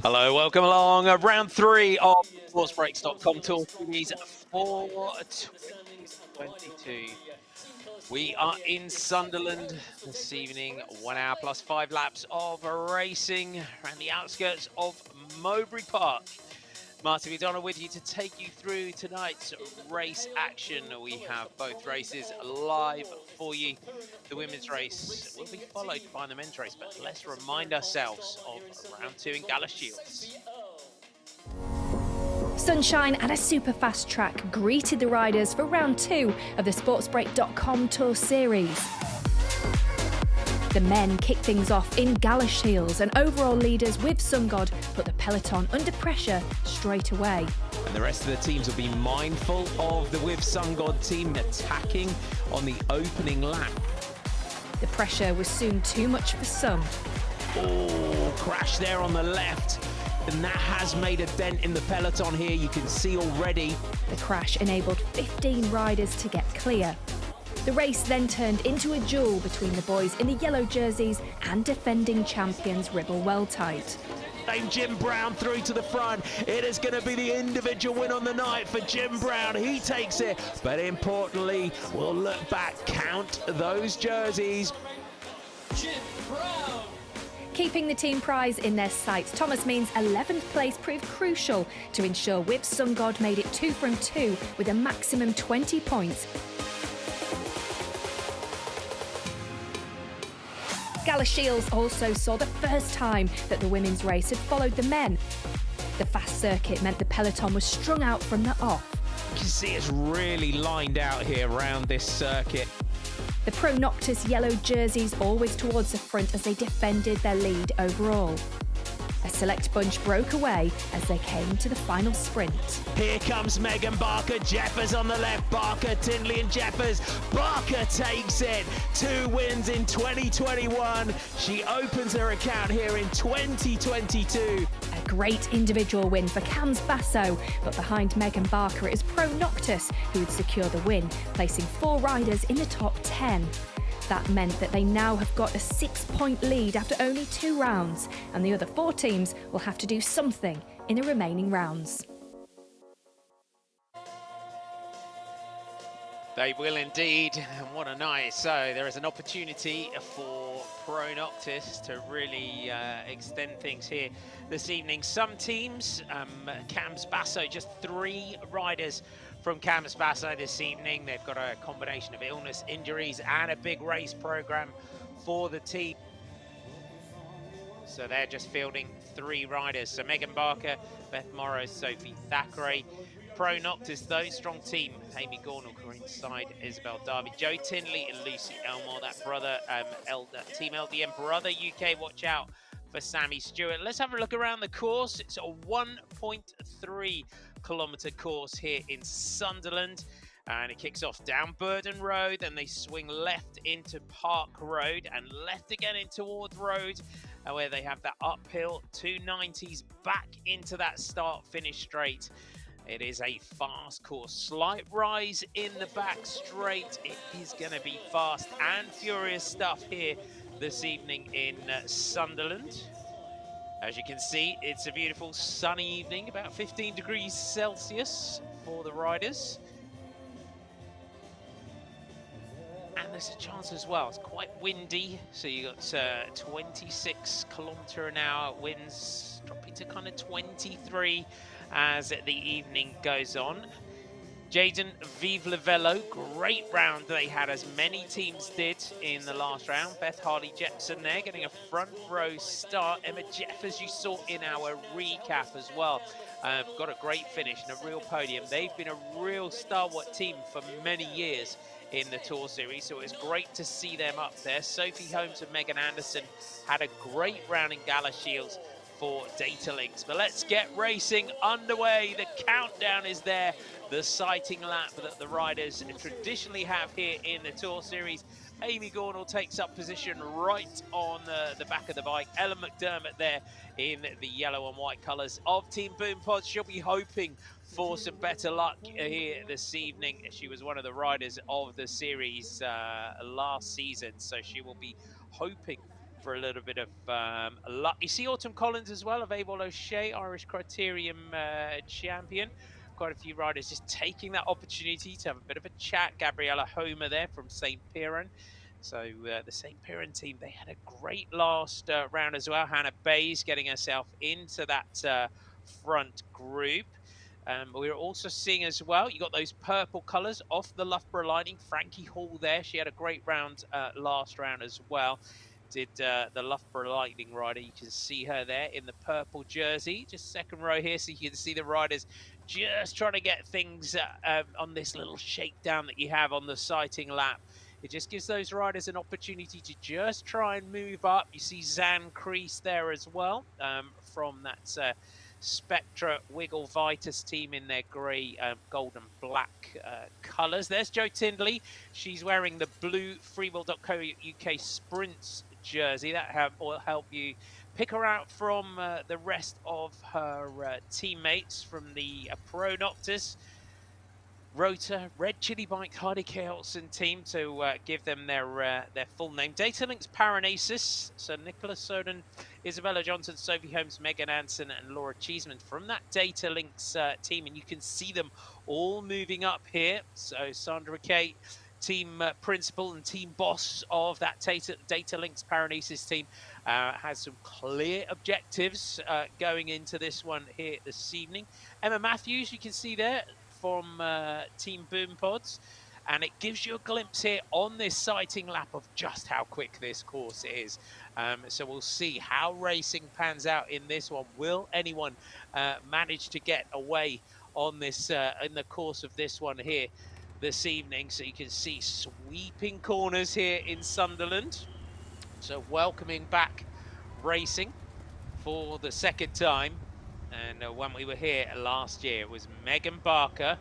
Hello, welcome along. Round 3 of SportsBreaks.com Tour Series for 2022. We are in Sunderland this evening. 1 hour plus 5 laps of racing around the outskirts of Mowbray Park. Martin McDonald with you to take you through tonight's race action. We have both races live for you. The women's race will be followed by the men's race, but let's remind ourselves of round 2 in Galashiels. Sunshine and a super fast track greeted the riders for round 2 of the SportsBreak.com Tour Series. The men kicked things off in Galashiels, and overall leaders with Sungod put the peloton under pressure straight away. And the rest of the teams will be mindful of the With Sungod team attacking on the opening lap. The pressure was soon too much for some. Oh, crash there on the left. And that has made a dent in the peloton here, you can see already. The crash enabled 15 riders to get clear. The race then turned into a duel between the boys in the yellow jerseys and defending champions Ribble Weltite. Jim Brown through to the front. It is going to be the individual win on the night for Jim Brown. He takes it, but importantly, we'll look back, count those jerseys. Jim Brown. Keeping the team prize in their sights, Thomas Means' 11th place proved crucial to ensure With Sungod made it 2 from 2 with a maximum 20 points. Galashiels also saw the first time that the women's race had followed the men. The fast circuit meant the peloton was strung out from the off. You can see it's really lined out here around this circuit. The Pro Noctis yellow jerseys always towards the front as they defended their lead overall. A select bunch broke away as they came to the final sprint. Here comes Megan Barker, Jeffers on the left, Barker, Tindley and Jeffers. Barker takes it, 2 wins in 2021. She opens her account here in 2022. A great individual win for Cams Basso, but behind Megan Barker is Pro Noctis, who would secure the win, placing 4 riders in the top 10. That meant that they now have got a 6-point lead after only 2 rounds, and the other 4 teams will have to do something in the remaining rounds. They will indeed, and what a night. So there is an opportunity for Pro Noctis to really extend things here this evening. Some teams, Cams Basso, just 3 riders from Cams Basso this evening. They've got a combination of illness, injuries, and a big race program for the team. So they're just fielding 3 riders. So Megan Barker, Beth Morrow, Sophie Thackeray. Pro Noctis, though, strong team. Amy Gornall, Corinne Side, Isabel Darby, Joe Tinley and Lucy Elmore. That brother, Team LDM brother UK, watch out for Sammy Stewart. Let's have a look around the course. It's a 1.3 kilometre course here in Sunderland. And it kicks off down Burden Road, then they swing left into Park Road and left again into Ward Road, where they have that uphill 290s back into that start-finish straight. It is a fast course, slight rise in the back straight. It is going to be fast and furious stuff here this evening in Sunderland. As you can see, it's a beautiful sunny evening, about 15 degrees Celsius for the riders. And there's a chance as well, it's quite windy, so you got 26 km/h winds dropping to kind of 23 as the evening goes on. Jaden Vive Le Velo, great round they had, as many teams did in the last round. Beth Harley-Jepson there, getting a front row start. Emma Jeffers, you saw in our recap as well. Got a great finish and a real podium. They've been a real stalwart team for many years in the Tour Series, so it's great to see them up there. Sophie Holmes and Megan Anderson had a great round in Galashiels for Data Links. But let's get racing underway. The countdown is there. The sighting lap that the riders traditionally have here in the Tour Series. Amy Gornall takes up position right on the back of the bike. Ellen McDermott there in the yellow and white colours of Team Boom Pods. She'll be hoping for some better luck here this evening. She was one of the riders of the series last season, so she will be hoping for a little bit of luck. You see Autumn Collins as well of Abel O'Shea, Irish Criterium champion. Quite a few riders just taking that opportunity to have a bit of a chat. Gabriella Homer there from St. Piran. So the St. Piran team, they had a great last round as well. Hannah Bayes getting herself into that front group. We're also seeing as well, you got those purple colours off the Loughborough Lightning. Frankie Hall there, she had a great round last round as well. Did the Loughborough Lightning rider. You can see her there in the purple jersey, just second row here, so you can see the riders just trying to get things on this little shakedown that you have on the sighting lap. It just gives those riders an opportunity to just try and move up. You see Zan Crease there as well from that Spectra Wiggle Vitus team in their grey, gold and black colours. There's Jo Tindley. She's wearing the blue freewheel.co.uk Sprints jersey. That will help you pick her out from the rest of her teammates from the Pro Noctis. Rota, Red Chili Bike, Hardy Kelson team to give them their full name. Datalinks Paranasis, so Nicholas Soden, Isabella Johnson, Sophie Holmes, Megan Anson and Laura Cheeseman from that Datalinks team, and you can see them all moving up here. So Sandra Kate, team principal and team boss of that Datalinks Paranasis team, has some clear objectives going into this one here this evening. Emma Matthews, you can see there, from Team Boom Pods, and it gives you a glimpse here on this sighting lap of just how quick this course is. So we'll see how racing pans out in this one. Will anyone manage to get away on this in the course of this one here this evening? So you can see sweeping corners here in Sunderland. So welcoming back racing for the second time. And when we were here last year, it was Megan Barker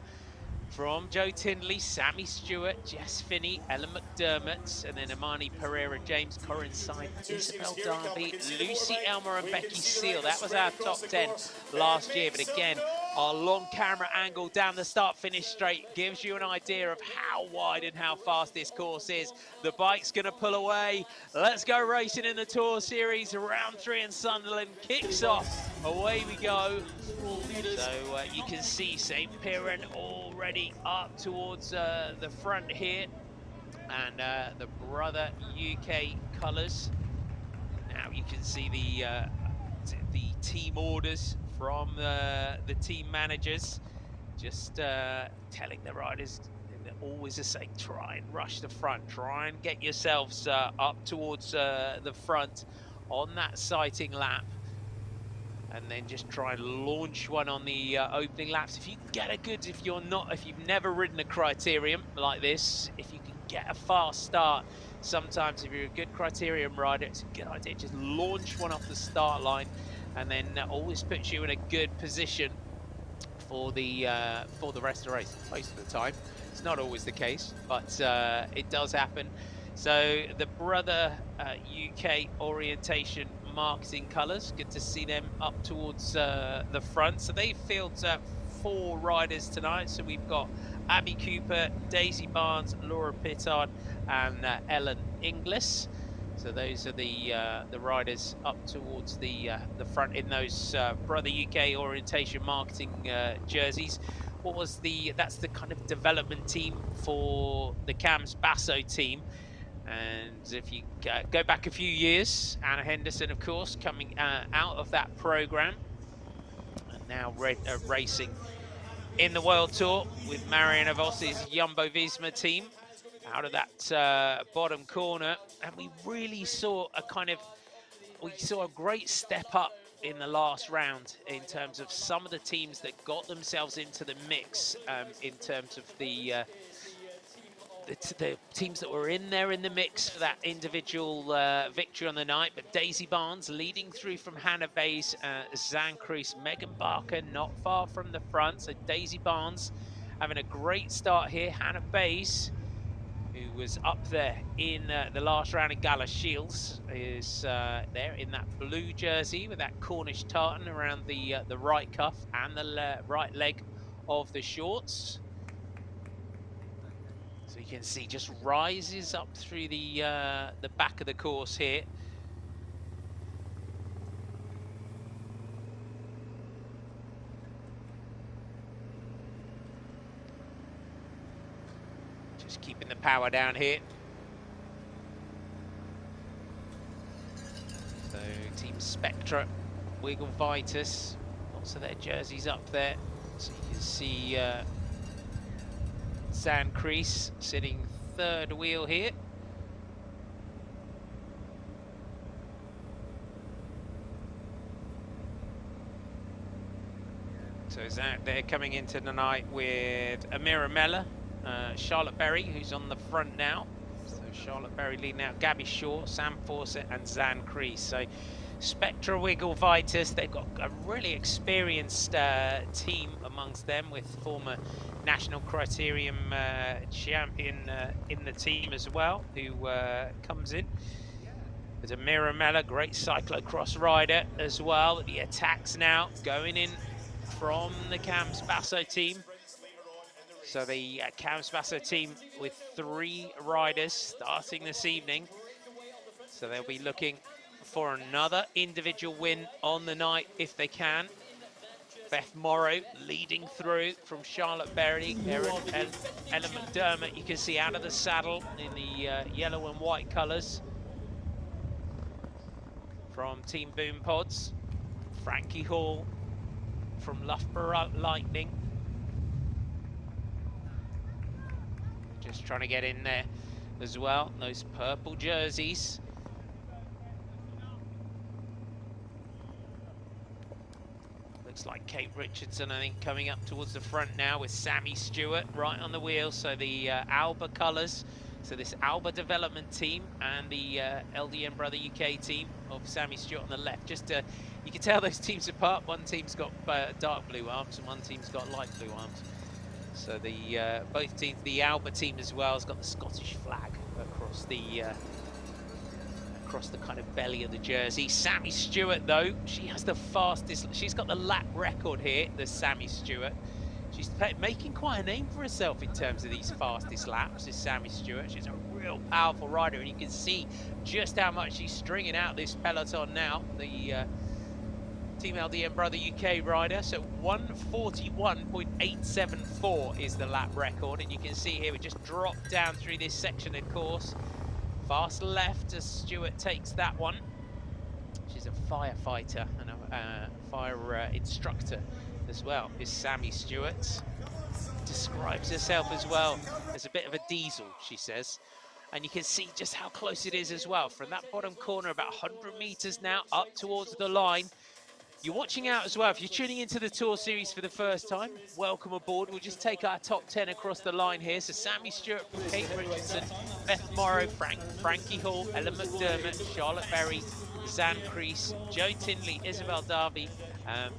from Jo Tindley, Sammy Stewart, Jess Finney, Ellen McDermott, and then Amani Pereira, James Corrinside, Isabel Darby, Lucy Elmer and Becky Seal. That was our top 10 last year. But again, our long camera angle down the start-finish straight gives you an idea of how wide and how fast this course is. The bike's going to pull away. Let's go racing in the Tour Series. Round 3 in Sunderland kicks off. Away we go. So you can see St. Piran already up towards the front here, and the Brother UK colours. Now you can see the team orders from the team managers, just telling the riders always the same: try and rush the front, try and get yourselves up towards the front on that sighting lap, and then just try and launch one on the opening laps. If you get a good, if you've never ridden a Criterium like this, if you can get a fast start, sometimes if you're a good Criterium rider, it's a good idea. Just launch one off the start line, and then always puts you in a good position for the rest of the race. Most of the time, it's not always the case, but it does happen. So the Brother UK orientation marketing colours, good to see them up towards the front. So they field 4 riders tonight. So we've got Abby Cooper, Daisy Barnes, Laura Pittard and Ellen Inglis. So those are the riders up towards the front in those Brother UK orientation marketing jerseys. What was that's the kind of development team for the Cams Basso team. And if you go back a few years, Anna Henderson, of course, coming out of that program, and now racing in the World Tour with Marianne Voss's Jumbo-Visma team out of that bottom corner. And we really saw a great step up in the last round in terms of some of the teams that got themselves into the mix, in terms of the teams that were in there in the mix for that individual victory on the night. But Daisy Barnes leading through from Hannah Bayes, Zan Crease, Megan Barker not far from the front. So Daisy Barnes having a great start here. Hannah Bayes, who was up there in the last round in Gala Shields, is there in that blue jersey with that Cornish tartan around the right cuff and the right leg of the shorts. So you can see just rises up through the back of the course here. Just keeping the power down here. So Team Spectra, Wiggle Vitus, lots of their jerseys up there. So you can see Sand Crease sitting third wheel here. So they're coming into the night with Amira Mella, Charlotte Berry, who's on the front now. So Charlotte Berry leading out, Gabby Shaw, Sam Fawcett and Zan Crease. So Spectra, Wiggle Vitus, they've got a really experienced team amongst them, with former National Criterium champion in the team as well, who comes in. There's Amira Mella, great cyclocross rider as well. The attacks now going in from the Camps Basso team. So the Camps Basso team with 3 riders starting this evening. So they'll be looking for another individual win on the night if they can. Beth Morrow leading through from Charlotte Berry, Ella McDermott, you can see out of the saddle in the yellow and white colours from Team Boom Pods. Frankie Hall from Loughborough Lightning. Just trying to get in there as well, those purple jerseys. Looks like Kate Richardson, I think, coming up towards the front now with Sammy Stewart right on the wheel. So the Alba colours. So this Alba development team and the LDN Brother UK team of Sammy Stewart on the left. Just you can tell those teams apart. One team's got dark blue arms and one team's got light blue arms. So the both teams, the Alba team as well, has got the Scottish flag across the kind of belly of the jersey. Sammy Stewart, though, she has the fastest. She's got the lap record here. The Sammy Stewart. She's making quite a name for herself in terms of these fastest laps, this Sammy Stewart. She's a real powerful rider, and you can see just how much she's stringing out this peloton now. The Team LDN Brother UK rider. So 1:41.874 is the lap record, and you can see here we just dropped down through this section of course. Fast left as Stewart takes that one. She's a firefighter and a fire instructor as well, is Sammy Stewart. Describes herself as well as a bit of a diesel, she says. And you can see just how close it is as well. From that bottom corner, about 100 meters now, up towards the line. You're watching out as well. If you're tuning into the Tour Series for the first time, welcome aboard. We'll just take our top 10 across the line here. So Sammy Stewart from Kate Richardson, Beth Morrow, Frankie Hall, Ella McDermott, Charlotte Berry, Zan Crease, Joe Tinley, Isabel Darby,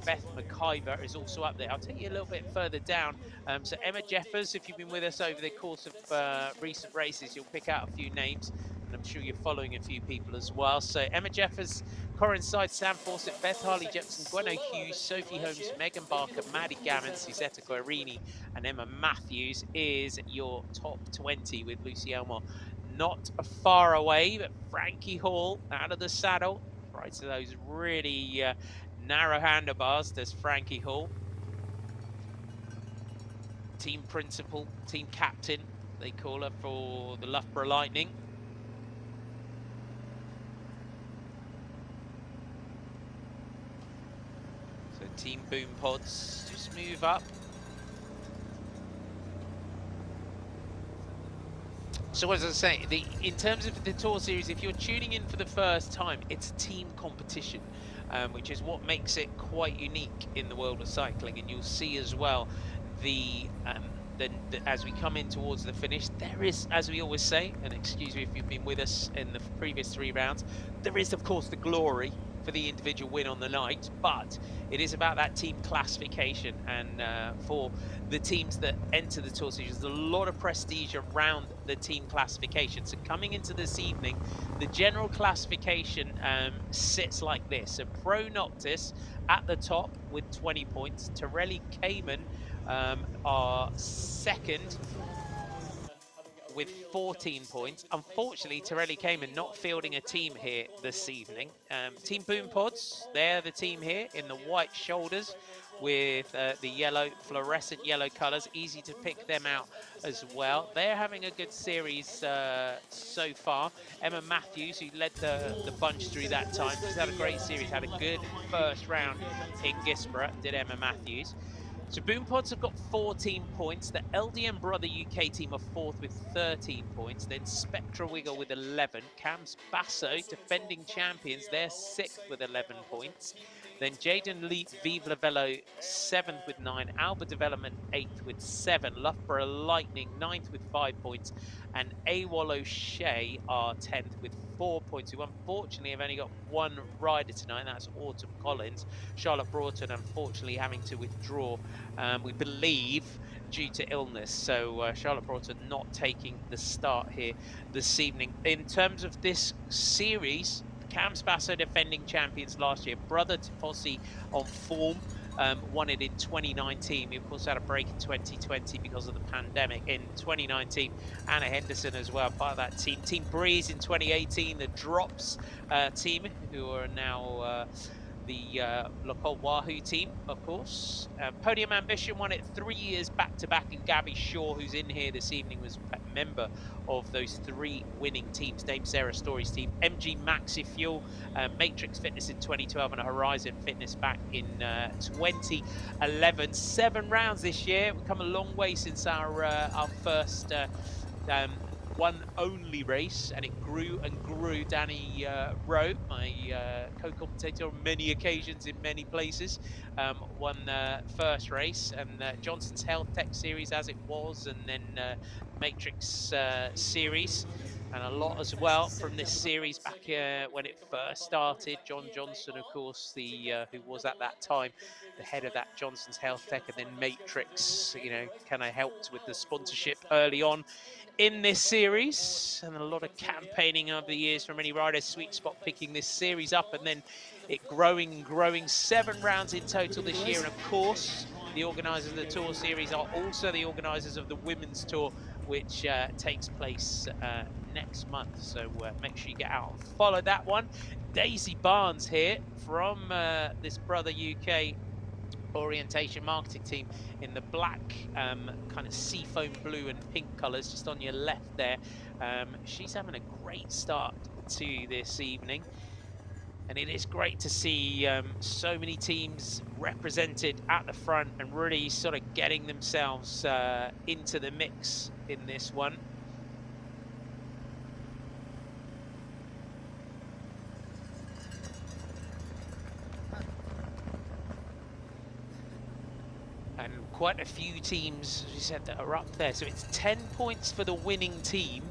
Beth McIver is also up there. I'll take you a little bit further down. So Emma Jeffers, if you've been with us over the course of recent races, you'll pick out a few names. And I'm sure you're following a few people as well. So Emma Jeffers, Corin Side, Sam Fawcett, Beth Harley Jepson, Gwen Hughes, Sophie Holmes, Megan Barker, Maddie Gammon, Suzetta Guarini, and Emma Matthews is your top 20 with Lucy Elmore not far away. But Frankie Hall out of the saddle, right to those really narrow handlebars. There's Frankie Hall. Team principal, team captain, they call her for the Loughborough Lightning. So Team Boom Pods just move up. So as I say, in terms of the Tour Series, if you're tuning in for the first time, it's a team competition, which is what makes it quite unique in the world of cycling. And you'll see as well, as we come in towards the finish, there is, as we always say, and excuse me if you've been with us in the previous 3 rounds, there is of course the glory for the individual win on the night, but it is about that team classification. And for the teams that enter the Tour Series, there's a lot of prestige around the team classification. So coming into this evening, the general classification sits like this. So Pro Noctis at the top with 20 points. Torelli Cayman are second with 14 points. Unfortunately, Torelli Cayman not fielding a team here this evening. Team Boom Pods, they're the team here in the white shoulders with the yellow, fluorescent yellow colours. Easy to pick them out as well. They're having a good series so far. Emma Matthews, who led the bunch through that time, she's had a great series, had a good first round in Guisborough, did Emma Matthews. So Boom Pods have got 14 points. The LDM Brother UK team are fourth with 13 points. Then Spectra Wiggle with 11. Cams Basso, defending champions, they're sixth with 11 points. Then Jaden Lee, Vive Lavello, 7th with 9. Alba Development, 8th with 7. Loughborough Lightning, 9th with 5 points. And AWOL O'Shea are 10th with 4 points, who unfortunately have only got one rider tonight, and that's Autumn Collins. Charlotte Broughton, unfortunately, having to withdraw, we believe, due to illness. So Charlotte Broughton not taking the start here this evening. In terms of this series, Cams Basso defending champions last year. Brother Tifosi on form, won it in 2019. We of course had a break in 2020 because of the pandemic. In 2019, Anna Henderson as well, part of that team. Team Breeze in 2018, the Drops team, who are now the Lokol Wahoo team, of course. Podium Ambition won it 3 years back-to-back, and Gabby Shaw, who's in here this evening, was a member of those 3 winning teams. Dame Sarah Story's team, MG Maxi Fuel, Matrix Fitness in 2012, and Horizon Fitness back in 2011. 7 rounds this year. We've come a long way since our first one only race, and it grew and grew. Danny Rowe, my co-commentator on many occasions in many places, won the first race, and Johnson's Health Tech Series as it was, and then Matrix Series, and a lot as well from this series back when it first started. John Johnson, of course, the who was at that time the head of that Johnson's Health Tech, and then Matrix, you know, kind of helped with the sponsorship early on in this series, and a lot of campaigning over the years from many riders. Sweet Spot picking this series up, and then it growing and growing. 7 rounds in total this year, and of course the organisers of the Tour Series are also the organisers of the Women's Tour, which takes place next month. So make sure you get out and follow that one. Daisy Barnes here from this Brother UK orientation marketing team in the black kind of seafoam blue and pink colors just on your left there. She's having a great start to this evening, and it is great to see so many teams represented at the front and really sort of getting themselves into the mix in this one. And quite a few teams, as we said, that are up there. So it's 10 points for the winning team,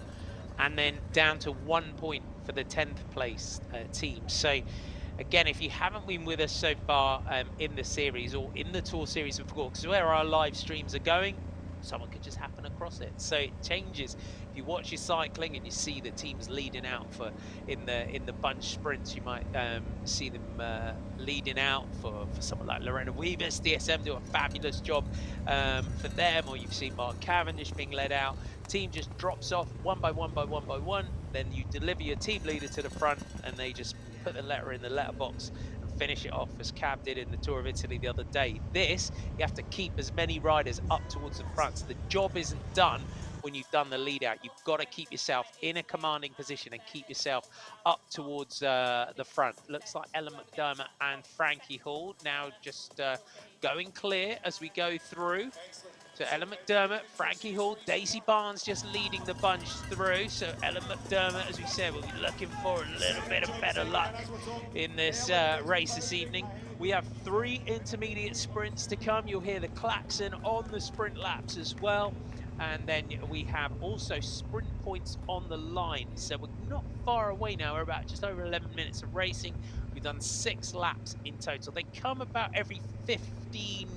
and then down to 1 point for the 10th place team. So again, if you haven't been with us so far in the series or in the Tour Series before, because where our live streams are going, someone could just happen across it. So it changes. If you watch your cycling and you see the teams leading out for in the bunch sprints, you might see them leading out for someone like Lorena Wiebes. DSM do a fabulous job for them, or you've seen Mark Cavendish being led out. Team just drops off one by one by one by one. Then you deliver your team leader to the front, and they just put the letter in the letterbox and finish it off, as Cab did in the Tour of Italy the other day. This, you have to keep as many riders up towards the front. So the job isn't done when you've done the lead out. You've got to keep yourself in a commanding position and keep yourself up towards the front. Looks like Ellen McDermott and Frankie Hall now just going clear as we go through. So Ellen McDermott, Frankie Hall, Daisy Barnes just leading the bunch through. So Ellen McDermott, as we said, we'll be looking for a little bit of better luck in this race this evening. We have 3 intermediate sprints to come. You'll hear the klaxon on the sprint laps as well. And then we have also sprint points on the line. So we're not far away now. We're about just over 11 minutes of racing. We've done 6 laps in total. They come about every 15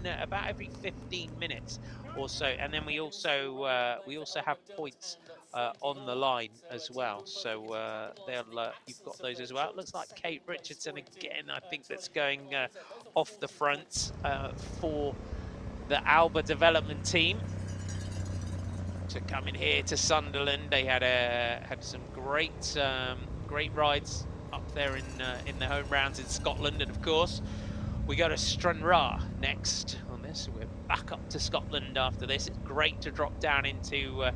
minutes or so. And then we also have points on the line as well. So you've got those as well. It looks like Kate Richardson again, I think, that's going off the front for the Alba development team. To come in here to Sunderland, they had some great rides up there in the home rounds in Scotland, and of course We go to Stranraer next on this. We're back up to Scotland after this. It's great to drop down into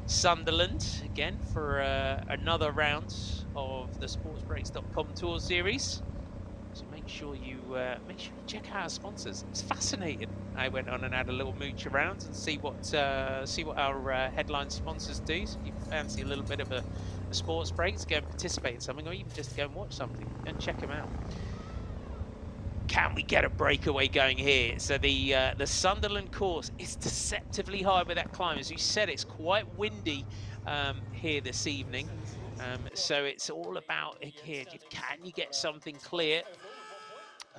Sunderland again for another round of the sportsbreaks.com tour series. So make sure you check out our sponsors. It's fascinating. I went on and had a little mooch around and see what our headline sponsors do. So if you fancy a little bit of a sports break to go and participate in something, or even just to go and watch something, and check them out. Can we get a breakaway going here? So the Sunderland course is deceptively high with that climb. As you said, it's quite windy here this evening. So it's all about here. Can you get something clear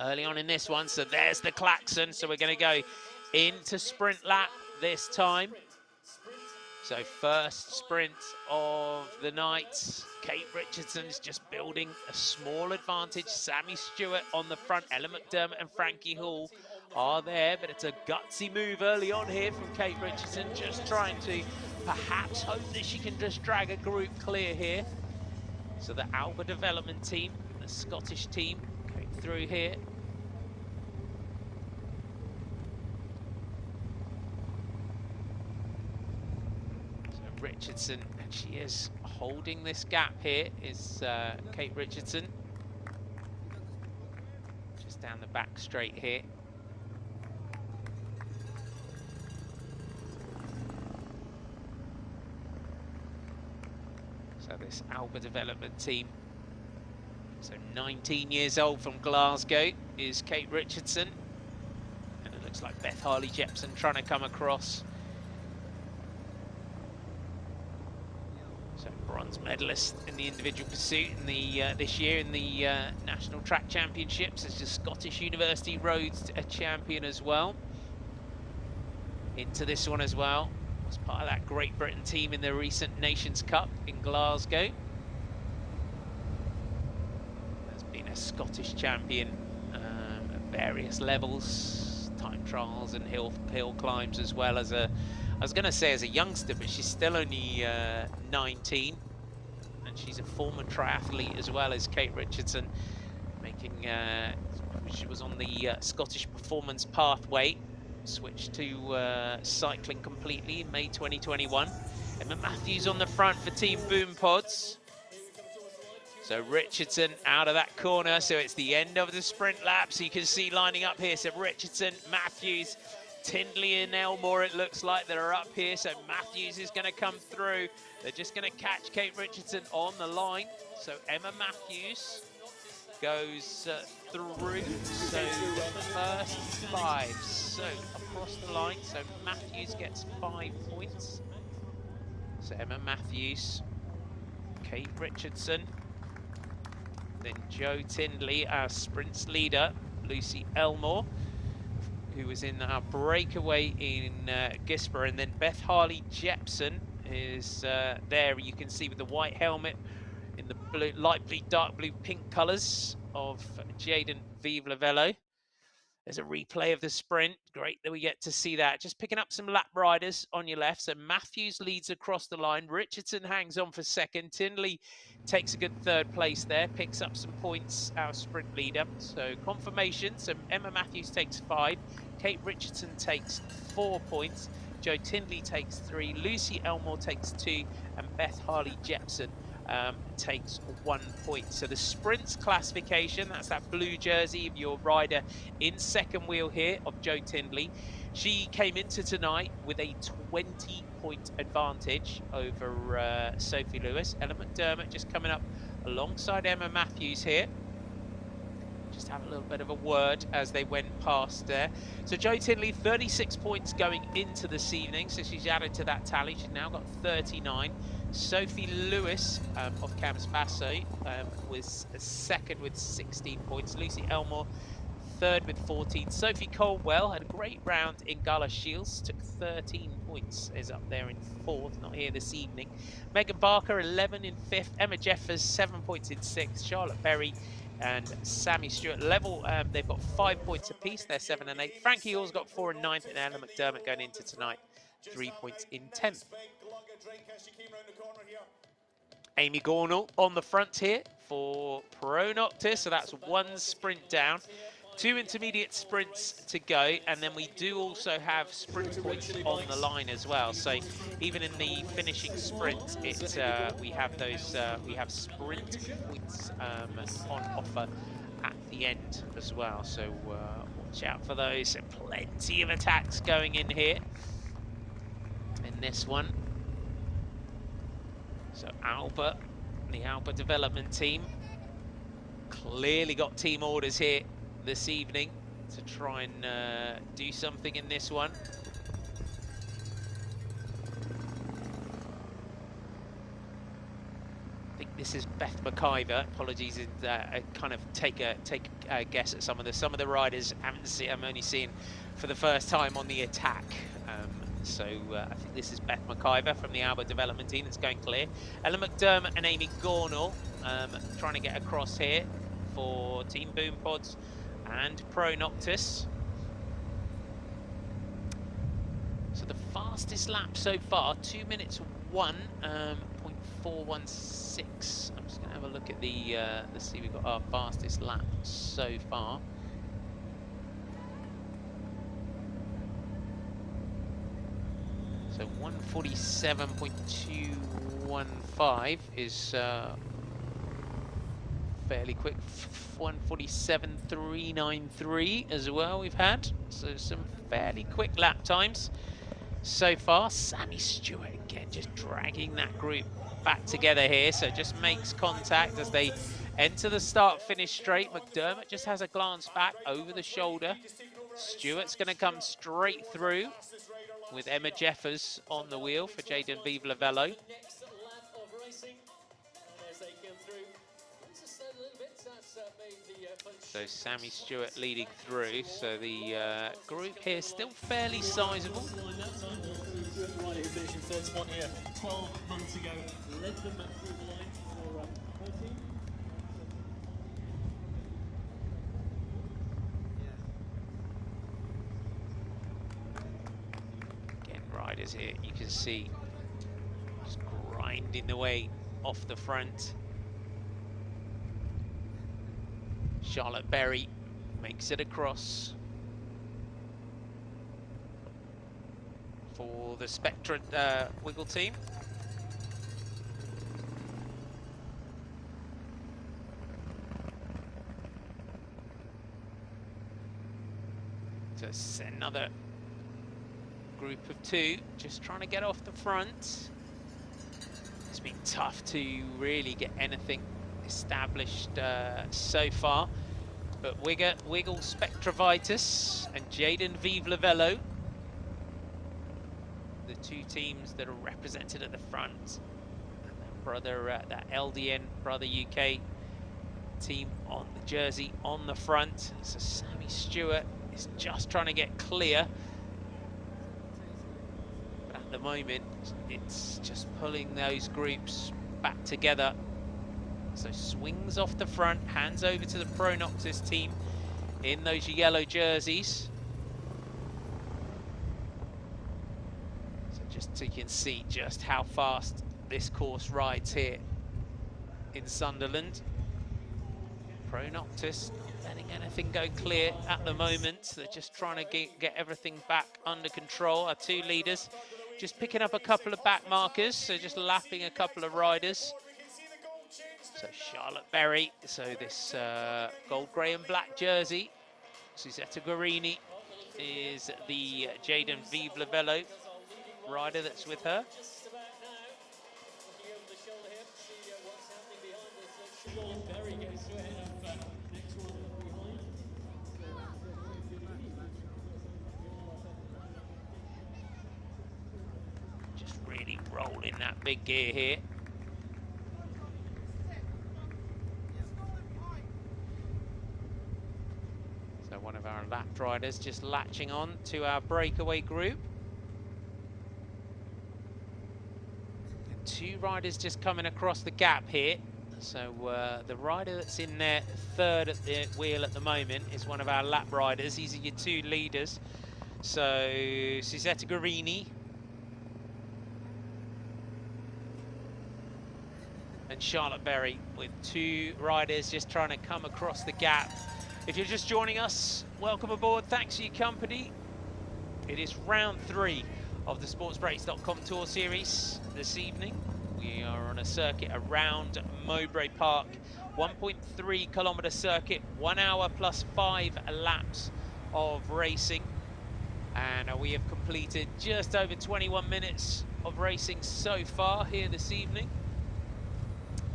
early on in this one? So there's the klaxon. So we're going to go into sprint lap this time. So first sprint of the night. Kate Richardson's just building a small advantage. Sammy Stewart on the front. Ella McDermott and Frankie Hall are there, but it's a gutsy move early on here from Kate Richardson, just trying to perhaps hope that she can just drag a group clear here. So the Alba development team, the Scottish team, going through here. Richardson, and she is holding this gap here, is Kate Richardson. Just down the back straight here. So this Alba development team, so 19 years old from Glasgow, is Kate Richardson. And it looks like Beth Harley-Jepson trying to come across. So bronze medalist in the individual pursuit in the this year in the National Track Championships. As the Scottish University Roads champion as well. Into this one as well. Was part of that Great Britain team in the recent Nations Cup in Glasgow. Has been a Scottish champion at various levels, time trials and hill climbs, as well as a, I was going to say as a youngster, but she's still only 19, and she's a former triathlete as well as Kate Richardson, making, she was on the Scottish Performance Pathway, switched to cycling completely in May 2021. Emma Matthews on the front for Team Boom Pods. So Richardson out of that corner, so it's the end of the sprint lap, so you can see lining up here, so Richardson, Matthews, Tindley and Elmore, it looks like, that are up here. So Matthews is going to come through. They're just going to catch Kate Richardson on the line. So Emma Matthews goes through. So the first 5. So across the line. So Matthews gets 5 points. So Emma Matthews, Kate Richardson, then Jo Tindley, our sprints leader, Lucy Elmore, who was in our breakaway in Gisborne, and then Beth Harley-Jepson is there. You can see with the white helmet in the blue, light blue, dark blue, pink colours of Jaden Vive Lavello. There's a replay of the sprint. Great that we get to see that. Just picking up some lap riders on your left. So Matthews leads across the line. Richardson hangs on for second. Tindley takes a good 3rd place there. Picks up some points, our sprint leader. So confirmation. So Emma Matthews takes 5. Kate Richardson takes 4 points. Jo Tindley takes 3. Lucy Elmore takes 2. And Beth Harley-Jepson takes 1 point. So the sprints classification, that's that blue jersey of your rider in second wheel here of Jo Tindley. She came into tonight with a 20-point advantage over Sophie Lewis. Ella McDermott just coming up alongside Emma Matthews here. Just have a little bit of a word as they went past there. So Jo Tindley, 36 points going into this evening, so she's added to that tally. She's now got 39. Sophie Lewis of Cams Basso was second with 16 points. Lucy Elmore, 3rd with 14. Sophie Colwell had a great round in Gala Shields, took 13 points, is up there in 4th, not here this evening. Megan Barker, 11 in 5th. Emma Jeffers, 7 points in 6th. Charlotte Berry and Sammy Stewart level, they've got 5 points apiece. They're 7 and 8. Frankie Hall's got 4 and 9th, and Ella McDermott going into tonight 3 points in 10th. Amy Gornall on the front here for Pro Noctis, so that's 1 sprint down. 2 intermediate sprints to go, and then we do also have sprint points on the line as well. So even in the finishing sprint, we have those we have sprint points on offer at the end as well. So watch out for those. So plenty of attacks going in here in this one. So Alba, the Alba development team, clearly got team orders here this evening to try and do something in this one. I think this is Beth McIver. Apologies, I kind of take a guess at some of the riders. I'm only seeing for the first time on the attack. So I think this is Beth McIver from the Alba development team that's going clear. Ella McDermott and Amy Gornall trying to get across here for Team Boom Pods and Pro Noctis. So the fastest lap so far, 2 minutes 1.416. I'm just going to have a look at the, let's see, we've got our fastest lap so far. So 147.215 is fairly quick. 147.393 as well we've had. So some fairly quick lap times so far. Sammy Stewart again just dragging that group back together here. So just makes contact as they enter the start-finish straight. McDermott just has a glance back over the shoulder. Stewart's going to come straight through with Emma Jeffers on the wheel for Jaden Vivlavelo. So Sammy Stewart leading through. So the group here still fairly sizable. Riders here, you can see just grinding the way off the front. Charlotte Berry makes it across for the Spectra Wiggle team. So it's another group of two just trying to get off the front. It's been tough to really get anything established so far, but Wiggle Spectravitus and Jaden Vivlavelo, the two teams that are represented at the front, and that brother, that LDN Brother UK team on the jersey on the front. So Sammy Stewart is just trying to get clear. At the moment, it's just pulling those groups back together. So swings off the front, hands over to the Pro Noctis team in those yellow jerseys. So just so you can see just how fast this course rides here in Sunderland. Pro Noctis not letting anything go clear at the moment. They're just trying to get everything back under control. Our two leaders just picking up a couple of back markers, so just lapping a couple of riders. So Charlotte Berry, so this gold, grey and black jersey. Suzetta Guarini is the Jaden Vivlavelo rider that's with her. Just really rolling that big gear here. So one of our lapped riders just latching on to our breakaway group. And two riders just coming across the gap here. So the rider that's in there third at the wheel at the moment is one of our lap riders. These are your two leaders. So Suzetta Guarini and Charlotte Berry, with two riders just trying to come across the gap If you're just joining us, welcome aboard. Thanks for your company. It is round 3 of the sportsbreaks.com Tour Series this evening. We are on a circuit around Mowbray Park, 1.3 kilometre circuit, 1 hour plus 5 laps of racing. And we have completed just over 21 minutes of racing so far here this evening.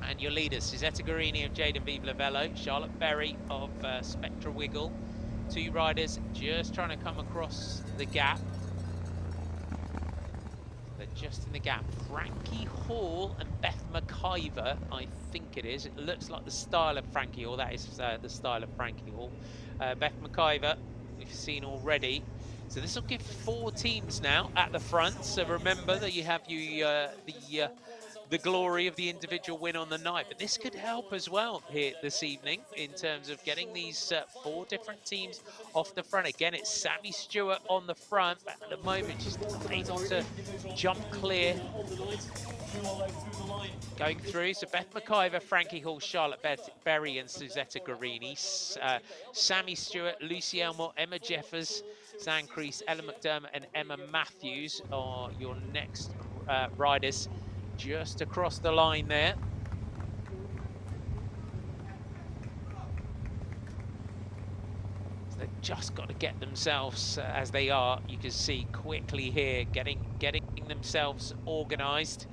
And your leaders, Suzetta Guarini of Jade and Vive La Velo, Charlotte Berry of Spectra Wiggle. 2 riders just trying to come across the gap. They're just in the gap. Frankie Hall and Beth McIver, I think it is. It looks like the style of Frankie Hall. That is the style of Frankie Hall. Beth McIver, we've seen already. So this will give 4 teams now at the front. So remember that you have the glory of the individual win on the night, but this could help as well here this evening in terms of getting these 4 different teams off the front. Again, it's Sammy Stewart on the front, but at the moment she's not able to jump clear going through. So Beth McIver, Frankie Hall, Charlotte Berry and Suzetta Guarini, Sammy Stewart, Lucy Elmore, Emma Jeffers, Zan Crease, Ellen McDermott and Emma Matthews are your next riders just across the line there. So they've just got to get themselves, as they are, you can see quickly here, getting themselves organised.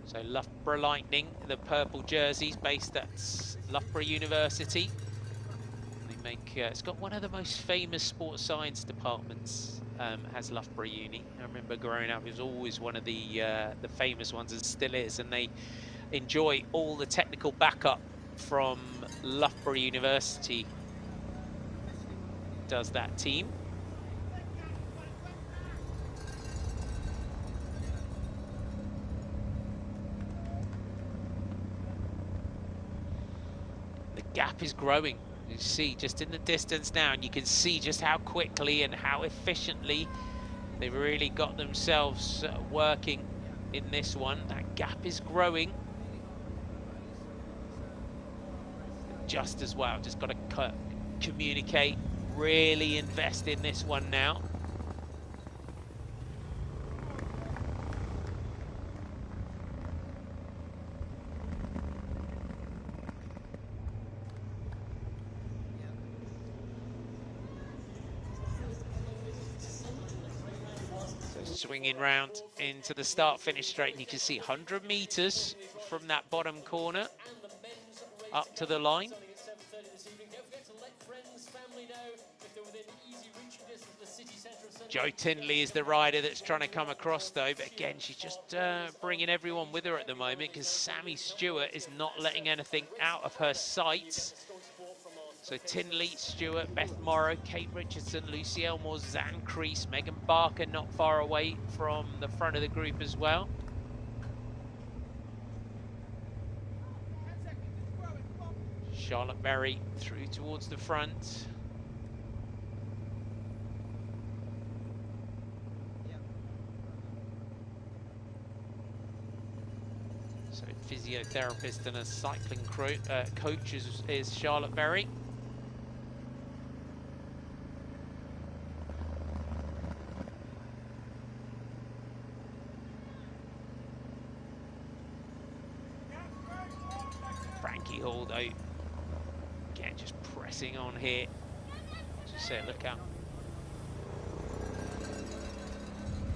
So Loughborough Lightning, the purple jerseys, based at Loughborough University. They make it's got one of the most famous sports science departments. Has Loughborough Uni. I remember growing up, it was always one of the famous ones, and still is, and they enjoy all the technical backup from Loughborough University. Does that team. The gap is growing. You see just in the distance now, and you can see just how quickly and how efficiently they've really got themselves working in this one. That gap is growing just as well. Just got to communicate, really invest in this one now. Swinging round into the start-finish straight, and you can see 100 metres from that bottom corner up to the line. Jo Tinley is the rider that's trying to come across though, but again, she's just bringing everyone with her at the moment because Sammy Stewart is not letting anything out of her sights. So Tinley, Stewart, Beth Morrow, Kate Richardson, Lucy Elmore, Zan Crease, Megan Barker not far away from the front of the group as well. Charlotte Berry through towards the front. So physiotherapist and a cycling coach is Charlotte Berry. Frankie Hall, though, again, just pressing on here. Just say, look out.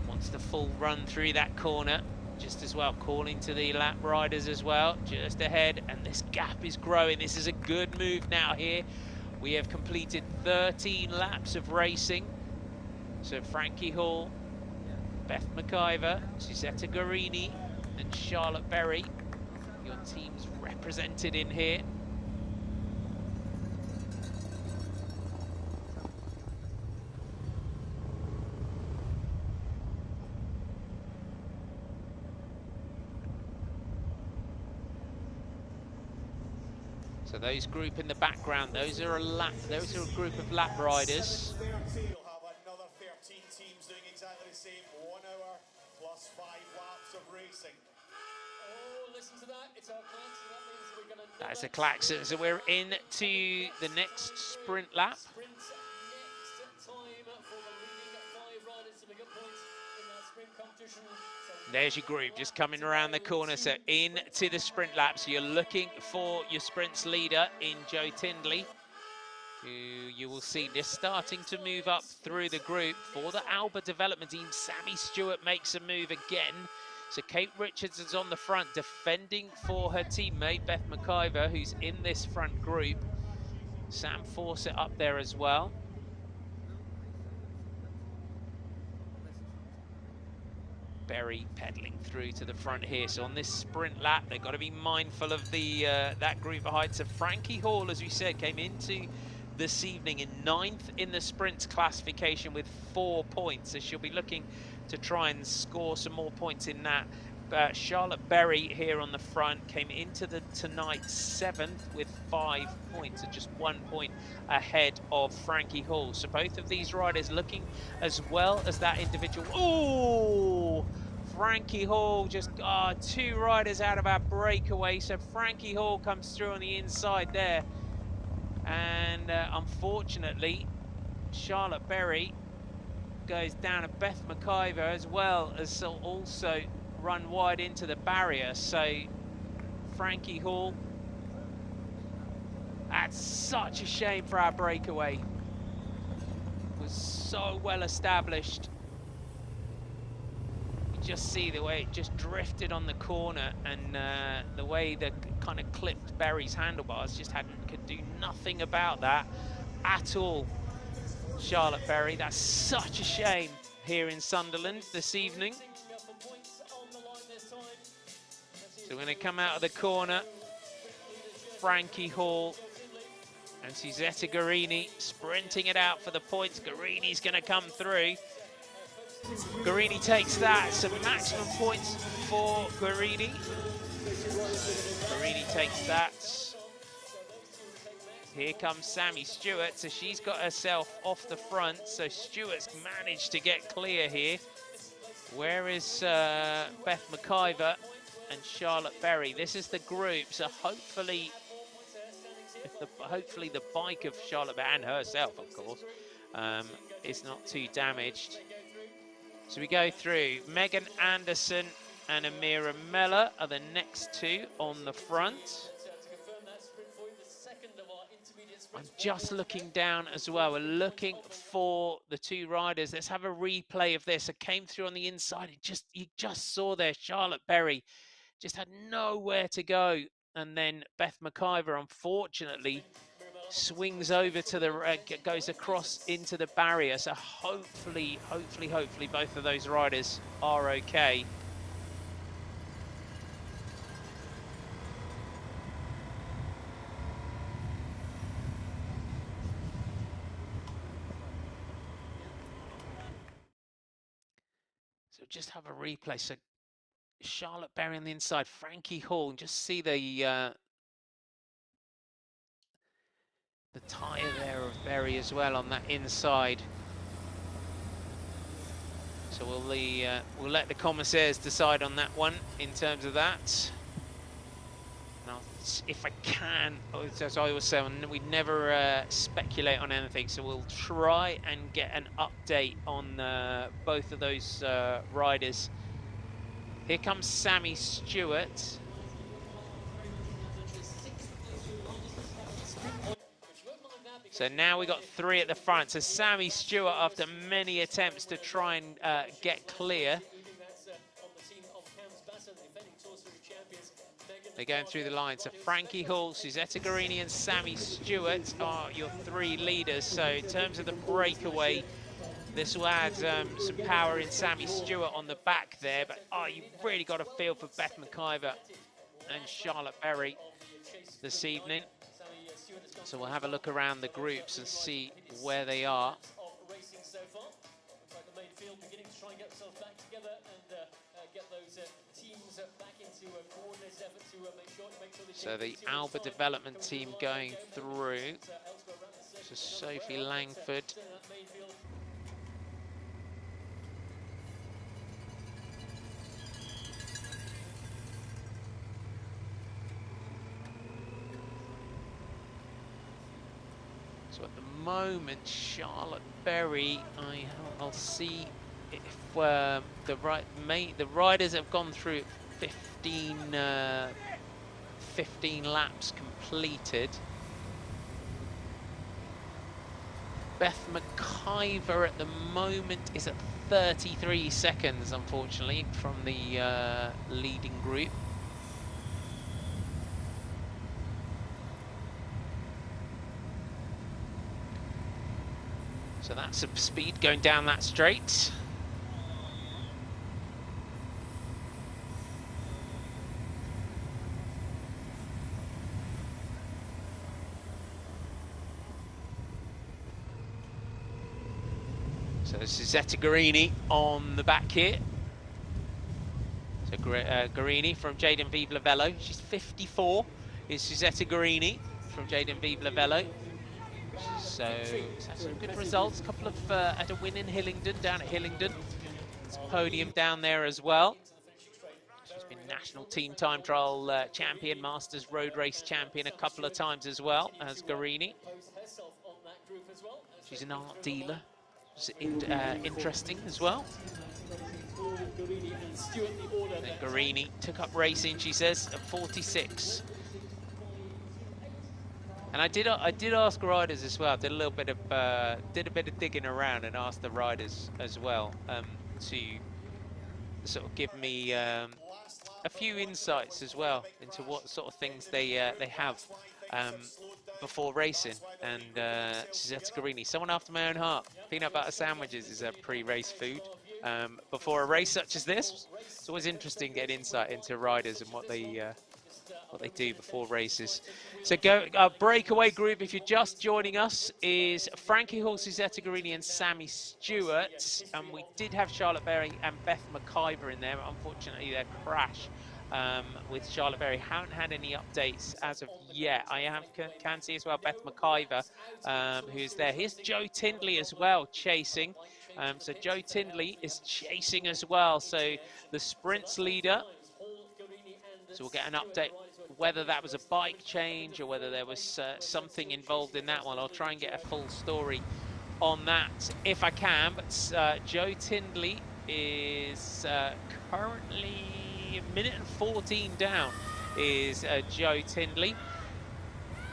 Wants the full run through that corner, just as well, calling to the lap riders as well, just ahead, and this gap is growing. This is a good move now here. We have completed 13 laps of racing. So Frankie Hall, Beth McIver, Suzetta Guarini, and Charlotte Berry, your team's represented in here. So those group in the background, those are a group of lap riders. You'll have another 13 teams doing exactly the same. 1 hour plus 5 laps of racing. listen to that. It's our class, so that means we're going to. That's a klaxon. So we're into the next sprint lap. Sprint next time for the leading 5 riders to pick up points in that sprint competition. There's your group just coming around the corner. So into the sprint lap. So you're looking for your sprints leader in Joe Tindley, who you will see just starting to move up through the group. For the Alba development team, Sammy Stewart makes a move again. So Kate Richards is on the front, defending for her teammate, Beth McIver, who's in this front group. Sam Fawcett up there as well. Berry pedaling through to the front here. So on this sprint lap, they've got to be mindful of the that group behind. So Frankie Hall, as we said, came into this evening in 9th in the sprint classification with 4 points. So she'll be looking to try and score some more points in that. Charlotte Berry here on the front came into the tonight 7th with 5 points, so just 1 point ahead of Frankie Hall. So both of these riders looking as well as that individual. Oh, Frankie Hall just 2 riders out of our breakaway. So Frankie Hall comes through on the inside there, and unfortunately Charlotte Berry goes down, and Beth McIver as well as also run wide into the barrier. So Frankie Hall, that's such a shame for our breakaway. It was so well established. You just see the way it just drifted on the corner, and the way that kind of clipped Berry's handlebars, just could do nothing about that at all. Charlotte Berry, that's such a shame here in Sunderland this evening. So we're going to come out of the corner. Frankie Hall and Suzetta Guarini sprinting it out for the points. Guarini's going to come through. Guarini takes that. Some maximum points for Guarini. Guarini takes that. Here comes Sammy Stewart, so she's got herself off the front. So Stewart's managed to get clear here. Where is Beth McIver and Charlotte Berry? This is the group, so hopefully, hopefully the bike of Charlotte Berry, and herself, of course, is not too damaged. So we go through. Megan Anderson and Amira Meller are the next 2 on the front. I'm just looking down as well. We're looking for the 2 riders. Let's have a replay of this. It came through on the inside. You just saw there, Charlotte Berry just had nowhere to go. And then Beth McIver, unfortunately, swings over to the, goes across into the barrier. So hopefully, both of those riders are okay. So just have a replay. So Charlotte Berry on the inside, Frankie Hall, and just see the tyre there of Berry as well on that inside. So we'll let the commissaires decide on that one in terms of that. Now, if I can, as I always say, we never speculate on anything, so we'll try and get an update on both of those riders. Here comes Sammy Stewart. So now we got 3 at the front. So Sammy Stewart, after many attempts to try and get clear, they're going through the line. So Frankie Hall, Suzetta Guarini and Sammy Stewart are your 3 leaders. So in terms of the breakaway, this will add some power in Sammy Stewart on the back there. But you've really got a feel for Beth McIver and Charlotte Berry this evening. So we'll have a look around the groups and see where they are. So the Alba development team going through. So Sophie Langford. So at the moment, Charlotte Berry, I'll see if the riders have gone through 15 laps completed. Beth McIver at the moment is at 33 seconds, unfortunately, from the leading group. So that's some speed going down that straight. So this is Zeta Guarini on the back here. So Guarini from Jaden Vive Velo. She's 54. Is Suzetta Guarini from Jaden Vive Velo. So it's had some good results. A couple of had a win in Hillingdon, down at Hillingdon. It's a podium down there as well. She's been national team time trial champion, Masters road race champion a couple of times as well as Guarini. She's an art dealer. It's interesting as well. And Guarini took up racing, she says, at 46. And I did ask riders as well. Did a bit of digging around and asked the riders as well to sort of give me a few insights as well into what sort of things they have before racing. And Suzetta Guarini, someone after my own heart. Peanut butter sandwiches is a pre-race food. Before a race such as this, it's always interesting getting insight into riders and what they do before races. So breakaway group, if you're just joining us, is Frankie Hall, Suzetta Guarini and Sammy Stewart. And we did have Charlotte Berry and Beth McIver in there, but unfortunately their crash with Charlotte Berry haven't had any updates as of yet. I can see as well Beth McIver, who's there. Here's Joe Tindley as well, chasing. So Joe Tindley is chasing as well. So the sprints leader. So we'll get an update whether that was a bike change or whether there was something involved in that one. I'll try and get a full story on that if I can. But Joe Tindley is currently a minute and 14 down is Joe Tindley.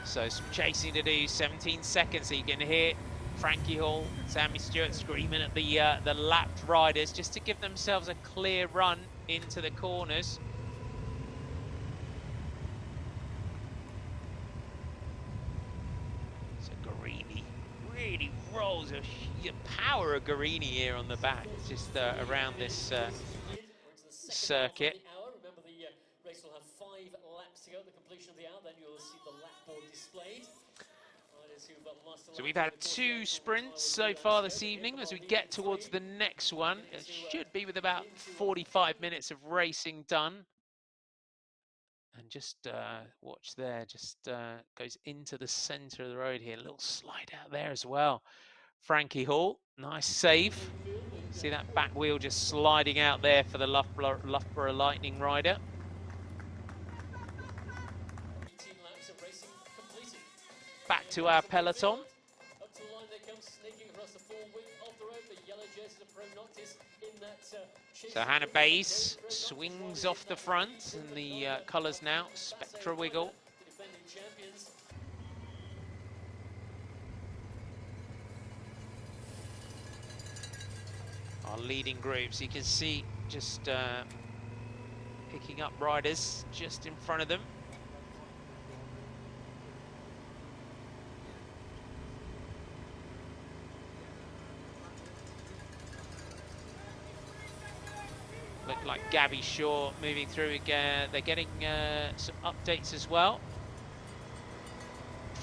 So some chasing to do, 17 seconds. So you can hear Frankie Hall, Sammy Stewart screaming at the lapped riders just to give themselves a clear run into the corners. So Guarini really rolls a power of Guarini here on the back, just around this circuit. Remember, the race will have 5 laps to go at the completion of the hour. Then you'll see the lap board displayed. So we've had 2 sprints so far this evening. As we get towards the next one, it should be with about 45 minutes of racing done. And just watch there, just goes into the centre of the road here. A little slide out there as well. Frankie Hall, nice save. See that back wheel just sliding out there for the Loughborough Lightning rider. Back to our peloton. So Hannah Bayes swings off the front, and the colours now, Spectra Wiggle. Our leading groups, you can see just picking up riders just in front of them. Look like Gabby Shaw moving through again. They're getting some updates as well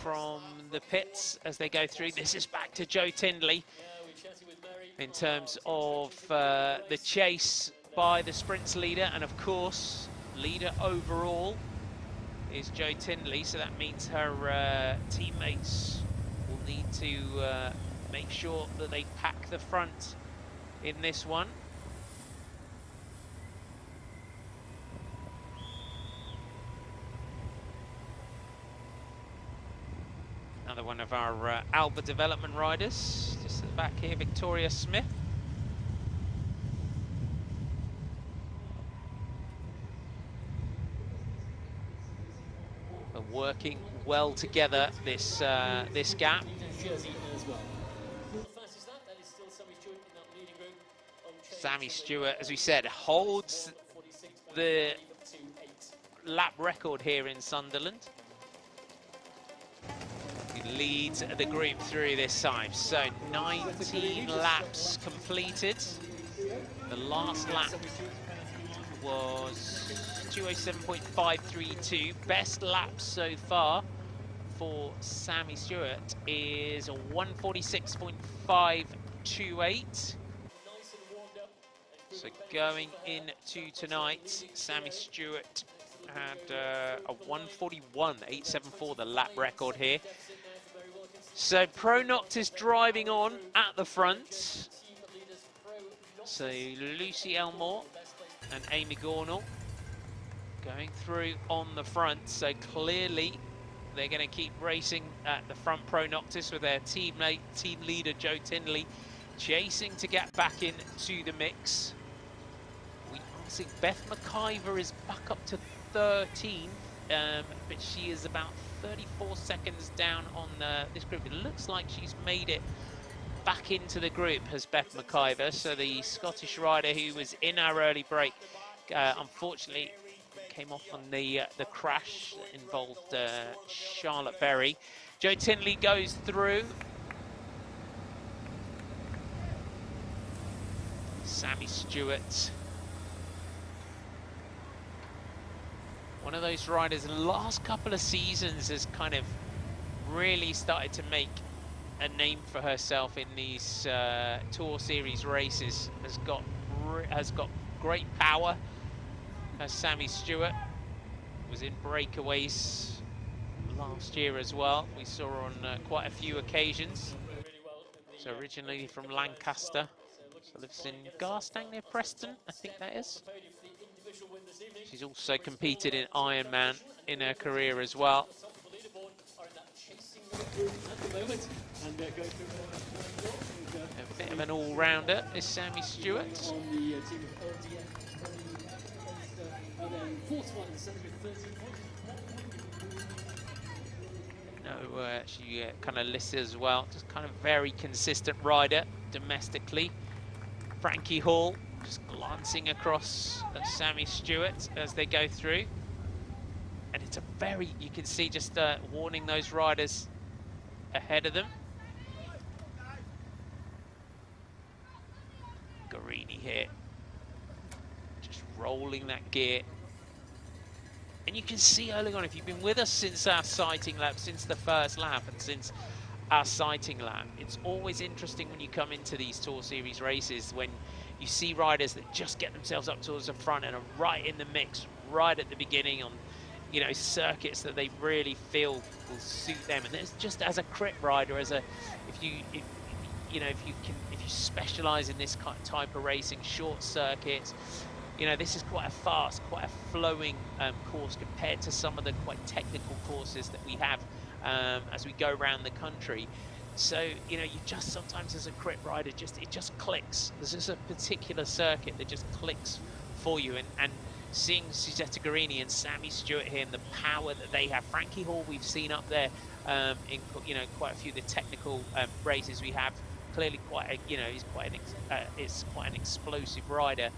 from the pits as they go through. This is back to Joe Tindley in terms of the chase by the sprints leader, and of course leader overall is Joe Tindley, so that means her teammates will need to make sure that they pack the front in this one. Another one of our Alba development riders, just at the back here, Victoria Smith. But working well together, this gap. Sammy Stewart, as we said, holds the lap record here in Sunderland. He leads the group through this time. So 19 laps completed. The last lap was 207.532. Best lap so far for Sammy Stewart is 146.528. So going into tonight, Sammy Stewart had a 141.874, the lap record here. So Pro Noctis driving on at the front. So Lucy Elmore and Amy Gornall going through on the front. So clearly they're going to keep racing at the front, Pro Noctis, with their team leader Joe Tinley chasing to get back into the mix. We see Beth McIver is back up to 13th, but she is about 34 seconds down on this group. It looks like she's made it back into the group, has Beth McIver. So the Scottish rider who was in our early break, unfortunately, came off on the crash that involved Charlotte Berry. Joe Tinley goes through. Sammy Stewart, one of those riders in the last couple of seasons has kind of really started to make a name for herself in these Tour Series races. Has got great power. As Sammy Stewart was in breakaways last year as well. We saw her on quite a few occasions. So originally from Lancaster, so lives in Garstang near Preston, I think that is. She's also competed in Ironman in her career as well. A bit of an all-rounder is Sammy Stewart. No, she kind of listed as well, just kind of very consistent rider domestically. Frankie Hall just glancing across at Sammy Stewart as they go through. And it's a very, you can see just warning those riders ahead of them. Guarini here, just rolling that gear. And you can see early on, if you've been with us since our sighting lap, since the first lap and since our sighting lap, it's always interesting when you come into these Tour Series races when you see riders that just get themselves up towards the front and are right in the mix, right at the beginning on, you know, circuits that they really feel will suit them. And it's just as a crit rider, as a, if you specialize in this type of racing, short circuits, you know, this is quite a fast, quite a flowing course compared to some of the quite technical courses that we have as we go around the country. So, you know, you just sometimes as a crit rider, it just clicks. There's just a particular circuit that just clicks for you. And seeing Suzette Guarini and Sammy Stewart here and the power that they have. Frankie Hall we've seen up there in, you know, quite a few of the technical races we have. Clearly quite a, you know, he's quite an explosive rider.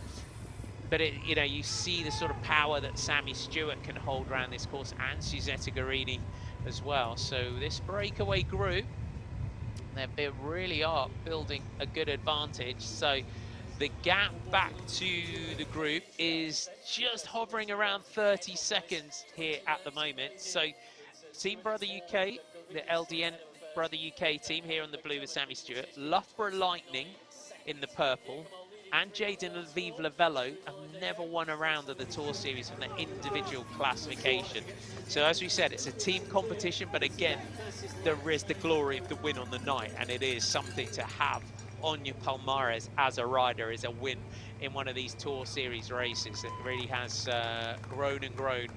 But you know, you see the sort of power that Sammy Stewart can hold around this course, and Suzette Guarini as well. So this breakaway group, they really are building a good advantage. So the gap back to the group is just hovering around 30 seconds here at the moment. So Team Brother UK, the LDN Brother UK team here on the blue with Sammy Stewart, Loughborough Lightning in the purple, and Jaden Vive Lavello have never won a round of the Tour Series from the individual classification. So as we said, it's a team competition, but again, there is the glory of the win on the night, and it is something to have on your palmares as a rider, is a win in one of these Tour Series races. It really has grown and grown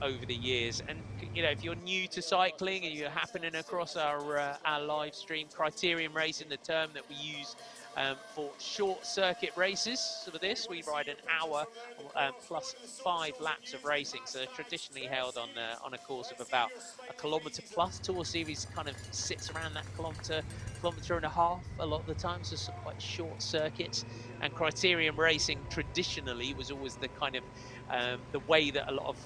over the years. And you know, if you're new to cycling and you're happening across our live stream, criterium racing, the term that we use for short circuit races. So for this, we ride an hour plus 5 laps of racing. So traditionally held on a course of about a kilometre plus. Tour Series kind of sits around that kilometre and a half a lot of the time. So some quite short circuits. And criterium racing traditionally was always the kind of the way that a lot of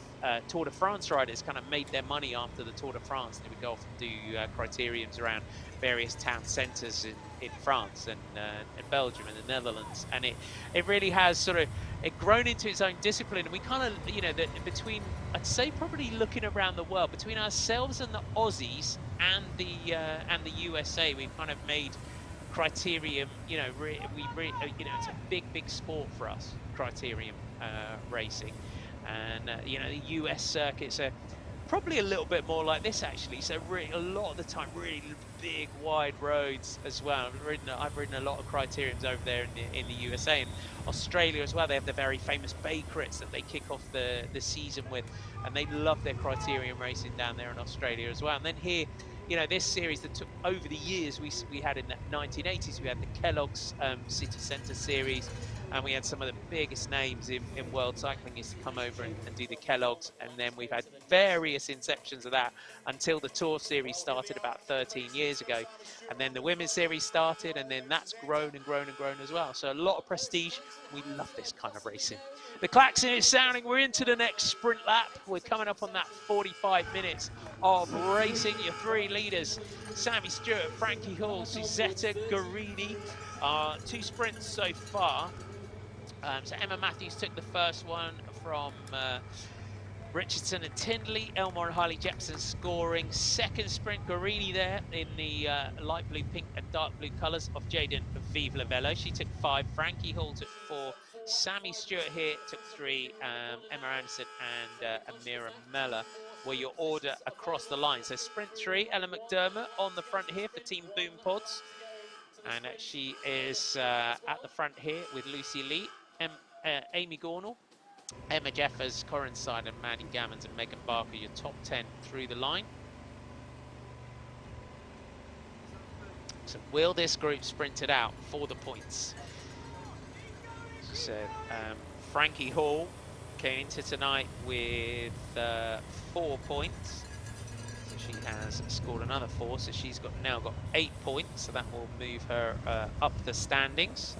Tour de France riders kind of made their money after the Tour de France. They would go off and do criteriums around various town centres in France and Belgium and the Netherlands, and it really has sort of grown into its own discipline. And we kind of, you know, between, I'd say, probably looking around the world, between ourselves and the Aussies and the USA, we've kind of made criterium, you know, you know, it's a big sport for us, criterium racing. And you know, the US circuits are probably a little bit more like this actually. So really, a lot of the time, really big wide roads as well. I've ridden a lot of criteriums over there in the USA and Australia as well. They have the very famous Bay Crits that they kick off the season with, and they love their criterium racing down there in Australia as well. And then here, you know, this series that took over the years, we had in the 1980s, we had the Kellogg's City Centre series, and we had some of the biggest names in world cycling used to come over and do the Kellogg's. And then we've had various inceptions of that until the Tour Series started about 13 years ago. And then the Women's Series started, and then that's grown and grown and grown as well. So a lot of prestige. We love this kind of racing. The klaxon is sounding. We're into the next sprint lap. We're coming up on that 45 minutes of racing. Your 3 leaders, Sammy Stewart, Frankie Hall, Suzetta Guarini. 2 sprints so far. So Emma Matthews took the first one from Richardson and Tindley. Elmore and Harley Jepson scoring. Second sprint, Guarini there in the light blue, pink and dark blue colours of Jaden Vive La Velo. She took 5. Frankie Hall took 4. Sammy Stewart here took 3. Emma Anderson and Amira Mellor were your order across the line. So sprint 3, Ella McDermott on the front here for Team Boom Pods. And she is at the front here with Lucy Lee, Amy Gornall, Emma Jeffers, Corin Side and Maddie Gammons and Megan Barker, your top 10 through the line. So will this group sprint it out for the points? So Frankie Hall came into tonight with 4 points. So she has scored another 4, so she's now got 8 points, so that will move her up the standings.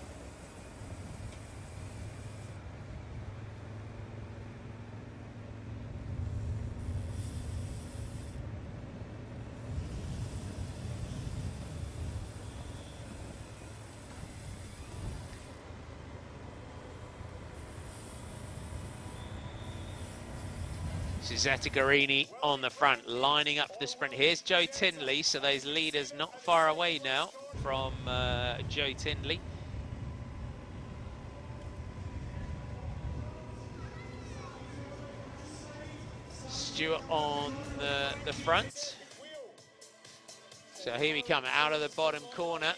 Suzetta Guarini on the front, lining up for the sprint. Here's Joe Tindley, so those leaders not far away now from Joe Tindley. Stewart on the front. So here we come, out of the bottom corner.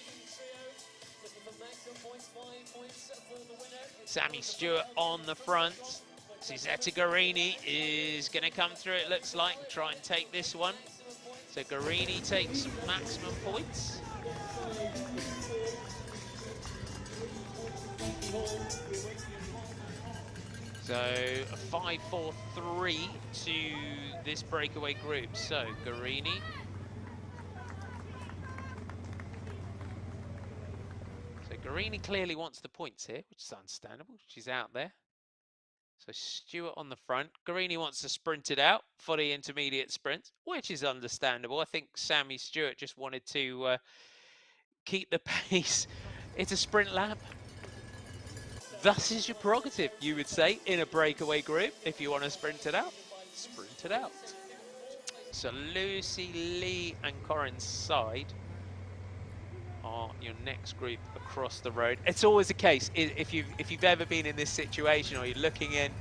Sammy Stewart on the front. Suzetta Guarini is going to come through, it looks like, and try and take this one. So Guarini takes maximum points. So a 5-4-3 to this breakaway group. So Guarini. So Guarini clearly wants the points here, which is understandable. She's out there. So Stewart on the front. Guarini wants to sprint it out for the intermediate sprint, which is understandable. I think Sammy Stewart just wanted to keep the pace. It's a sprint lap. Thus is your prerogative, you would say, in a breakaway group. If you want to sprint it out, sprint it out. So Lucy Lee and Corin Side are your next group across the road. It's always the case, if you've ever been in this situation or you're looking in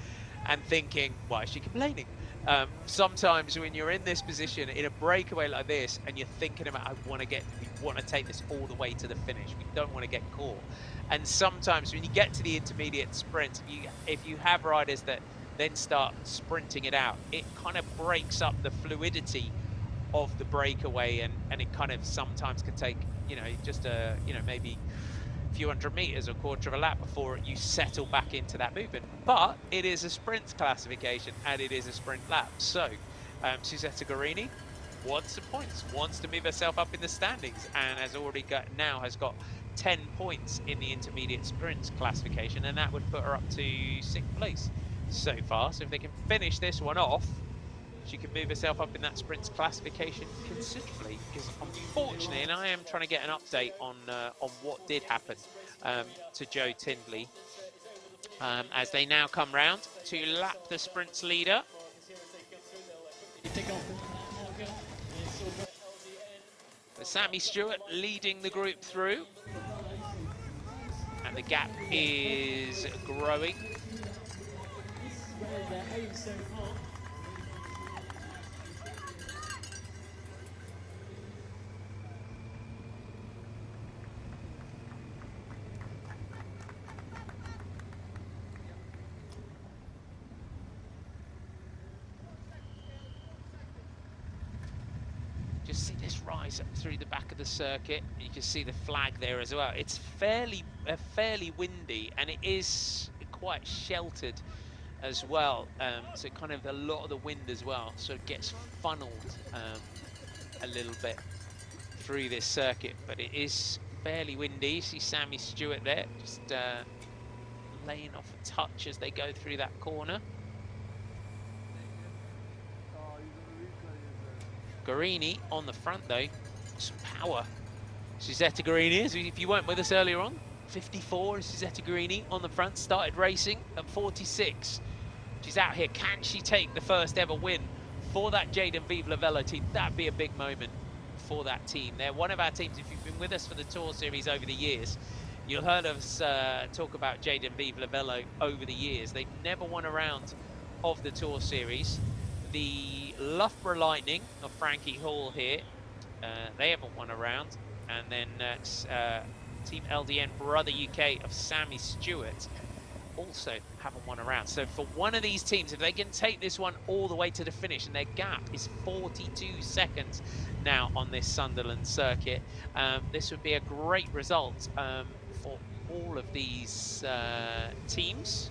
and thinking, why is she complaining? Sometimes when you're in this position in a breakaway like this and you're thinking about, we want to take this all the way to the finish, we don't want to get caught. And sometimes when you get to the intermediate sprint, if you have riders that then start sprinting it out, it kind of breaks up the fluidity of the breakaway, and it kind of sometimes can take, you know, just a, you know, maybe a few hundred meters or quarter of a lap before you settle back into that movement. But it is a sprint classification and it is a sprint lap. So Suzetta Guarini wants some points, wants to move herself up in the standings, and has already got 10 points in the intermediate sprints classification, and that would put her up to 6th place so far. So if they can finish this one off, she can move herself up in that sprints classification considerably. Because unfortunately, and I am trying to get an update on what did happen to Jo Tindley, as they now come round to lap the sprints leader. Sammy Stewart leading the group through, and the gap is growing. Just see this rise up through the back of the circuit. You can see the flag there as well. It's fairly windy, and it is quite sheltered as well. So kind of a lot of the wind as well, so it gets funneled a little bit through this circuit. But it is fairly windy. You see Sammy Stewart there, just laying off a touch as they go through that corner. Guarini on the front though, some power. Suzetta Guarini, if you weren't with us earlier on, 54 is Suzetta Guarini on the front, started racing at 46. She's out here, can she take the first ever win for that Jaden Vive Velo team? That'd be a big moment for that team. They're one of our teams. If you've been with us for the Tour Series over the years, you'll heard us talk about Jaden Vive Velo over the years. They've never won a round of the Tour Series. The Loughborough Lightning of Frankie Hall here, they haven't won a round. And then Team LDN Brother UK of Sammy Stewart also haven't won a round. So for one of these teams, if they can take this one all the way to the finish, and their gap is 42 seconds now on this Sunderland circuit, this would be a great result for all of these teams.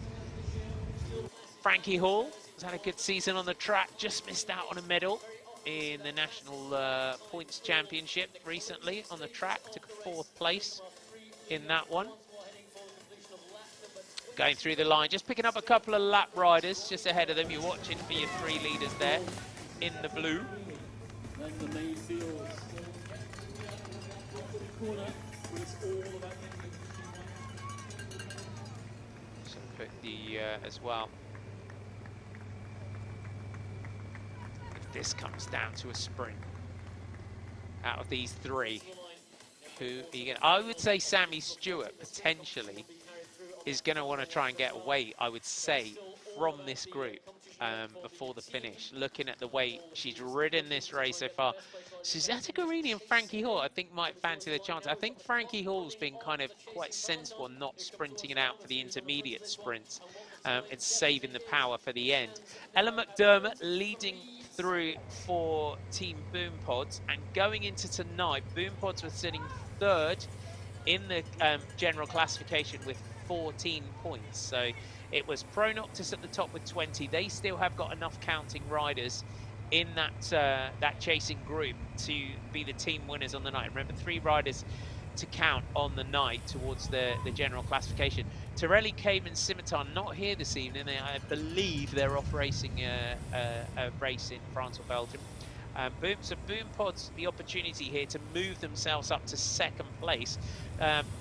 Frankie Hall has had a good season on the track, just missed out on a medal in the National Points Championship recently on the track, took a 4th place in that one. Going through the line, just picking up a couple of lap riders just ahead of them. You're watching for your 3 leaders there in the blue. So put the as well. This comes down to a sprint. Out of these 3, who are you gonna, I would say Sammy Stewart potentially is going to want to try and get away, I would say, from this group before the finish. Looking at the way she's ridden this race so far, Suzetta Guarini and Frankie Hall, I think, might fancy the chance. I think Frankie Hall's been kind of quite sensible, not sprinting it out for the intermediate sprints and saving the power for the end. Ella McDermott leading through for Team Boom Pods, and going into tonight, Boom Pods were sitting 3rd in the general classification with 14 points. So it was Pro Noctis at the top with 20. They still have got enough counting riders in that chasing group to be the team winners on the night. Remember, 3 riders to count on the night towards the general classification. Torelli, Cayman, Scimitar not here this evening. I believe they're off racing a race in France or Belgium. So Boom Pods, the opportunity here to move themselves up to 2nd place.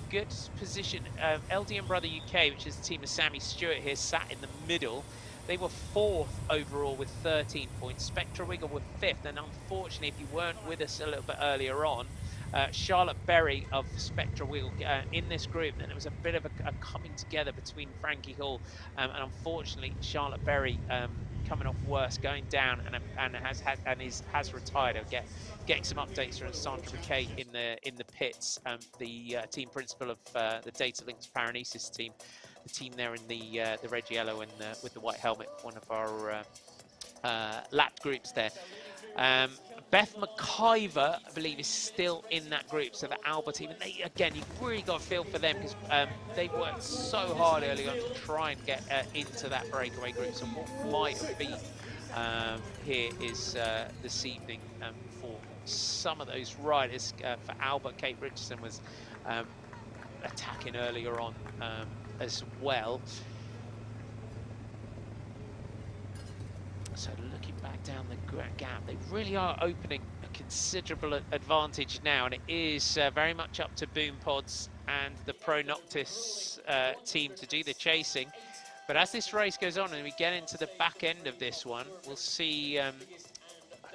Good position. LDN Brother UK, which is the team of Sammy Stewart here, sat in the middle. They were 4th overall with 13 points. Spectra Wiggle were 5th, and unfortunately, if you weren't with us a little bit earlier on, Charlotte Berry of Spectra Wiggle in this group, and it was a bit of a coming together between Frankie Hall and unfortunately Charlotte Berry coming off worse, going down, and has retired. I'll getting some updates from Sandra McKay in the pits, the team principal of the Data Links Paranesis team. the team there in the red, yellow, and with the white helmet, one of our lap groups there. Beth McIver, I believe, is still in that group, so the Alba team. And they, again, you've really got to feel for them because they've worked so hard early on to try and get into that breakaway group. So what might have been here is this evening for some of those riders. For Alba, Kate Richardson was attacking earlier on as well. So looking back down the gap, they really are opening a considerable advantage now, and it is very much up to Boom Pods and the Pro Noctis team to do the chasing. But as this race goes on and we get into the back end of this one, we'll see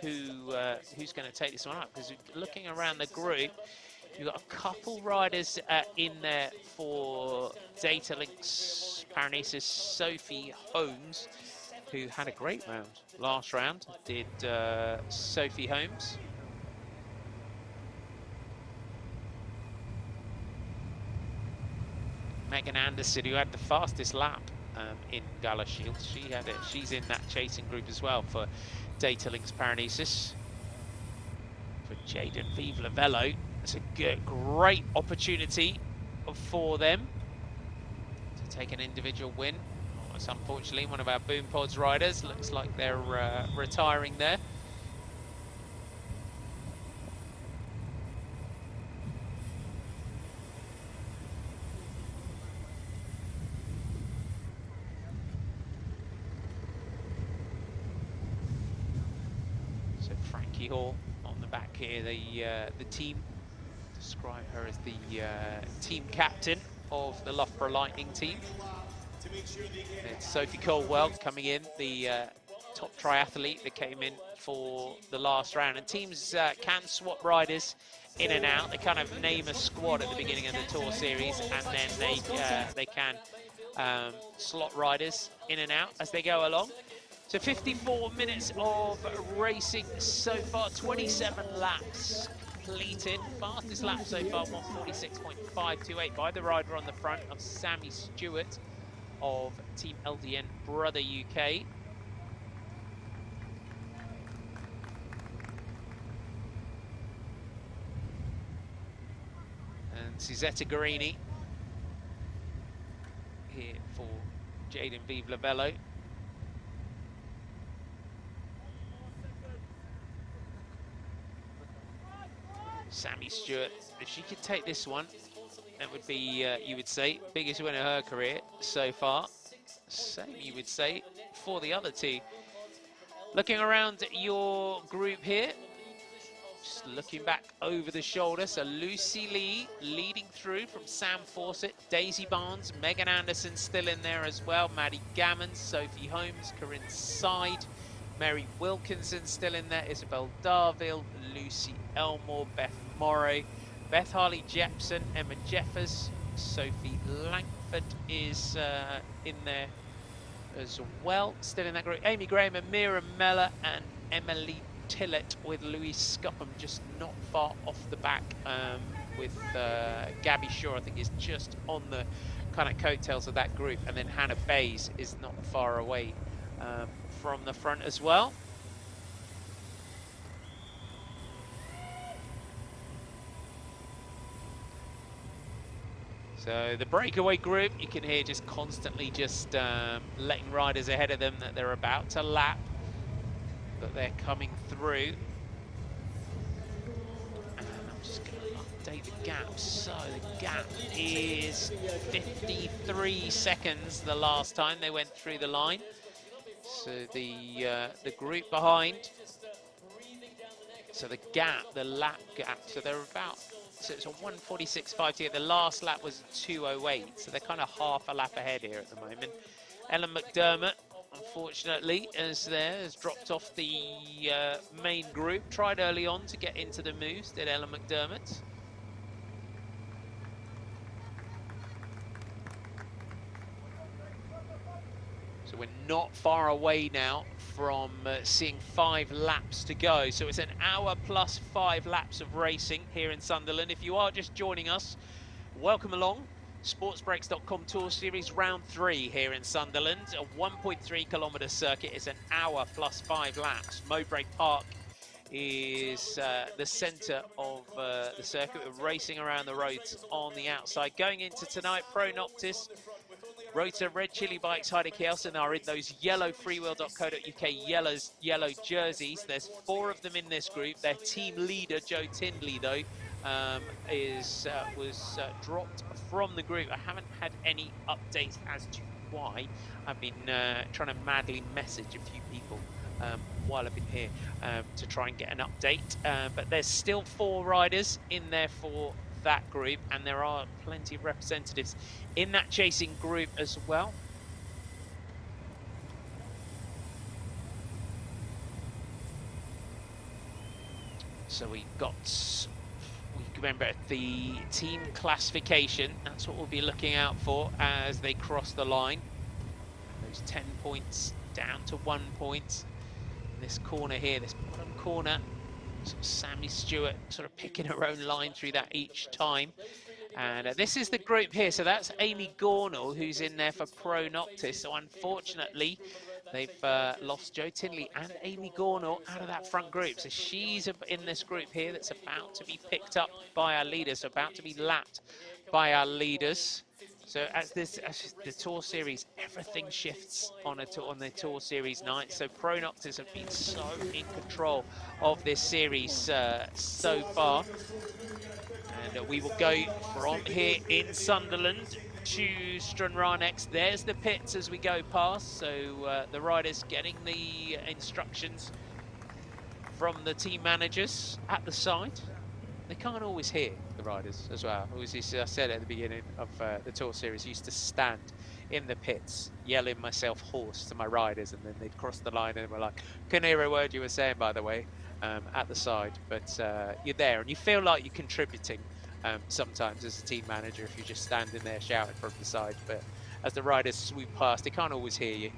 who's going to take this one up. Because looking around the group, you've got a couple riders in there for Datalinks Paranesis. Sophie Holmes, who had a great round last round, did Sophie Holmes. Megan Anderson, who had the fastest lap in Gala Shield, she's in that chasing group as well for Datalinks Paranesis. For Jaden Vive Lavello, it's a great opportunity for them to take an individual win. Unfortunately, one of our Boom Pods riders looks like they're retiring there. So Frankie Hall on the back here, the team describe her as the team captain of the Loughborough Lightning team. It's Sophie Colwell coming in, the top triathlete that came in for the last round. And teams can swap riders in and out. They kind of name a squad at the beginning of the Tour Series, and then they can slot riders in and out as they go along. So 54 minutes of racing so far, 27 laps completed. Fastest lap so far, 146.528 by the rider on the front of Sammy Stewart of Team LDN Brother UK. And Suzetta Guarini here for Jaden Vive Lavello. Sammy Stewart, if she could take this one, that would be, you would say, biggest win of her career so far. Same, you would say, for the other two. Looking around your group here, just looking back over the shoulder. So Lucy Lee leading through from Sam Fawcett, Daisy Barnes, Megan Anderson still in there as well, Maddie Gammon, Sophie Holmes, Corinne Side, Mary Wilkinson still in there, Isabel Darville, Lucy Elmore, Beth Morrow, Beth Harley-Jepson, Emma Jeffers, Sophie Langford is in there as well, still in that group. Amy Graham, Amira Mellor, and Emily Tillett with Louise Scupham just not far off the back with Gabby Shaw, I think, is just on the kind of coattails of that group. And then Hannah Bays is not far away from the front as well. So the breakaway group, you can hear just constantly just letting riders ahead of them that they're about to lap, that they're coming through. And I'm just going to update the gap. So the gap is 53 seconds the last time they went through the line. So the group behind, so the gap, the lap gap, so they're about, so it's a 146.58. The last lap was 2:08, so they're kind of half a lap ahead here at the moment. Ellen McDermott, unfortunately, has dropped off the main group. Tried early on to get into the moves, did Ellen McDermott. So we're not far away now from seeing 5 laps to go. So it's an hour plus 5 laps of racing here in Sunderland. If you are just joining us, welcome along. Sportsbreaks.com Tour Series Round 3 here in Sunderland. A 1.3 kilometre circuit is an hour plus 5 laps. Mowbray Park is the centre of the circuit. We're racing around the roads on the outside. Going into tonight, Pro Noctis, Rota, Red Chili Bikes, Heide Kielsen are in those yellow freewheel.co.uk yellow jerseys. There's 4 of them in this group. Their team leader, Joe Tindley, though, was dropped from the group. I haven't had any updates as to why. I've been trying to madly message a few people while I've been here to try and get an update. But there's still 4 riders in there for that group, and there are plenty of representatives in that chasing group as well. So we remember the team classification, that's what we'll be looking out for as they cross the line. Those 10 points down to 1 point. In this corner here, this bottom corner, sort of Sammy Stewart sort of picking her own line through that each time. And this is the group here, so that's Amy Gornall who's in there for Pro Noctis. So unfortunately, they've lost Joe Tindley and Amy Gornall out of that front group. So she's in this group here that's about to be picked up by our leaders, about to be lapped by our leaders. So as the Tour Series, everything shifts on the Tour Series night. So Pro Noctis have been so in control of this series so far. And we will go from here in Sunderland to Stranranex. There's the pits as we go past. So the riders getting the instructions from the team managers at the side. They can't always hear the riders as well. As I said at the beginning of the Tour Series, I used to stand in the pits yelling myself hoarse to my riders, and then they'd cross the line and we're like, couldn't hear a word you were saying, by the way, at the side. But you're there and you feel like you're contributing sometimes as a team manager if you're just standing there shouting from the side. But as the riders swoop past, they can't always hear you.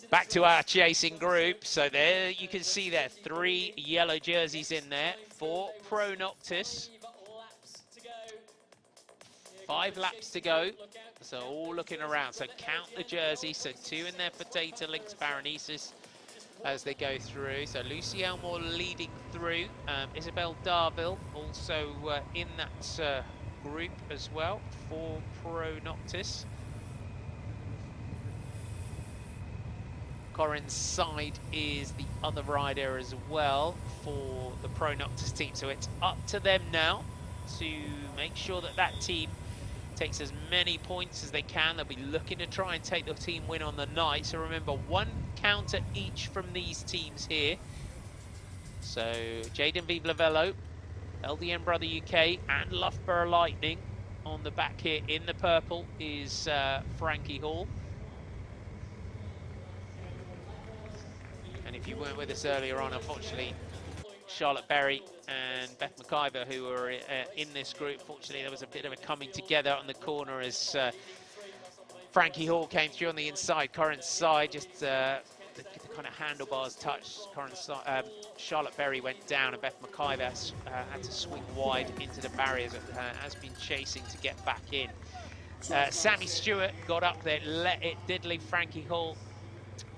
Back to our chasing group. So there you can see there 3 yellow jerseys in there for Pro Noctis. 5 laps to go. So all looking around. So count the jerseys. So 2 in there for Data Links Paranesis as they go through. So Lucy Elmore leading through. Isabel Darville also in that group as well for Pro Noctis. Corin's side is the other rider as well for the Pro Noctis team. So it's up to them now to make sure that that team takes as many points as they can. They'll be looking to try and take the team win on the night. So remember, 1 counter each from these teams here. So Jaden Viblavello, LDN Brother UK and Loughborough Lightning. On the back here in the purple is Frankie Hall. And if you weren't with us earlier on, unfortunately, Charlotte Berry and Beth McIver, who were in this group, fortunately, there was a bit of a coming together on the corner as Frankie Hall came through on the inside. Corin's side, just the kind of handlebars touched. Charlotte Berry went down, and Beth McIver had to swing wide into the barriers and has been chasing to get back in. Sammy Stewart got up there, let it diddly Frankie Hall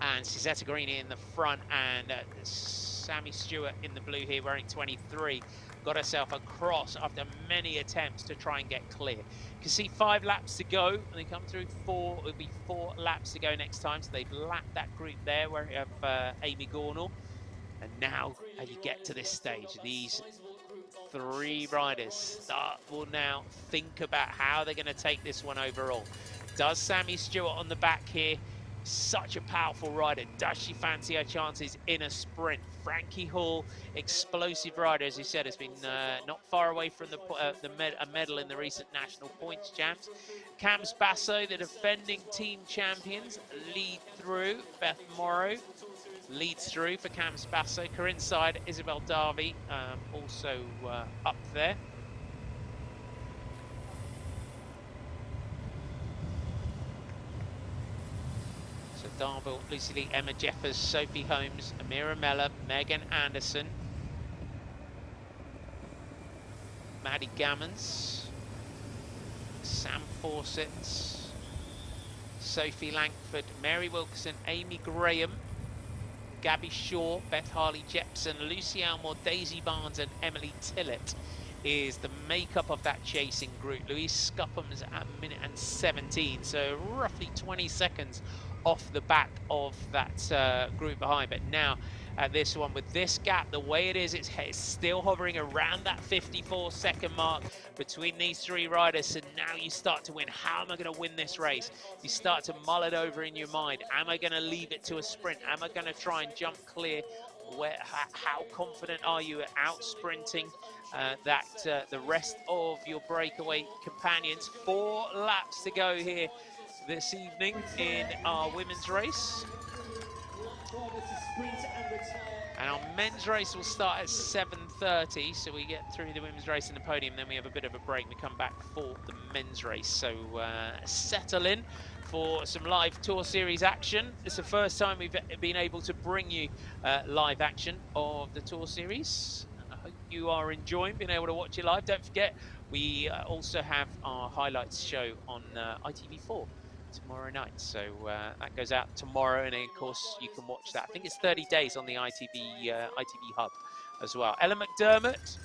and Cesetta Guarini in the front, and Sammy Stewart in the blue here wearing 23 got herself across after many attempts to try and get clear. You can see 5 laps to go, and they come through 4. It'll be 4 laps to go next time, so they've lapped that group there where you have Amy Gornall. And now you get to this stage, these 3 riders will now think about how they're going to take this one overall. Does Sammy Stewart on the back here, such a powerful rider, does she fancy her chances in a sprint? Frankie Hall, explosive rider, as you said, has been not far away from a medal in the recent national points champs. Cams Basso, the defending team champions, lead through. Beth Morrow leads through for Cams Basso. Corin's side, Isabel Darby, also up there. Darville, Lucy Lee, Emma Jeffers, Sophie Holmes, Amira Mellor, Megan Anderson, Maddie Gammons, Sam Fawcett, Sophie Langford, Mary Wilkinson, Amy Graham, Gabby Shaw, Beth Harley-Jepson, Lucy Elmore, Daisy Barnes and Emily Tillett is the makeup of that chasing group. Louise Scuppham's at a minute and 17, so roughly 20 seconds off the back of that group behind. But now at this one, with this gap the way it is, it's still hovering around that 54-second mark between these three riders. So now you start to win. How am I going to win this race? You start to mull it over in your mind. Am I going to leave it to a sprint? Am I going to try and jump clear? How confident are you at out sprinting the rest of your breakaway companions? 4 laps to go here this evening in our women's race. And our men's race will start at 7:30, so we get through the women's race and the podium, then we have a bit of a break. We come back for the men's race. So settle in for some live Tour Series action. It's the first time we've been able to bring you live action of the Tour Series. I hope you are enjoying being able to watch it live. Don't forget, we also have our highlights show on ITV4 tomorrow night. So that goes out tomorrow, and then of course you can watch that. I think it's 30 days on the ITV Hub as well. Ellen McDermott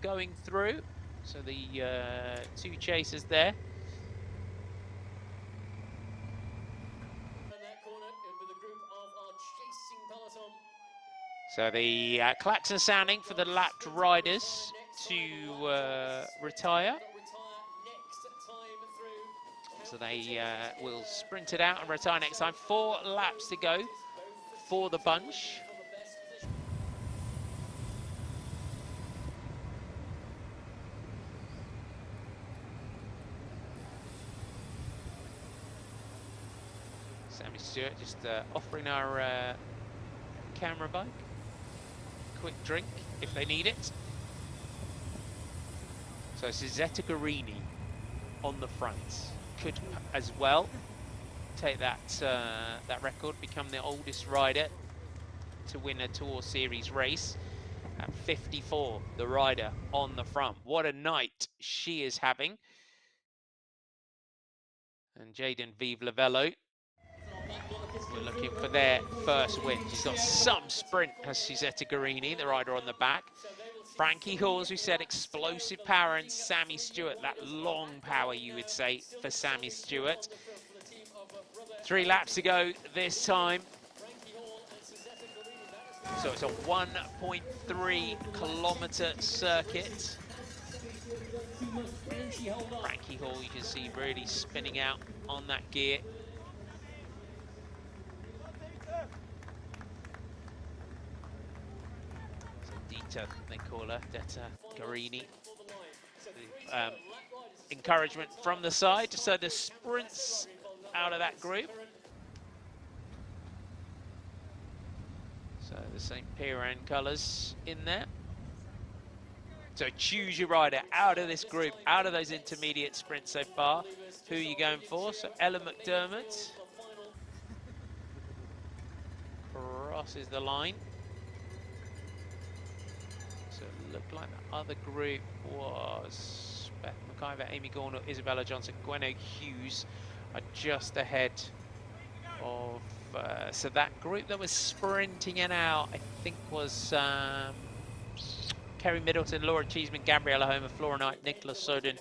going through. So the 2 chasers there. So the klaxon sounding for the lapped riders to retire. So they will sprint it out and retire next time. 4 laps to go for the bunch. Sammy Stewart just offering our camera bike a quick drink if they need it. So Suzetta Guarini on the front. Could as well take that that record, become the oldest rider to win a Tour Series race at 54. The rider on the front. What a night she is having. And Jaden Vive-Lavello, we're looking for their first win. She's got some sprint, has Suzetta Guarini, the rider on the back. Frankie Hall, as we said, explosive power, and Sammy Stewart, that long power, you would say, for Sammy Stewart. 3 laps to go this time. So it's a 1.3 kilometre circuit. Frankie Hall, you can see really spinning out on that gear. Dita, they call her, Detta Guarini. Encouragement from the side, so the sprints out of that group. So the St. Piran colours in there. So choose your rider out of this group, out of those intermediate sprints so far. Who are you going for? So Ellen McDermott crosses the line. So it looked like the other group was Beth McIver, Amy Gornall, Isabella Johnson, Gwenno Hughes are just ahead of... so that group that was sprinting it out, I think, was Kerry Middleton, Laura Cheeseman, Gabriella Homer, Flora Knight, Nicola Soden,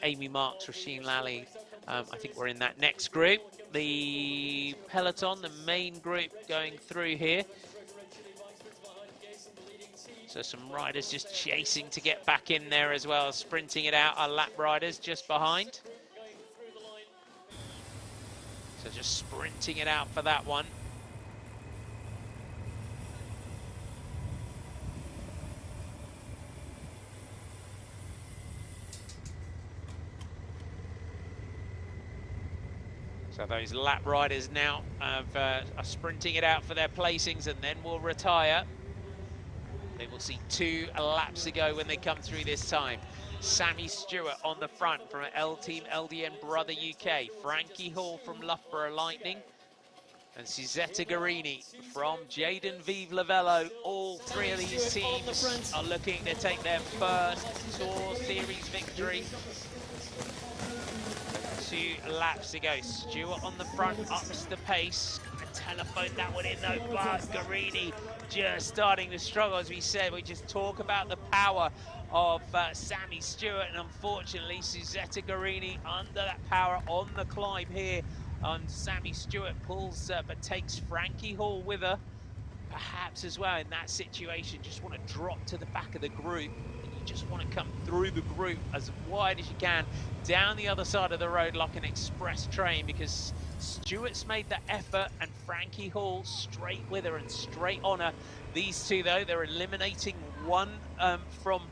Amy Marks, Rasheen Lally. I think we're in that next group. The peloton, the main group going through here. So some riders just chasing to get back in there as well, sprinting it out. Our lap riders just behind. So just sprinting it out for that one. So those lap riders now are sprinting it out for their placings, and then will retire. They will see 2 laps to go when they come through this time. Sammy Stewart on the front from Team LDN Brother UK. Frankie Hall from Loughborough Lightning. And Suzetta Guarini from Jaden Vive-Lavello. All 3 of these teams are looking to take their first Tour Series victory. 2 laps to go. Stewart on the front, ups the pace. Gonna telephone that one in though, but Guarini just starting to struggle. As we said, we just talk about the power of Sammy Stewart, and unfortunately, Suzetta Guarini under that power on the climb here. Sammy Stewart pulls, but takes Frankie Hall with her. Perhaps as well in that situation, just want to drop to the back of the group, and you just want to come through the group as wide as you can down the other side of the road like an express train, because Stewart's made the effort and Frankie Hall straight with her and straight on her. These two though, they're eliminating one from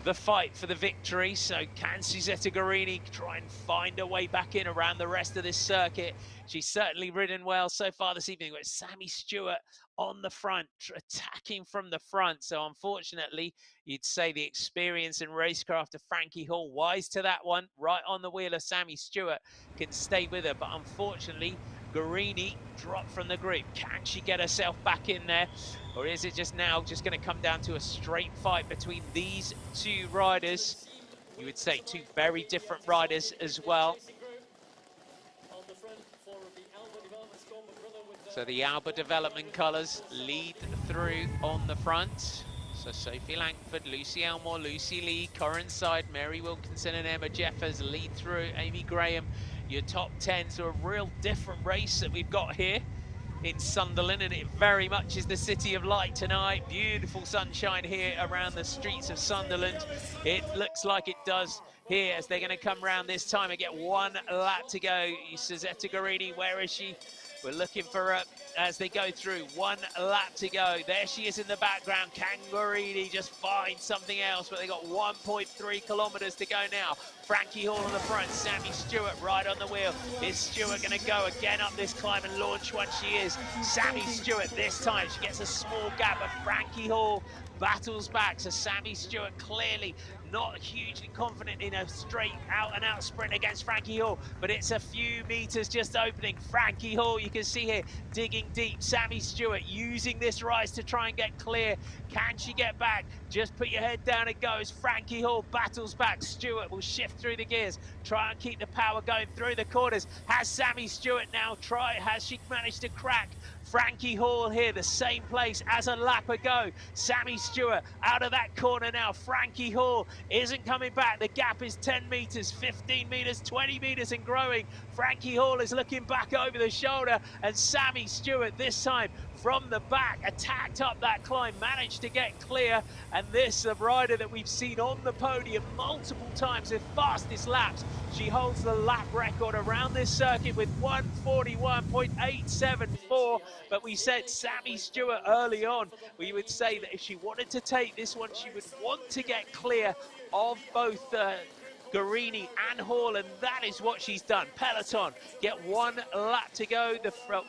the fight for the victory. So can Suzetta Guarini try and find her way back in around the rest of this circuit? She's certainly ridden well so far this evening, with Sammy Stewart on the front, attacking from the front. So unfortunately, you'd say the experience and racecraft of Frankie Hall, wise to that one, right on the wheel of Sammy Stewart, can stay with her. But unfortunately, Guarini dropped from the group. Can she get herself back in there? Or is it just now just going to come down to a straight fight between these two riders? You would say two very different riders as well. So the Alba Development colours lead through on the front. So Sophie Langford, Lucy Elmore, Lucy Lee, Corrinside, Mary Wilkinson and Emma Jeffers lead through. Amy Graham, your top 10. So a real different race that we've got here in Sunderland, and it very much is the city of light tonight. Beautiful sunshine here around the streets of Sunderland. It looks like it does here as they're going to come round this time and get 1 lap to go. Suzetta Guarini, where is she? We're looking for her as they go through. 1 lap to go. There she is in the background. Can Guarini just find something else? But they got 1.3 kilometres to go now. Frankie Hall on the front, Sammy Stewart right on the wheel. Is Stewart going to go again up this climb and launch one? She is. Sammy Stewart this time. She gets a small gap, but Frankie Hall battles back. So Sammy Stewart clearly not hugely confident in a straight out-and-out sprint against Frankie Hall, but it's a few meters just opening. Frankie Hall, you can see here, digging deep. Sammy Stewart using this rise to try and get clear. Can she get back? Just put your head down, it goes. Frankie Hall battles back. Stewart will shift through the gears, try and keep the power going through the corners. Has Sammy Stewart now has she managed to crack Frankie Hall here, the same place as a lap ago? Sammy Stewart out of that corner now. Frankie Hall isn't coming back. The gap is 10 meters, 15 meters, 20 meters and growing. Frankie Hall is looking back over the shoulder, and Sammy Stewart this time from the back attacked up that climb, managed to get clear. And this, a rider that we've seen on the podium multiple times with fastest laps. She holds the lap record around this circuit with 1:41.874. But we said Sammy Stewart early on, we would say that if she wanted to take this one, she would want to get clear of both Guarini and Hall, and that is what she's done. Peloton get 1 lap to go.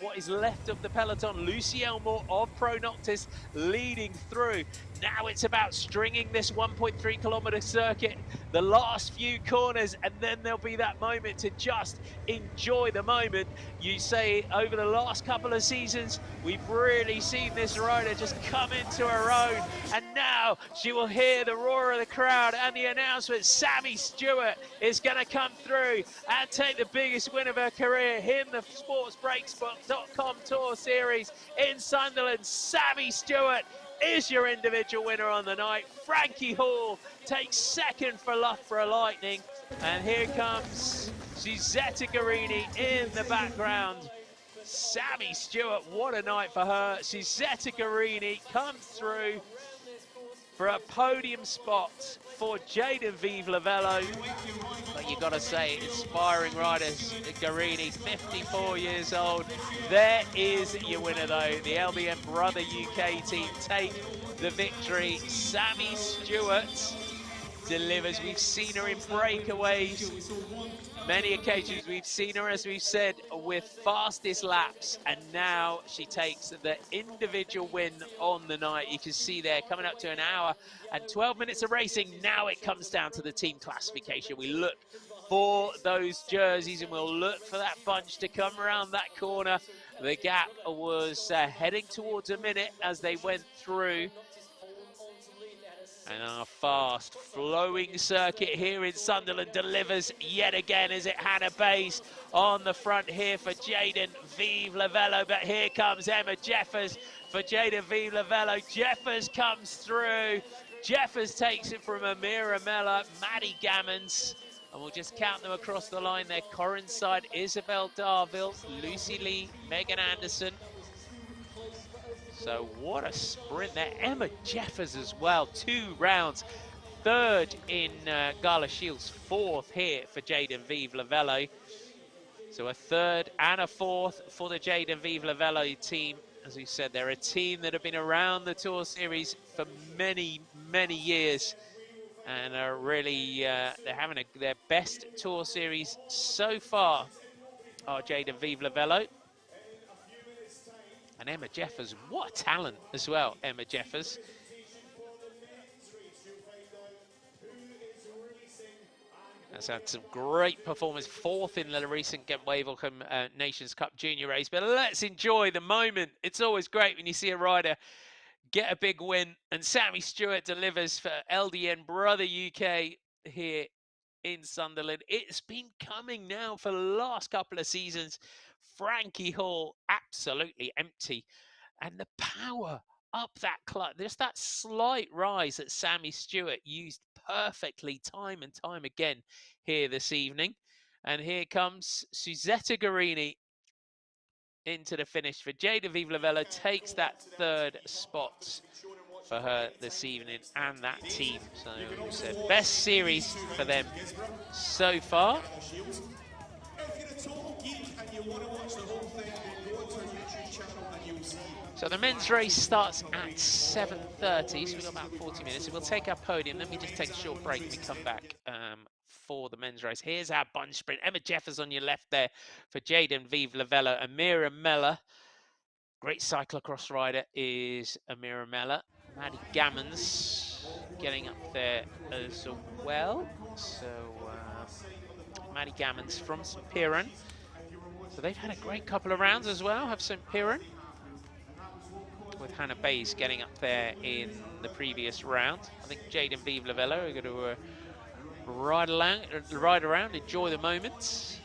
What is left of the peloton, Lucy Elmore of Pro Noctis leading through. Now it's about stringing this 1.3 kilometer circuit, the last few corners, and then there'll be that moment to just enjoy the moment. You say over the last couple of seasons, we've really seen this rider just come into her own, and now she will hear the roar of the crowd and the announcement. Sammy Stewart is going to come through and take the biggest win of her career in the sportsbreaks.com Tour Series in Sunderland. Sammy Stewart is your individual winner on the night. Frankie Hall takes second for Loughborough Lightning. And here comes Suzetta Guarini in the background. Sammy Stewart, what a night for her. Suzetta Guarini comes through for a podium spot for Jaden Vive-Lavello. But you got to say, inspiring riders. Guarini, 54 years old. There is your winner, though. The LBM Brother UK team take the victory. Sammy Stewart delivers. We've seen her in breakaways. Many occasions we've seen her, as we've said, with fastest laps, and now she takes the individual win on the night. You can see there, coming up to an hour and 12 minutes of racing. Now it comes down to the team classification. We look for those jerseys, and we'll look for that bunch to come around that corner. The gap was heading towards a minute as they went through. And our fast flowing circuit here in Sunderland delivers yet again. Is it Hannah Bays on the front here for Jaden Vive Lavello? But here comes Emma Jeffers for Jaden Vive Lavello. Jeffers comes through. Jeffers takes it from Amira Mella, Maddie Gammons. And we'll just count them across the line there. Corin Side, Isabel Darville, Lucy Lee, Megan Anderson. So what a sprint there. Emma Jeffers as well, 2 rounds. 3rd in Gala Shields, 4th here for Jaden Vive Lavello. So a 3rd and a 4th for the Jaden Vive Lavello team. As we said, they're a team that have been around the Tour Series for many, many years. And are really, they're having their best Tour Series so far. Are Jaden Vive Lavello. And Emma Jeffers, what a talent as well, Emma Jeffers. Has had some great performance, 4th in the recent Ghent Wevelgem Nations Cup Junior race. But let's enjoy the moment. It's always great when you see a rider get a big win. And Sammy Stewart delivers for LDN Brother UK here in Sunderland. It's been coming now for the last couple of seasons. Frankie Hall absolutely empty, and the power up that clutch, just that slight rise that Sammy Stewart used perfectly time and time again here this evening. And here comes Suzetta Guarini into the finish for Jaden Vive Lavello, takes that 3rd spot for her this evening and that team. So it's the best series for them so far. So the men's race starts at 7:30, so we've got about 40 minutes. So we'll take our podium, then we just take a short break and we come back for the men's race. Here's our bunch sprint. Emma Jeffers on your left there for Jaden Vive Lavello. Amira Mella, great cyclocross rider is Amira Mella. Maddie Gammons getting up there as well. So Maddie Gammons from St Piran. So they've had a great couple of rounds as well, have St Piran, with Hannah Bays getting up there in the previous round. I think Jaden Vive Lavello are going to ride around, enjoy the moment.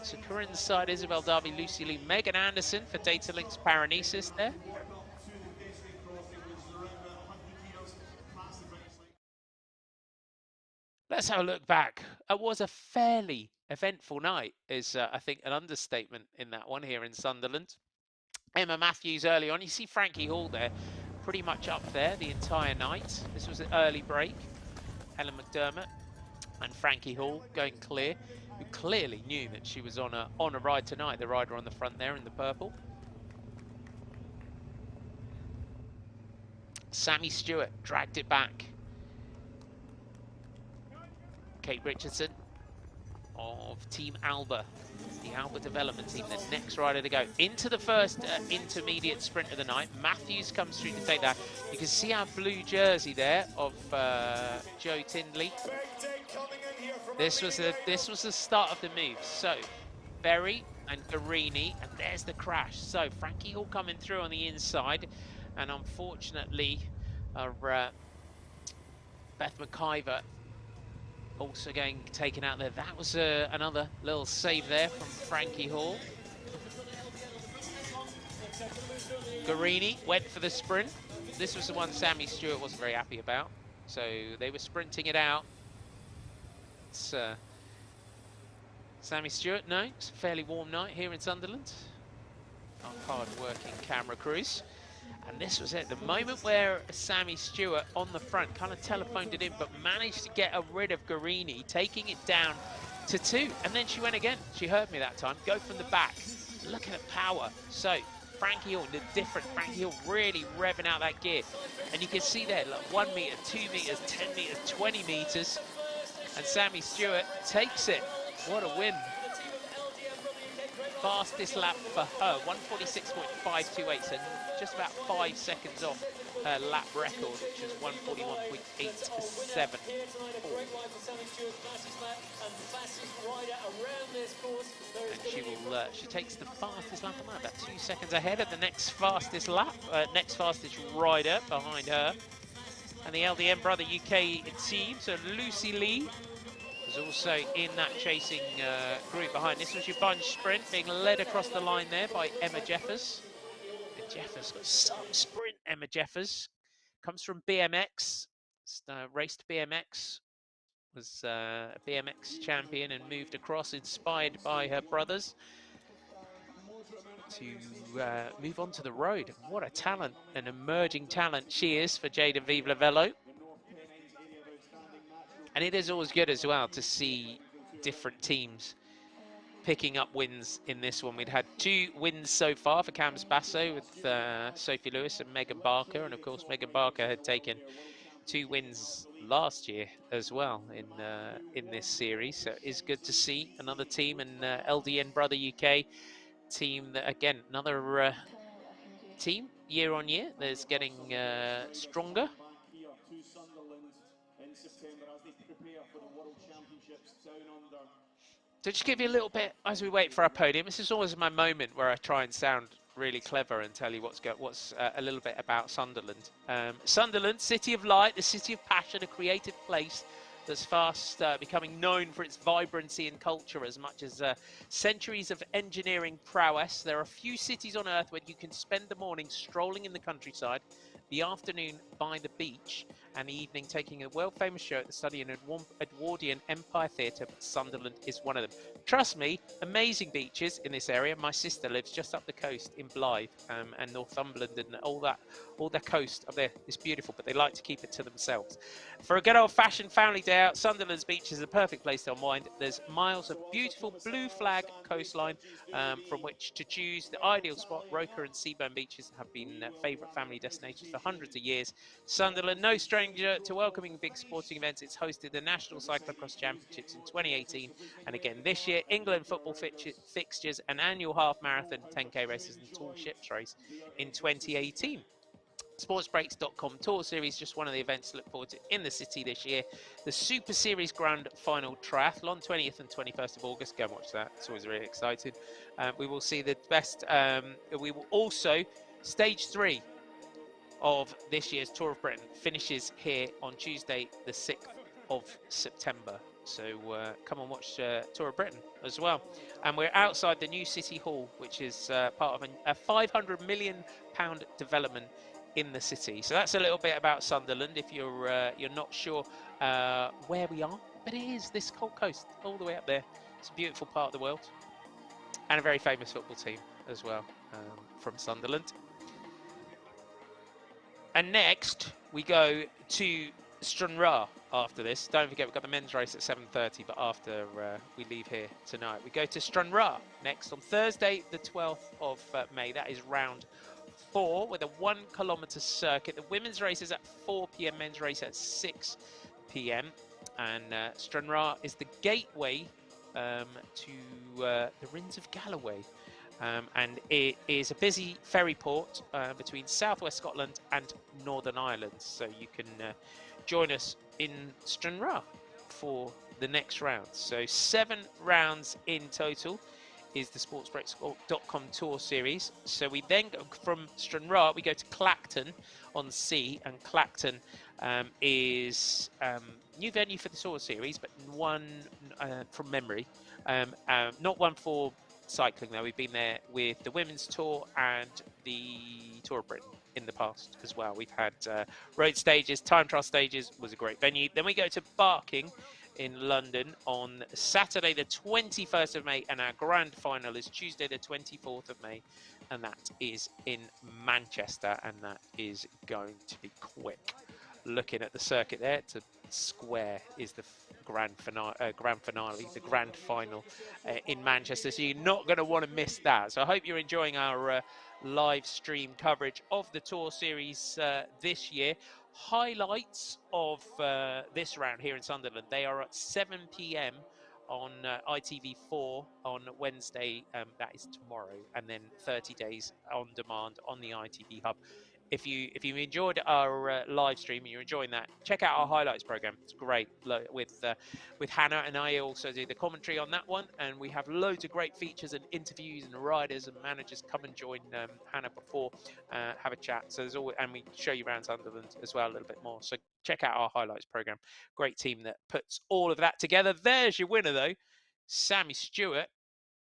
So Corinne's side, Isabel Darby, Lucy Lee, Megan Anderson for Data Links Paranesis there. Let's have a look back. It was a fairly eventful night, is I think an understatement in that one here in Sunderland. Emma Matthews early on. You see Frankie Hall there, pretty much up there the entire night. This was an early break. Helen McDermott and Frankie Hall going clear, who clearly knew that she was on a ride tonight. The rider on the front there in the purple. Sammy Stewart dragged it back. Kate Richardson of Team Alba, the Alba development team, the next rider to go into the first intermediate sprint of the night. Matthews comes through to take that. You can see our blue jersey there of Joe Tindley. This was the start of the move. So Berry and Guarini, and there's the crash. So Frankie Hall coming through on the inside, and unfortunately Beth McIver also getting taken out there. That was another little save there from Frankie Hall. Guarini went for the sprint. This was the one Sammy Stewart wasn't very happy about. So they were sprinting it out. It's Sammy Stewart, no, it's a fairly warm night here in Sunderland. Our hard-working camera crews. And this was it, the moment where Sammy Stewart on the front kind of telephoned it in, but managed to get rid of Guarini, taking it down to 2. And then she went again. She heard me that time. Go from the back. Look at the power. So Frankie Hall, the different Frankie Hall really revving out that gear. And you can see there, like 1 meter, 2 meters, 10 meters, 20 meters. And Sammy Stewart takes it. What a win. Fastest lap for her, 146.528, so just about 5 seconds off her lap record, which is 141.87. And she will, she takes the fastest lap on that, about 2 seconds ahead of the next fastest lap, next fastest rider behind her. And the LDN Brother UK team, so Lucy Lee was also in that chasing group behind. This was your bunch sprint, being led across the line there by Emma Jeffers. And Jeffers got some sprint, Emma Jeffers. Comes from BMX, raced BMX, was a BMX champion and moved across, inspired by her brothers, to move on to the road. What a talent, an emerging talent she is for Jada Vive Velo. And it is always good as well to see different teams picking up wins in this one. We'd had 2 wins so far for Cams Basso with Sophie Lewis and Megan Barker. And of course, Megan Barker had taken 2 wins last year as well in this series. So it is good to see another team, and LDN Brother UK team that, again, another team year on year that's getting stronger. To Sunderland in September as they prepare for the World Championships down under. So just give you a little bit as we wait for our podium. This is always my moment where I try and sound really clever and tell you what's a little bit about Sunderland. Sunderland, city of light, the city of passion, a creative place that's fast becoming known for its vibrancy and culture as much as centuries of engineering prowess. There are few cities on earth where you can spend the morning strolling in the countryside, the afternoon by the beach, and the evening taking a world-famous show at the study in Edwardian Empire Theatre, but Sunderland is one of them. Trust me, amazing beaches in this area. My sister lives just up the coast in Blythe and Northumberland, and all the coast up there is beautiful, but they like to keep it to themselves. For a good old-fashioned family day out, Sunderland's beach is the perfect place to unwind. There's miles of beautiful blue flag coastline from which to choose. The ideal spot, Roker and Seaburn beaches, have been favourite family destinations for hundreds of years. Sunderland, no stranger to welcoming big sporting events. It's hosted the National Cyclocross Championships in 2018, and again this year, England football fixtures, an annual half marathon, 10k races, and tall ships race in 2018. Sportsbreaks.com Tour Series, just one of the events to look forward to in the city this year. The Super Series Grand Final Triathlon, 20th and 21st of August. Go and watch that. It's always really exciting. We will see the best. We will also, Stage 3 of this year's Tour of Britain finishes here on Tuesday, the 6th of September. So come and watch Tour of Britain as well. And we're outside the new City Hall, which is part of a £500 million development in the city. So that's a little bit about Sunderland if you're not sure where we are. But it is this Cold Coast, all the way up there. It's a beautiful part of the world. And a very famous football team as well from Sunderland. And next, we go to Stranraer after this. Don't forget, we've got the men's race at 7:30, but after we leave here tonight, we go to Stranraer next on Thursday, the 12th of May. That is round 4 with a 1 kilometre circuit. The women's race is at 4 p.m, men's race at 6 p.m. And Stranraer is the gateway to the Rins of Galloway. And it is a busy ferry port between southwest Scotland and Northern Ireland. So you can join us in Stranraer for the next round. So 7 rounds in total is the sportsbreaks.com Tour Series. So we then go from Stranraer, we go to Clacton on Sea, and Clacton is new venue for the Tour Series, but one from memory, not one for cycling though. We've been there with the Women's Tour and the Tour of Britain in the past as well. We've had road stages, time trial stages, was a great venue. Then we go to Barking in London on Saturday the 21st of May, and our grand final is Tuesday the 24th of May, and that is in Manchester, and that is going to be quick. Looking at the circuit there, to Square is the grand finale, the grand final in Manchester, so you're not going to want to miss that. So I hope you're enjoying our live stream coverage of the Tour Series this year. Highlights of this round here in Sunderland, they are at 7 p.m. on ITV4 on Wednesday, that is tomorrow, and then 30 days on demand on the ITV Hub. If you enjoyed our live stream and you're enjoying that, check out our highlights program. It's great with Hannah, and I also do the commentary on that one. And we have loads of great features and interviews and riders and managers. Come and join Hannah before, have a chat. So there's always, and we show you around Sunderland as well a little bit more. So check out our highlights program. Great team that puts all of that together. There's your winner, though, Sammy Stewart.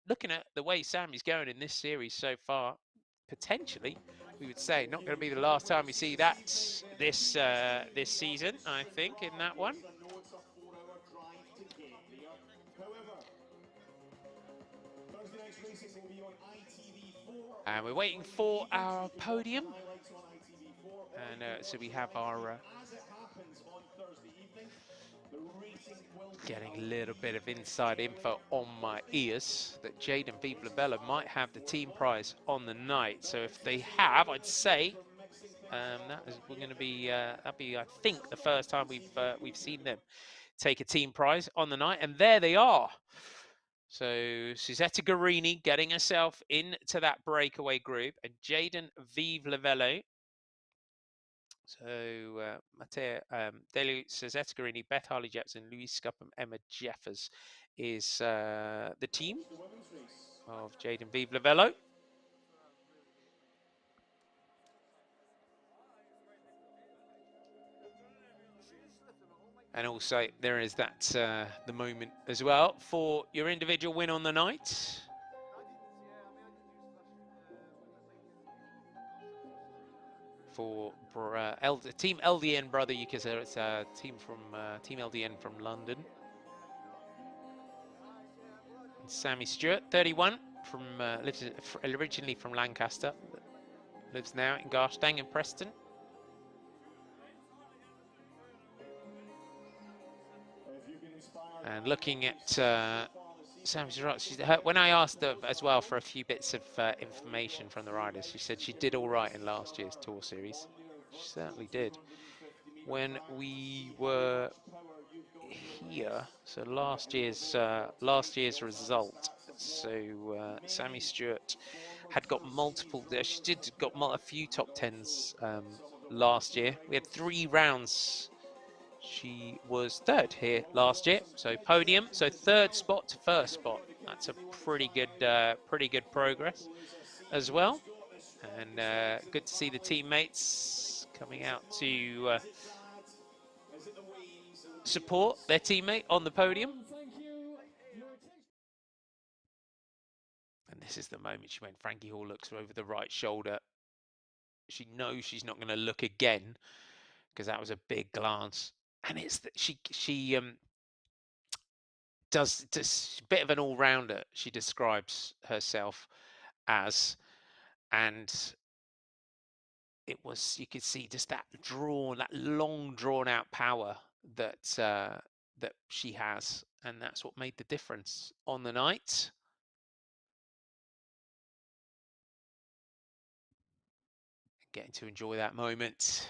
Looking at the way Sammy's going in this series so far, potentially, we would say, not going to be the last time we see that this season, I think, in that one. And we're waiting for our podium. And so we have our... getting a little bit of inside info on my ears that Jaden Vivlavella might have the team prize on the night. So if they have, I'd say we're going to be that'll be, I think, the first time we've seen them take a team prize on the night, and there they are. So Suzetta Guarini getting herself into that breakaway group, and Jaden Vivlavella. So Matteo Delu, Suzetta Guarini, Beth Harley-Jepson, Louise Scupham, Emma Jeffers is the team of Jaden Vivlavella. And also there is that the moment as well for your individual win on the night. For Team LDN Brother Because it's a team from Team LDN from London. And Sammy Stewart, 31, from lives originally from Lancaster, lives now in Garstang in Preston. And looking at Sammy Stewart, when I asked her as well for a few bits of information from the riders, she said she did all right in last year's Tour Series. She certainly did. When we were here, so last year's result. So Sammy Stewart had got multiple. She did got a few top tens last year. We had 3 rounds. She was 3rd here last year, so podium. So 3rd spot to 1st spot. That's a pretty good progress as well. And good to see the teammates coming out to support their teammate on the podium. And this is the moment when Frankie Hall looks over the right shoulder. She knows she's not going to look again because that was a big glance. And it's that she does a bit of an all-rounder, she describes herself as. And it was, you could see just that long drawn out power that that she has, and that's what made the difference on the night. Getting to enjoy that moment.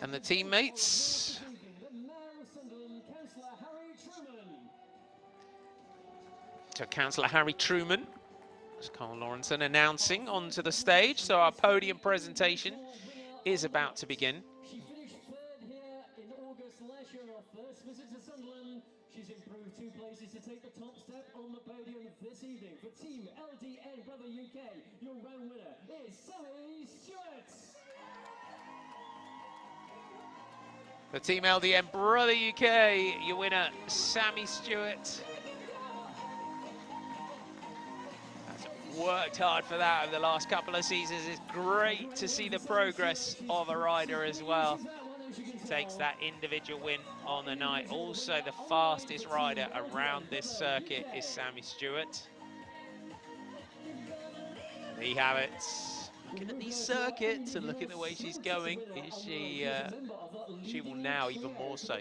And the teammates. So Councillor Harry Truman, as Carl Lawrenson announcing onto the stage. So our podium presentation is about to begin. She finished 3rd here in August last year on her first visit to Sunderland. She's improved 2 places to take the top step on the podium this evening. For Team LDN Brother UK, your round winner is Sammy Stewart. The Team LDN Brother UK, your winner, Sammy Stewart. Worked hard for that over the last couple of seasons. It's great to see the progress of a rider as well. Takes that individual win on the night. Also the fastest rider around this circuit is Sammy Stewart. There you have it. Looking at these circuits and looking at the way she's going, she will now even more so.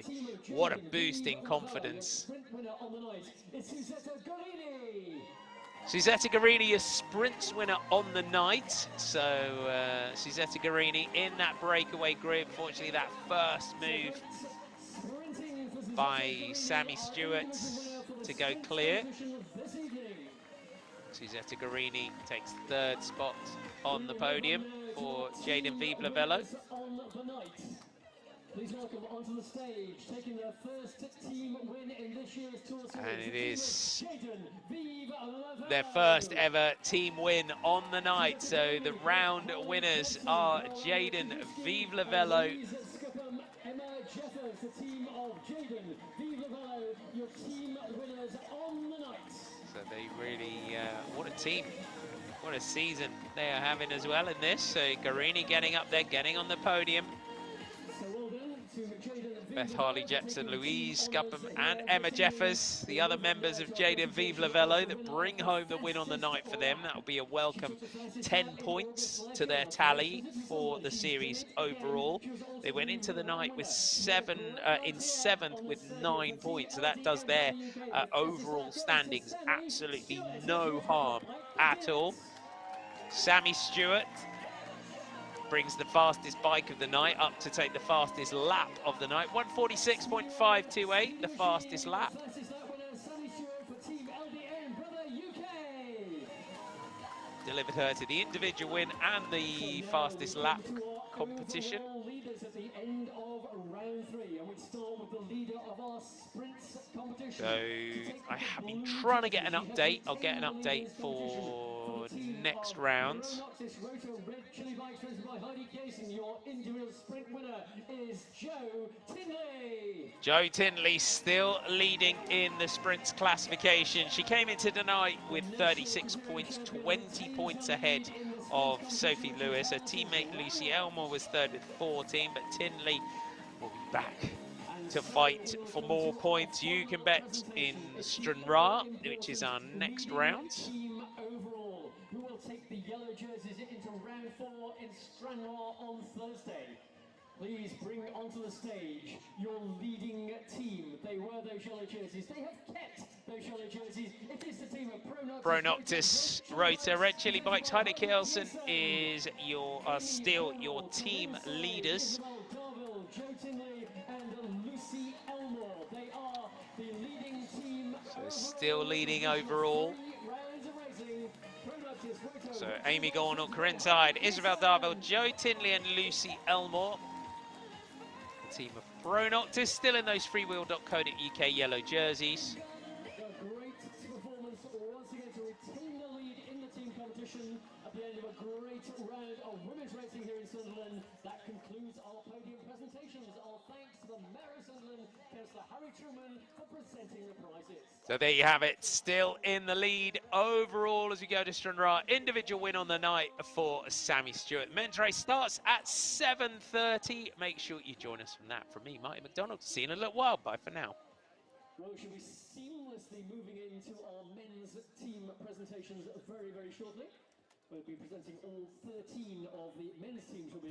What a boost in confidence. Suzetta Guarini, a sprints winner on the night. So Suzetta Guarini in that breakaway group. Fortunately, that first move by Sammy Stewart to go clear. Suzetta Guarini takes 3rd spot on the podium for Jaden Vivlavella. Please welcome onto the stage, taking their first team win in this year's Tour Series. And it is Jaden their first ever team win on the night. So the round winners are Jaden Vive La Velo. Emma Jeffers, the team of Jaden Vive La Velo, your team winners on the night. So they really, what a team. What a season they are having as well in this. So Garini getting up there, getting on the podium. So well done to Jaden Beth Harley-Jepson, Louise Scupham and Emma Jeffers, the other members of Jaden Vive La Velo that bring home the win on the night for them. That will be a welcome 10 points to their tally for the series overall. They went into the night with in seventh with 9 points, so that does their overall standings absolutely no harm at all. Sammy Stewart brings the fastest bike of the night up to take the fastest lap of the night. 146.528, the fastest lap. Delivered her to the individual win and the fastest lap competition. So I have been trying to get an update. I'll get an update for next round. Jo Tinley still leading in the sprints classification. She came into the night with 36 points, 20 points ahead of Sophie Lewis. Her teammate Lucy Elmore was third with 14, but Tinley will be back to fight for more points. You can bet in Stranraer, which is our next round. Who will take the yellow jerseys into round 4 in Stranraer on Thursday? Please bring onto the stage your leading team. They wear those yellow jerseys. They have kept those yellow jerseys. It is the team of Pronoctus Rota. Red Chili Bikes, Heidi Kielsen are still your team leaders. Jo Tinley and Lucy Elmore. They are the leading team. So still leading overall. So Amy Gornall, Corinne Tide, Isabel Darville, Jo Tinley and Lucy Elmore. The team of Pronoctus still in those freewheel.co.uk yellow jerseys. A great performance once again to retain the lead in the team competition at the end of a great round of women's racing here in Sunderland. That concludes our podium presentations. Our thanks to the Mayor of Sunderland, Councillor Harry Truman, for presenting the prizes. So there you have it, still in the lead overall as we go to Stranraer. Individual win on the night for Sammy Stewart. Men's race starts at 7:30. Make sure you join us from that. From me, Marty McDonald. See you in a little while. Bye for now. Well, we should be seamlessly moving into our men's team presentations very, very shortly. We'll be presenting all 13 of the men's teams. Will be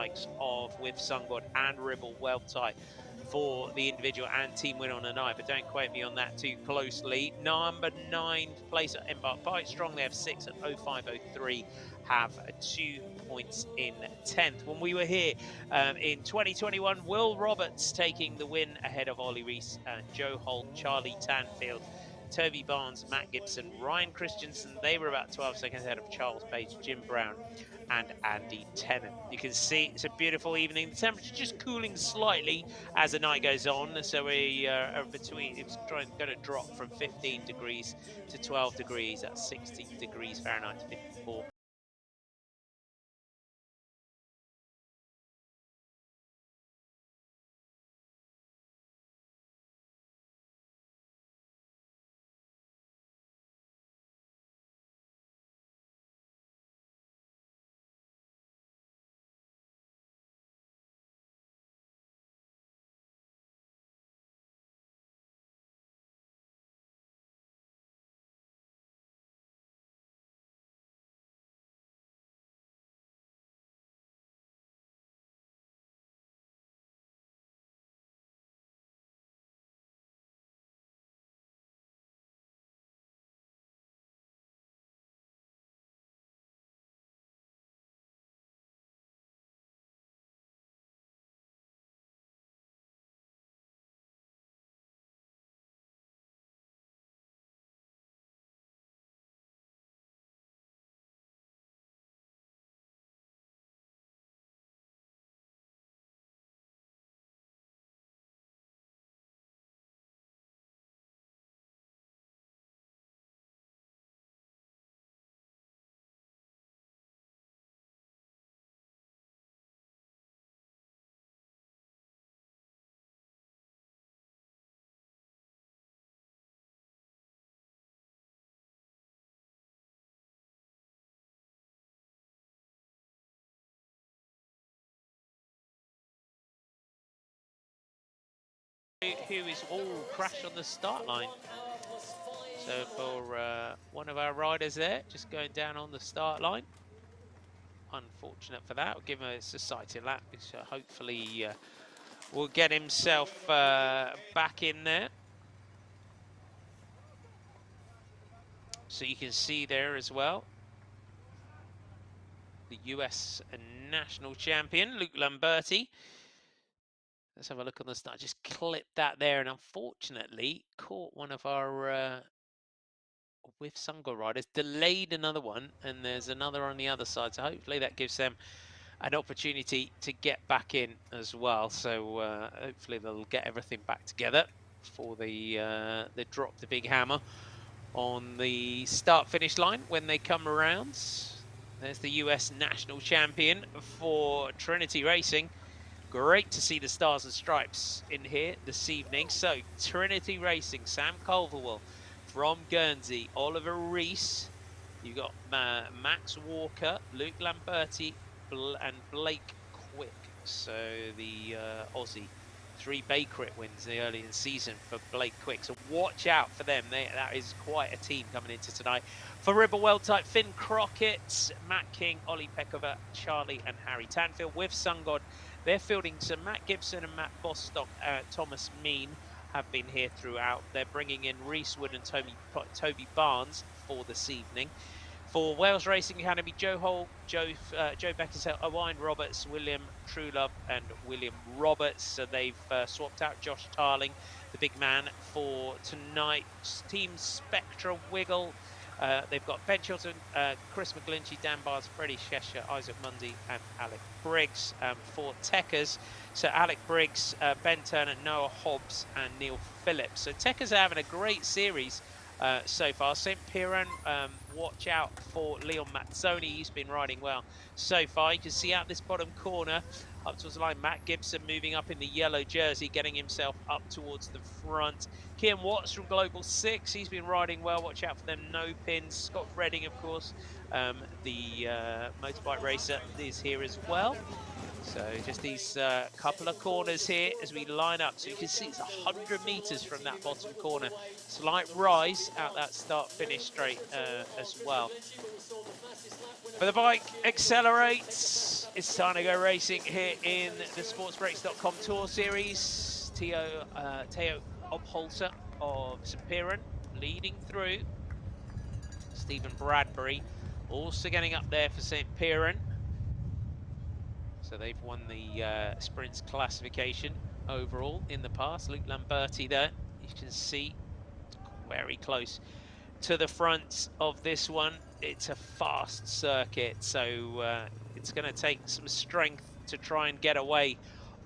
likes of with Sungod and Ribble well tight for the individual and team win on the night, but don't quote me on that too closely. Number 9 place at Embark Bite Strong, they have 6 at 0503, have 2 points in 10th. When we were here in 2021, Will Roberts taking the win ahead of Ollie Reese, Joe Holt, Charlie Tanfield, Toby Barnes, Matt Gibson, Ryan Christensen. They were about 12 seconds ahead of Charles Page, Jim Brown, and Andy Tennant. You can see it's a beautiful evening. The temperature just cooling slightly as the night goes on. So we are between, it's going to drop from 15 degrees to 12 degrees at 60 degrees Fahrenheit to 54. Who is all crashed on the start line. So for one of our riders there, just going down on the start line. Unfortunate for that. We'll give him a society lap, which hopefully will get himself back in there. So you can see there as well, the US national champion, Luke Lamberti. Let's have a look on the start. Just clipped that there and unfortunately caught one of our with Sungo riders, delayed another one, and there's another on the other side. So hopefully that gives them an opportunity to get back in as well. So hopefully they'll get everything back together for the drop the big hammer on the start-finish line when they come around. There's the US national champion for Trinity Racing. Great to see the Stars and Stripes in here this evening. So Trinity Racing, Sam Culverwell from Guernsey, Oliver Reese. You've got Max Walker, Luke Lamberti, and Blake Quick. So the Aussie. 3 Bay Crit wins early in the season for Blake Quick. So watch out for them. That is quite a team coming into tonight. For Ribble World Type, Finn Crockett, Matt King, Ollie Peckover, Charlie and Harry Tanfield. With Sungod, they're fielding some Matt Gibson and Matt Bostock. Thomas Mean have been here throughout. They're bringing in Reese Wood and Toby Barnes for this evening. For Wales Racing Academy, Joe Holt, Joe Beckersell, Owain Roberts, William Trulove and William Roberts. So they've swapped out Josh Tarling, the big man, for tonight's Team Spectra Wiggle. They've got Ben Chilton, Chris McGlinchey, Dan Barnes, Freddie Cheshire, Isaac Mundy and Alec Briggs for Techers. So Alec Briggs, Ben Turner, Noah Hobbs and Neil Phillips. So Techers are having a great series so far. St. Piran, watch out for Leon Mazzoni. He's been riding well so far. You can see out this bottom corner up towards the line, Matt Gibson moving up in the yellow jersey, getting himself up towards the front. Kian Watts from Global 6, he's been riding well. Watch out for them no pins. Scott Redding, of course, the motorbike racer, is here as well. So just these couple of corners here as we line up. So you can see it's 100 meters from that bottom corner. Slight rise out that start-finish straight as well. But the bike accelerates. It's time to go racing here in the sportsbreaks.com Tour Series. Teo Obholzer of St Piran leading through. Stephen Bradbury also getting up there for St Piran. So they've won the sprints classification overall in the past. Luke Lamberti there, you can see, very close to the front of this one. It's a fast circuit, so it's going to take some strength to try and get away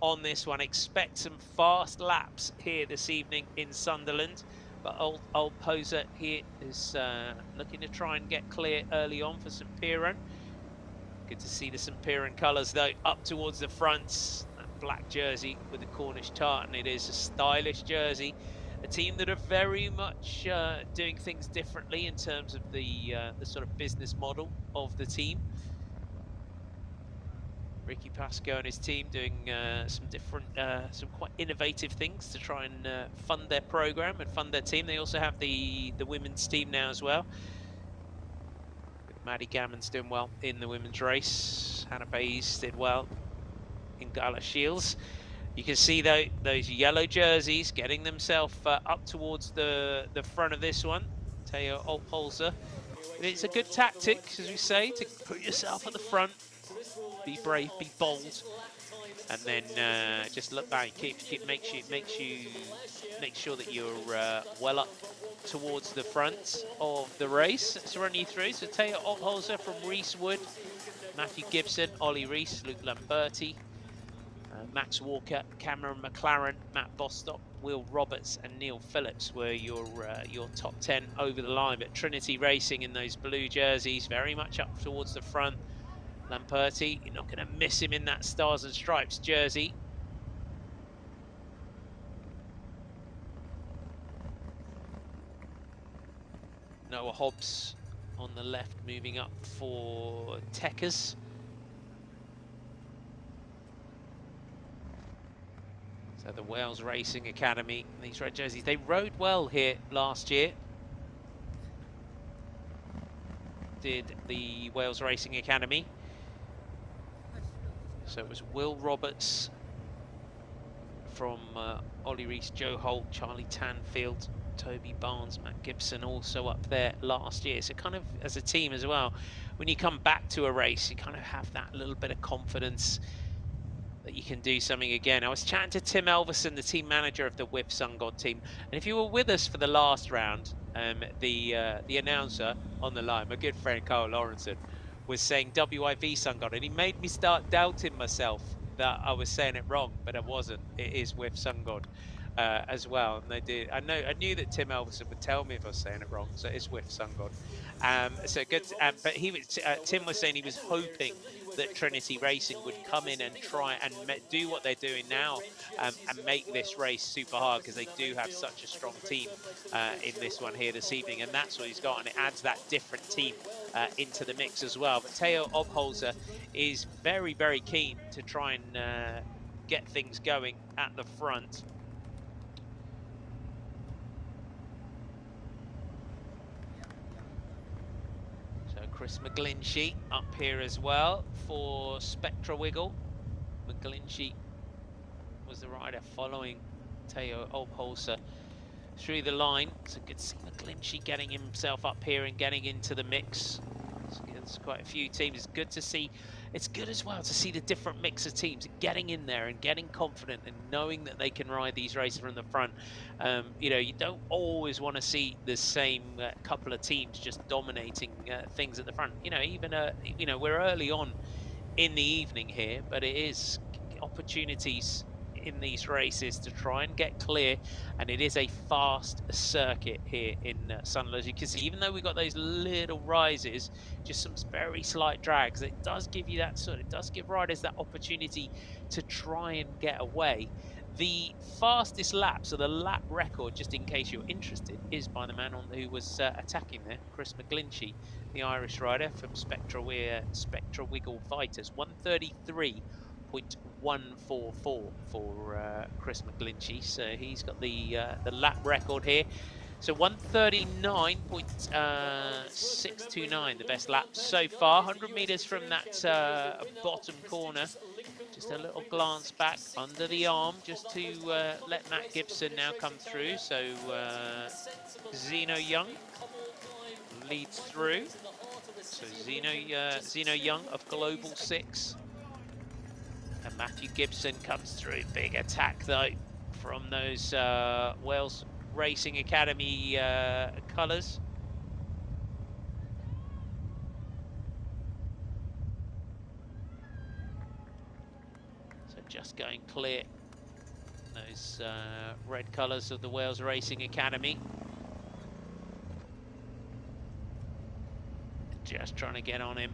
on this one. Expect some fast laps here this evening in Sunderland, but old Poser here is looking to try and get clear early on for St Piran. Good to see the St Piran colours though up towards the front. That black jersey with the Cornish tartan. It is a stylish jersey. A team that are very much doing things differently in terms of the sort of business model of the team. Ricky Pascoe and his team doing some different, some quite innovative things to try and fund their program and fund their team. They also have the women's team now as well. Maddie Gammon's doing well in the women's race. Hannah Bayes did well in Gala Shields. You can see though those yellow jerseys getting themselves up towards the front of this one. Teo Obholzer. It's a good tactic, as we say, to put yourself at the front. Be brave, be bold, and then just look back. Make sure that you're well up towards the front of the race. Let's run you through. So Teo Obholzer from Reese Wood, Matthew Gibson, Ollie Reese, Luke Lamberti, Max Walker, Cameron McLaren, Matt Bostock, Will Roberts and Neil Phillips were your top 10 over the line. But Trinity Racing in those blue jerseys, very much up towards the front. Lamberti, you're not going to miss him in that Stars and Stripes jersey. Noah Hobbs on the left, moving up for Tekkers. So the Wales Racing Academy, these red jerseys, they rode well here last year. Did the Wales Racing Academy. So it was Will Roberts from Ollie Reese, Joe Holt, Charlie Tanfield, Toby Barnes, Matt Gibson also up there last year. So kind of as a team as well, when you come back to a race, you kind of have that little bit of confidence that you can do something again. I was chatting to Tim Elverson, the team manager of the Whip Sun God team, and if you were with us for the last round, the announcer on the line, my good friend Carl Lawrenson, was saying WIV Sun God, and he made me start doubting myself that I was saying it wrong, but I wasn't. It is with Sun God as well, and they did. I knew that Tim Elverson would tell me if I was saying it wrong, so it's with Sun God. So good. But he was. Tim was saying he was hoping that Trinity Racing would come in and try and do what they're doing now and make this race super hard, because they do have such a strong team in this one here this evening, and that's what he's got, and it adds that different team into the mix as well. But Teo Obholzer is very, very keen to try and get things going at the front. Chris McGlinchey up here as well for Spectra Wiggle. McGlinchey was the rider following Teo Obholzer through the line. So good to see McGlinchey getting himself up here and getting into the mix. There's quite a few teams. It's good to see. It's good as well to see the different mix of teams getting in there and getting confident and knowing that they can ride these races from the front. You know, you don't always want to see the same couple of teams just dominating things at the front. You know, even you know, we're early on in the evening here, but it is opportunities in these races to try and get clear, and it is a fast circuit here in Sunderland. As you can see, even though we've got those little rises, just some very slight drags, it does give you that it does give riders that opportunity to try and get away. The fastest lap, so the lap record, just in case you're interested, is by the man who was attacking there, Chris McGlinchey, the Irish rider from Spectra Wiggle Fighters, 133.144 for Chris McGlinchey. So he's got the lap record here. So 139.629, the best lap so far. 100 meters from that bottom corner. Just a little glance back under the arm just to let Matt Gibson now come through. So Zeno Young leads through. So Zeno Young of Global 6. And Matthew Gibson comes through. Big attack though from those Wales Racing Academy colours. So just going clear. Those red colours of the Wales Racing Academy. Just trying to get on him.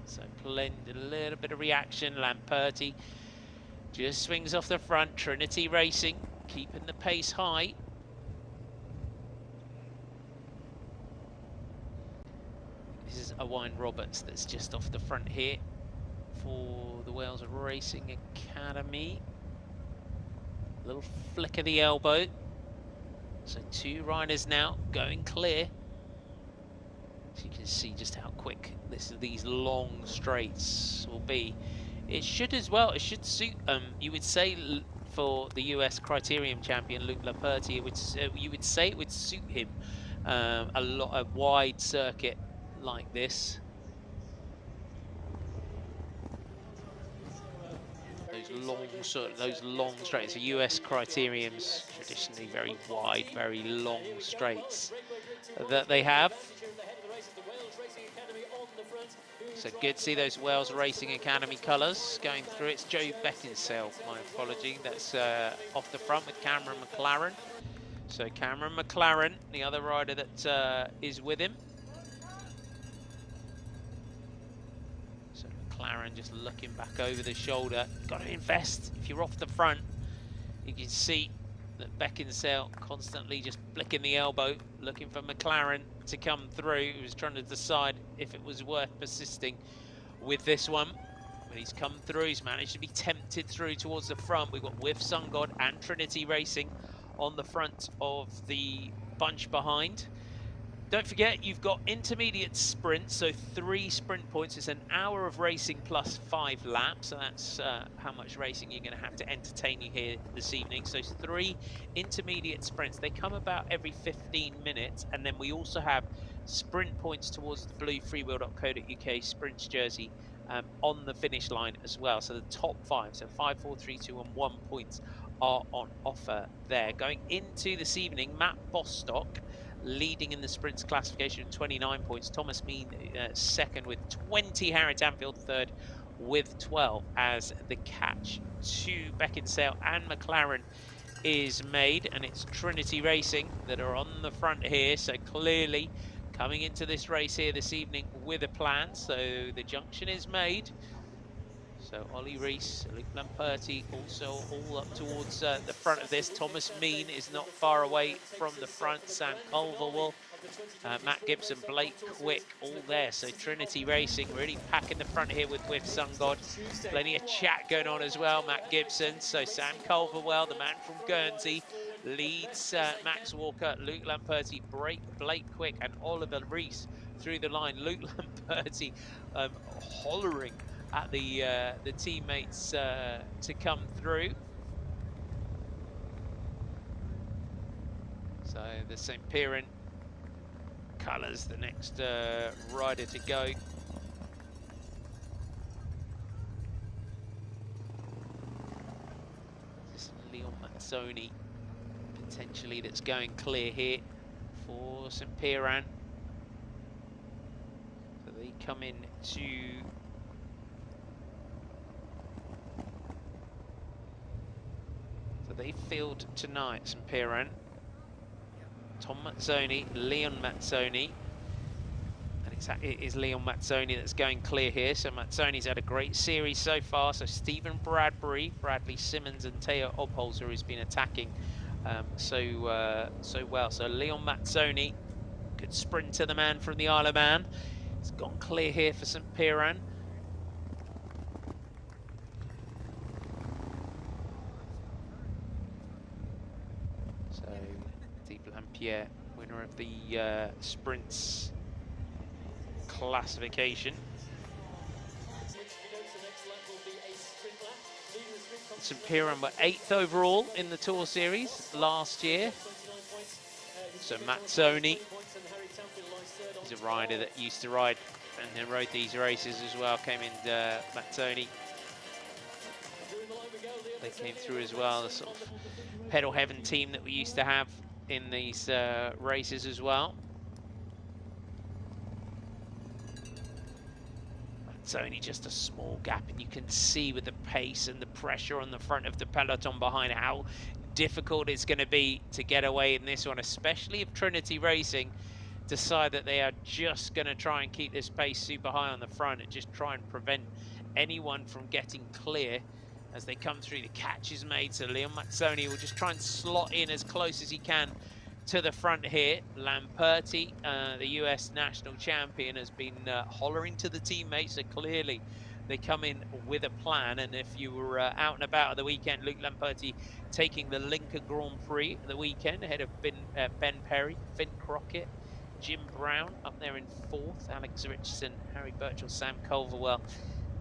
So a little bit of reaction. Lamperti just swings off the front. Trinity Racing keeping the pace high. This is Owain Roberts that's just off the front here for the Wales Racing Academy. Little flick of the elbow. So 2 riders now going clear. So you can see just how quick these long straights will be. It should as well, it should suit, you would say for the US Criterium champion, Luke Lamperti, you would say it would suit him a wide circuit like this. Those long straights. The US Criteriums traditionally very wide, very long straights that they have. So good to see those Wales Racing Academy colours going through. It's Joe Beckinsale, my apology. That's off the front with Cameron McLaren. So Cameron McLaren, the other rider that is with him. So McLaren just looking back over the shoulder. Got to invest. If you're off the front, you can see that Beckinsale constantly just flicking the elbow, looking for McLaren to come through. He was trying to decide if it was worth persisting with this one. But he's come through, he's managed to be tempted through towards the front. We've got With Sun God and Trinity Racing on the front of the bunch behind. Don't forget, you've got intermediate sprints, so 3 sprint points. It's an hour of racing plus 5 laps, so that's how much racing you're going to have to entertain you here this evening. So 3 intermediate sprints. They come about every 15 minutes, and then we also have sprint points towards the blue freewheel.co.uk sprints jersey on the finish line as well. So the top 5, so 5, 4, 3, 2, and 1 points are on offer there. Going into this evening, Matt Bostock leading in the sprints classification, 29 points. Thomas Mean second with 20. Harriet Anfield third with 12 as the catch to Beckinsale and McLaren is made. And it's Trinity Racing that are on the front here. So clearly coming into this race here this evening with a plan. So the junction is made. So Ollie Rees, Luke Lamperti also all up towards the front of this. Thomas Mean is not far away from the front. Sam Culverwell, Matt Gibson, Blake Quick, all there. So Trinity Racing really packing the front here with Sun God. Plenty of chat going on as well, Matt Gibson. So Sam Culverwell, the man from Guernsey, leads Max Walker, Luke Lamperti, Blake Quick, and Oliver Rees through the line. Luke Lamperti hollering at the teammates to come through. So the St. Piran colours, the next rider to go. This is Leon Mazzoni potentially that's going clear here for St. Piran. So they come in to they field tonight, St. Piran. Tom Mazzoni, Leon Mazzoni. And it is Leon Mazzoni that's going clear here. So Mazzoni's had a great series so far. So Stephen Bradbury, Bradley Simmons and Teo Obholzer who's been attacking so well. So Leon Mazzoni, good sprinter, the man from the Isle of Man. It's gone clear here for St. Piran. Pierre, winner of the sprints classification. St Piran were 8th overall in the Tour Series last year. So Mazzoni is a rider that used to ride and then rode these races as well. Came in Mazzoni. They came through as well, the sort of pedal heaven team that we used to have in these races as well. It's only just a small gap, and you can see with the pace and the pressure on the front of the peloton behind how difficult it's going to be to get away in this one, especially if Trinity Racing decide that they are just going to try and keep this pace super high on the front and just try and prevent anyone from getting clear as they come through. The catch is made, so Leon Mazzoni will just try and slot in as close as he can to the front here. Lamperti, the US national champion, has been hollering to the teammates, so clearly they come in with a plan. And if you were out and about at the weekend, Luke Lamperti taking the Lincoln Grand Prix at the weekend ahead of Ben Perry, Finn Crockett, Jim Brown up there in 4th, Alex Richardson, Harry Birchall, Sam Culverwell,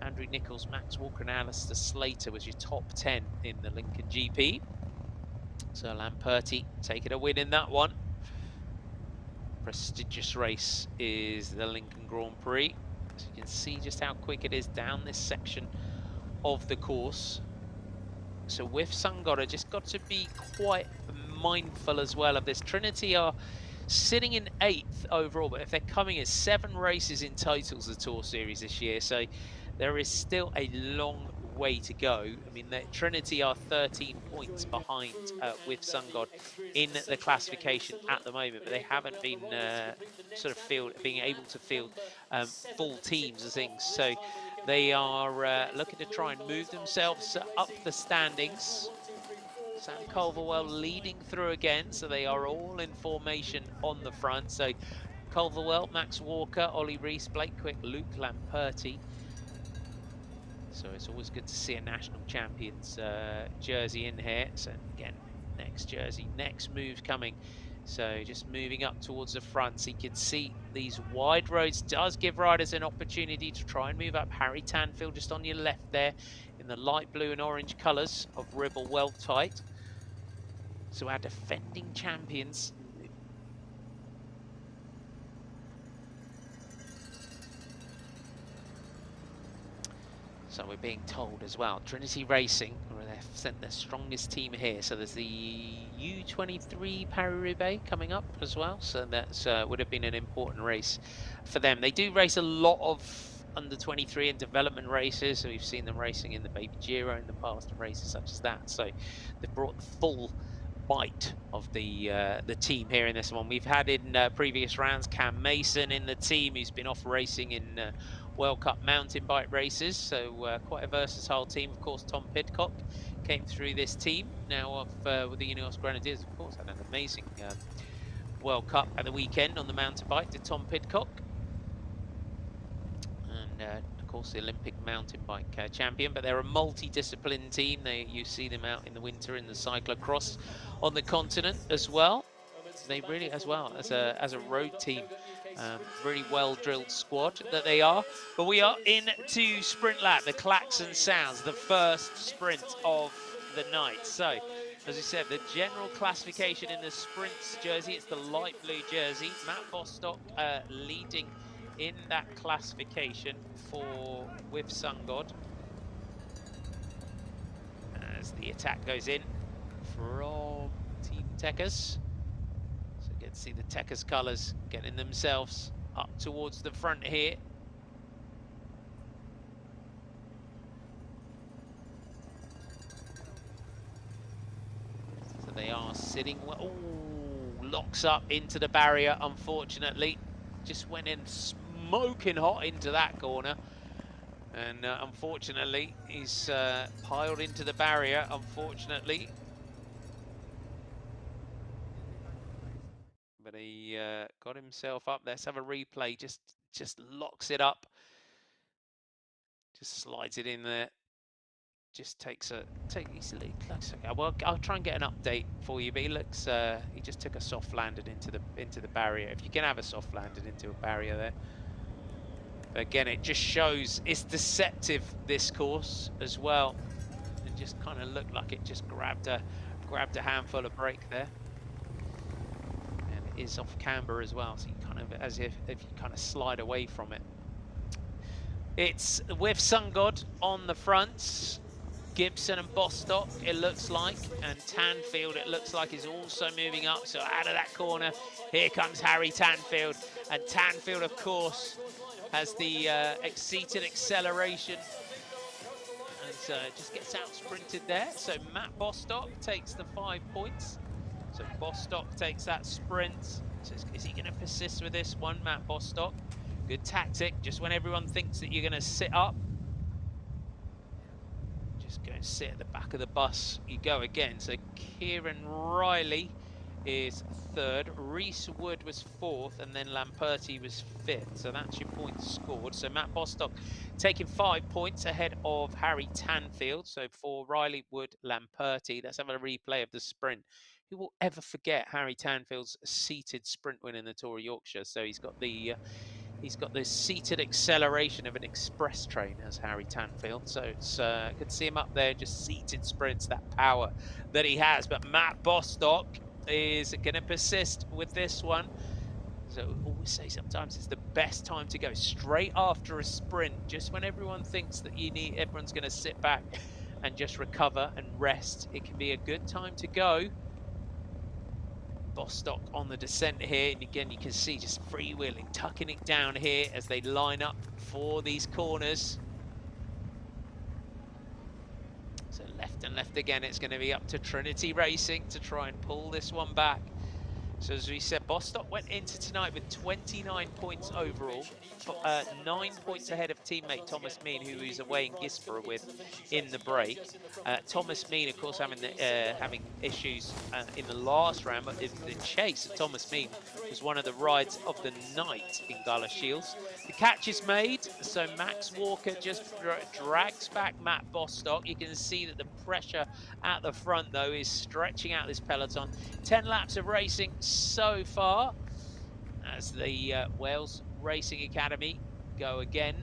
Andrew Nichols, Max Walker and Alistair Slater was your top 10 in the Lincoln GP. So Lamperti taking a win in that one. Prestigious race is the Lincoln Grand Prix. So you can see just how quick it is down this section of the course. So with Sungod, just got to be quite mindful as well of this. Trinity are sitting in 8th overall, but if they're coming in 7 races in totals the Tour Series this year, so there is still a long way to go. I mean, Trinity are 13 points behind with Sungod in the classification at the moment, but they haven't been sort of being able to field full teams and things. So they are looking to try and move themselves up the standings. Sam Culverwell leading through again, so they are all in formation on the front. So Culverwell, Max Walker, Ollie Rees, Blake Quick, Luke Lamperti. So it's always good to see a national champions jersey in here. So again, next jersey, next move coming. So just moving up towards the front, so you can see these wide roads does give riders an opportunity to try and move up. Harry Tanfield just on your left there in the light blue and orange colours of Ribble, well tight. So our defending champions. So we're being told as well, Trinity Racing, they've sent their strongest team here. So there's the U23 Paris-Roubaix coming up as well. So that's would have been an important race for them. They do race a lot of under 23 and development races. So we've seen them racing in the Baby Giro in the past and races such as that. So they've brought the full bite of the team here in this one. We've had in previous rounds Cam Mason in the team, who's been off racing in World Cup mountain bike races, so quite a versatile team. Of course, Tom Pidcock came through this team now with the Ineos Grenadiers. Of course, had an amazing World Cup at the weekend on the mountain bike, did Tom Pidcock. And of course, the Olympic mountain bike champion. But they're a multi-discipline team. You see them out in the winter in the cyclocross on the continent as well. They really, as well as a road team, really well-drilled squad that they are. But we are into sprint lap, the klaxon sounds, the first sprint of the night. So, as we said, the general classification in the sprints jersey, it's the light blue jersey. Matt Bostock leading in that classification with Sungod. As the attack goes in from Team Tekkers. So you get to see the Tekkers colours getting themselves up towards the front here. So they are sitting well. Ooh, locks up into the barrier, unfortunately. Just went in smoking hot into that corner. And unfortunately, he's piled into the barrier, unfortunately. But he got himself up. Let's have a replay. Just locks it up. Just slides it in there. just takes a looks okay. Well, I'll try and get an update for you, but he looks he just took a soft landing into the barrier. If you can have a soft landing into a barrier there. But again, it just shows it's deceptive, this course as well. It just kind of looked like it just grabbed a handful of brake there. And it is off camber as well, so you kind of, as if you kind of slide away from it. It's with Sun God on the fronts, Gibson and Bostock, it looks like, and Tanfield, it looks like, is also moving up. So out of that corner, here comes Harry Tanfield. And Tanfield, of course, has the seated acceleration. And so just gets out sprinted there. So Matt Bostock takes the 5 points. So Bostock takes that sprint. So is he going to persist with this one, Matt Bostock? Good tactic, just when everyone thinks that you're going to sit up, just go and sit at the back of the bus. You go again. So Kieran Riley is 3rd, Reese Wood was 4th, and then Lamperti was 5th. So that's your points scored. So Matt Bostock taking 5 points ahead of Harry Tanfield. So for Riley, Wood, Lamperti, let's have a replay of the sprint. Who will ever forget Harry Tanfield's seated sprint win in the Tour of Yorkshire? So he's got the seated acceleration of an express train, as Harry Tanfield. So it's good to see him up there, just seated sprints, that power that he has. But Matt Bostock is going to persist with this one. So I always say sometimes it's the best time to go straight after a sprint, just when everyone thinks that everyone's going to sit back and just recover and rest. It can be a good time to go. Bostock on the descent here, and again you can see just freewheeling, tucking it down here as they line up for these corners. So left and left again, it's going to be up to Trinity Racing to try and pull this one back. So as we said, Bostock went into tonight with 29 points overall, 9 points ahead of teammate Thomas Mean, who he's away in Gisborough with in the break. Thomas Mean, of course, having issues in the last round, but the chase of Thomas Mean was one of the rides of the night in Gala Shields. The catch is made, so Max Walker just drags back Matt Bostock. You can see that the pressure at the front, though, is stretching out this peloton. 10 laps of racing so far as the Wales Racing Academy go again.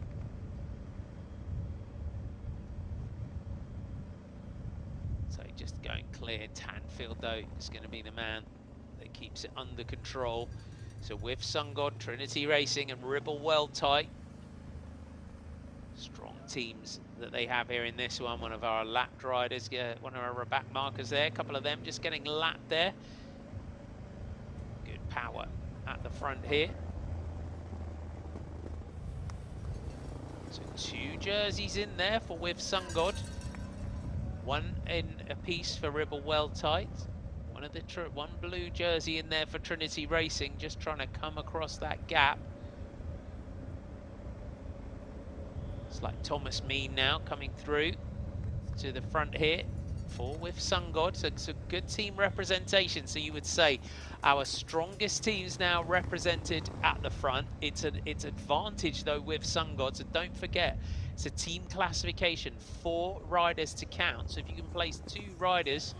So just going clear. Tanfield, though, is going to be the man that keeps it under control. So with Sun God, Trinity Racing and Ribble well tight. Strong teams that they have here in this one. One of our lapped riders, one of our back markers there. A couple of them just getting lapped there. Good power at the front here. So 2 jerseys in there for with Sun God. One in a piece for Ribble well tight. One blue jersey in there for Trinity Racing, just trying to come across that gap. It's like Thomas Mean now coming through to the front here for with Sun God. So it's a good team representation. So you would say our strongest teams now represented at the front. It's advantage though with Sun God. So don't forget, it's a team classification, 4 riders to count. So if you can place 2 riders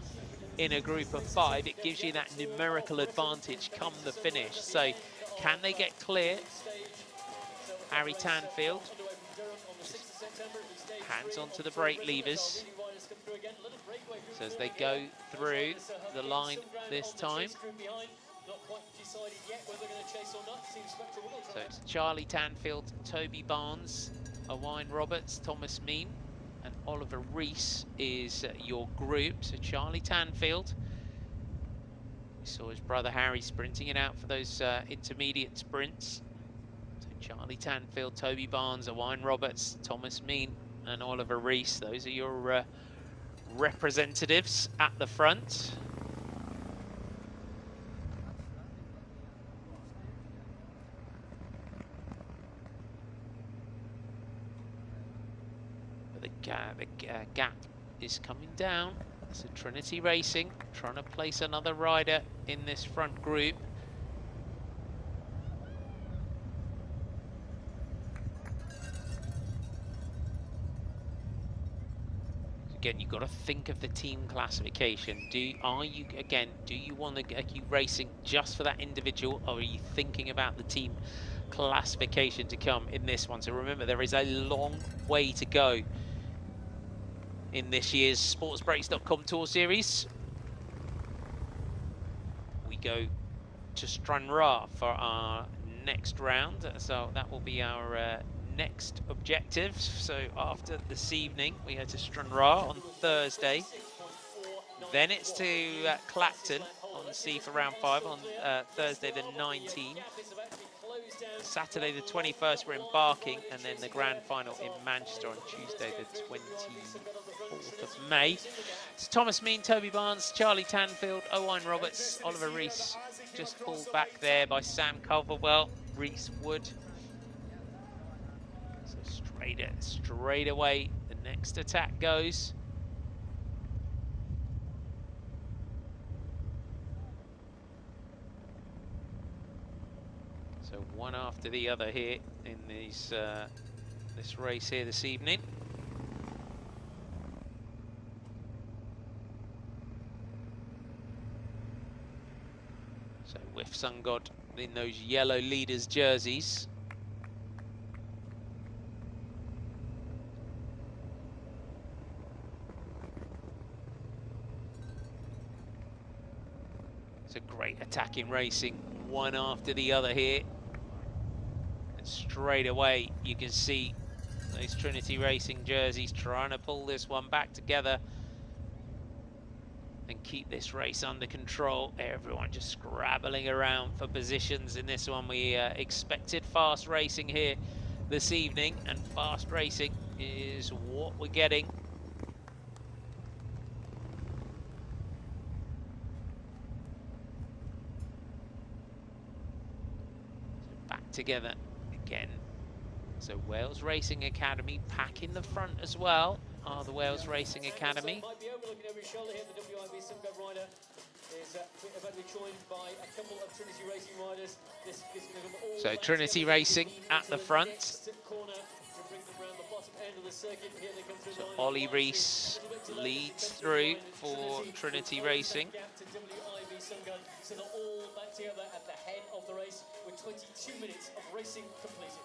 in a group of 5, it gives you that numerical advantage come the finish. So can they get clear? Harry Tanfield, hands onto the brake levers. So as they go through the line this time. So it's Charlie Tanfield, Toby Barnes, Owain Roberts, Thomas Mean, and Oliver Reese is your group. So Charlie Tanfield, we saw his brother Harry sprinting it out for those intermediate sprints. So Charlie Tanfield, Toby Barnes, Owain Roberts, Thomas Mean, and Oliver Reese. Those are your representatives at the front. But the gap is coming down. So Trinity Racing trying to place another rider in this front group. again, you've got to think of the team classification. Do you want to are you racing just for that individual, or are you thinking about the team classification to come in this one? So remember, there is a long way to go in this year's sportsbreaks.com Tour Series. We go to Stranraer for our next round, so that will be our next objective. So after this evening, we go to Stranraer on Thursday. Then it's to Clacton on the sea for round 5 on Thursday the 19th. Saturday the 21st we're embarking, and then the grand final in Manchester on Tuesday the 24th of May. It's Thomas Mean, Toby Barnes, Charlie Tanfield, Owain Roberts, Oliver Rees, just pulled back there by Sam Culverwell, Rees Wood. So straight away the next attack goes. So one after the other here in these this race here this evening. So with Sun God in those yellow leaders jerseys. It's a great attacking racing, one after the other here. And straight away you can see those Trinity Racing jerseys trying to pull this one back together and keep this race under control. Everyone just scrabbling around for positions in this one. We expected fast racing here this evening, and fast racing is what we're getting. So back together again. So Wales Racing Academy pack in the front as well. Are the Wales Racing Academy. Might be overlooking over his shoulder here. The WIB Sunweb rider is about to be joined by a couple of Trinity Racing riders. This is going to all So Trinity Racing at the front. Corner to bring them round the bottom end of the circuit. Here they come through So the line. Ollie Rees leads through for Trinity Racing. Gap to WIB Sungun. So they're all back together at the head of the race with 22 minutes of racing completed.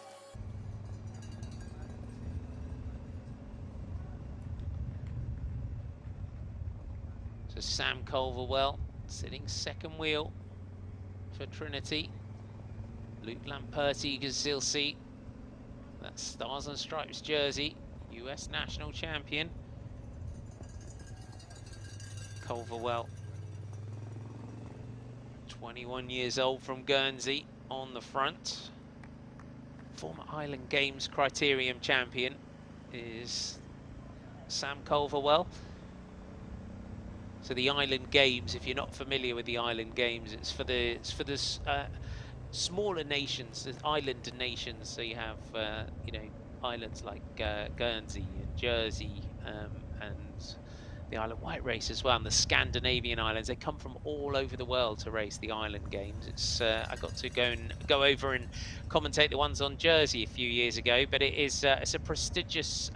So Sam Culverwell sitting second wheel for Trinity. Luke Lamperti, you can still see that Stars and Stripes jersey, US national champion. Culverwell, 21 years old, from Guernsey, on the front. Former Island Games Criterium champion is Sam Culverwell. So the Island Games, if you're not familiar with the Island Games, it's for the smaller nations, the island nations. So you have you know, islands like Guernsey and Jersey and the Isle of Wight race as well, and the Scandinavian islands. They come from all over the world to race the Island Games. It's I got to go over and commentate the ones on Jersey a few years ago, but it's a prestigious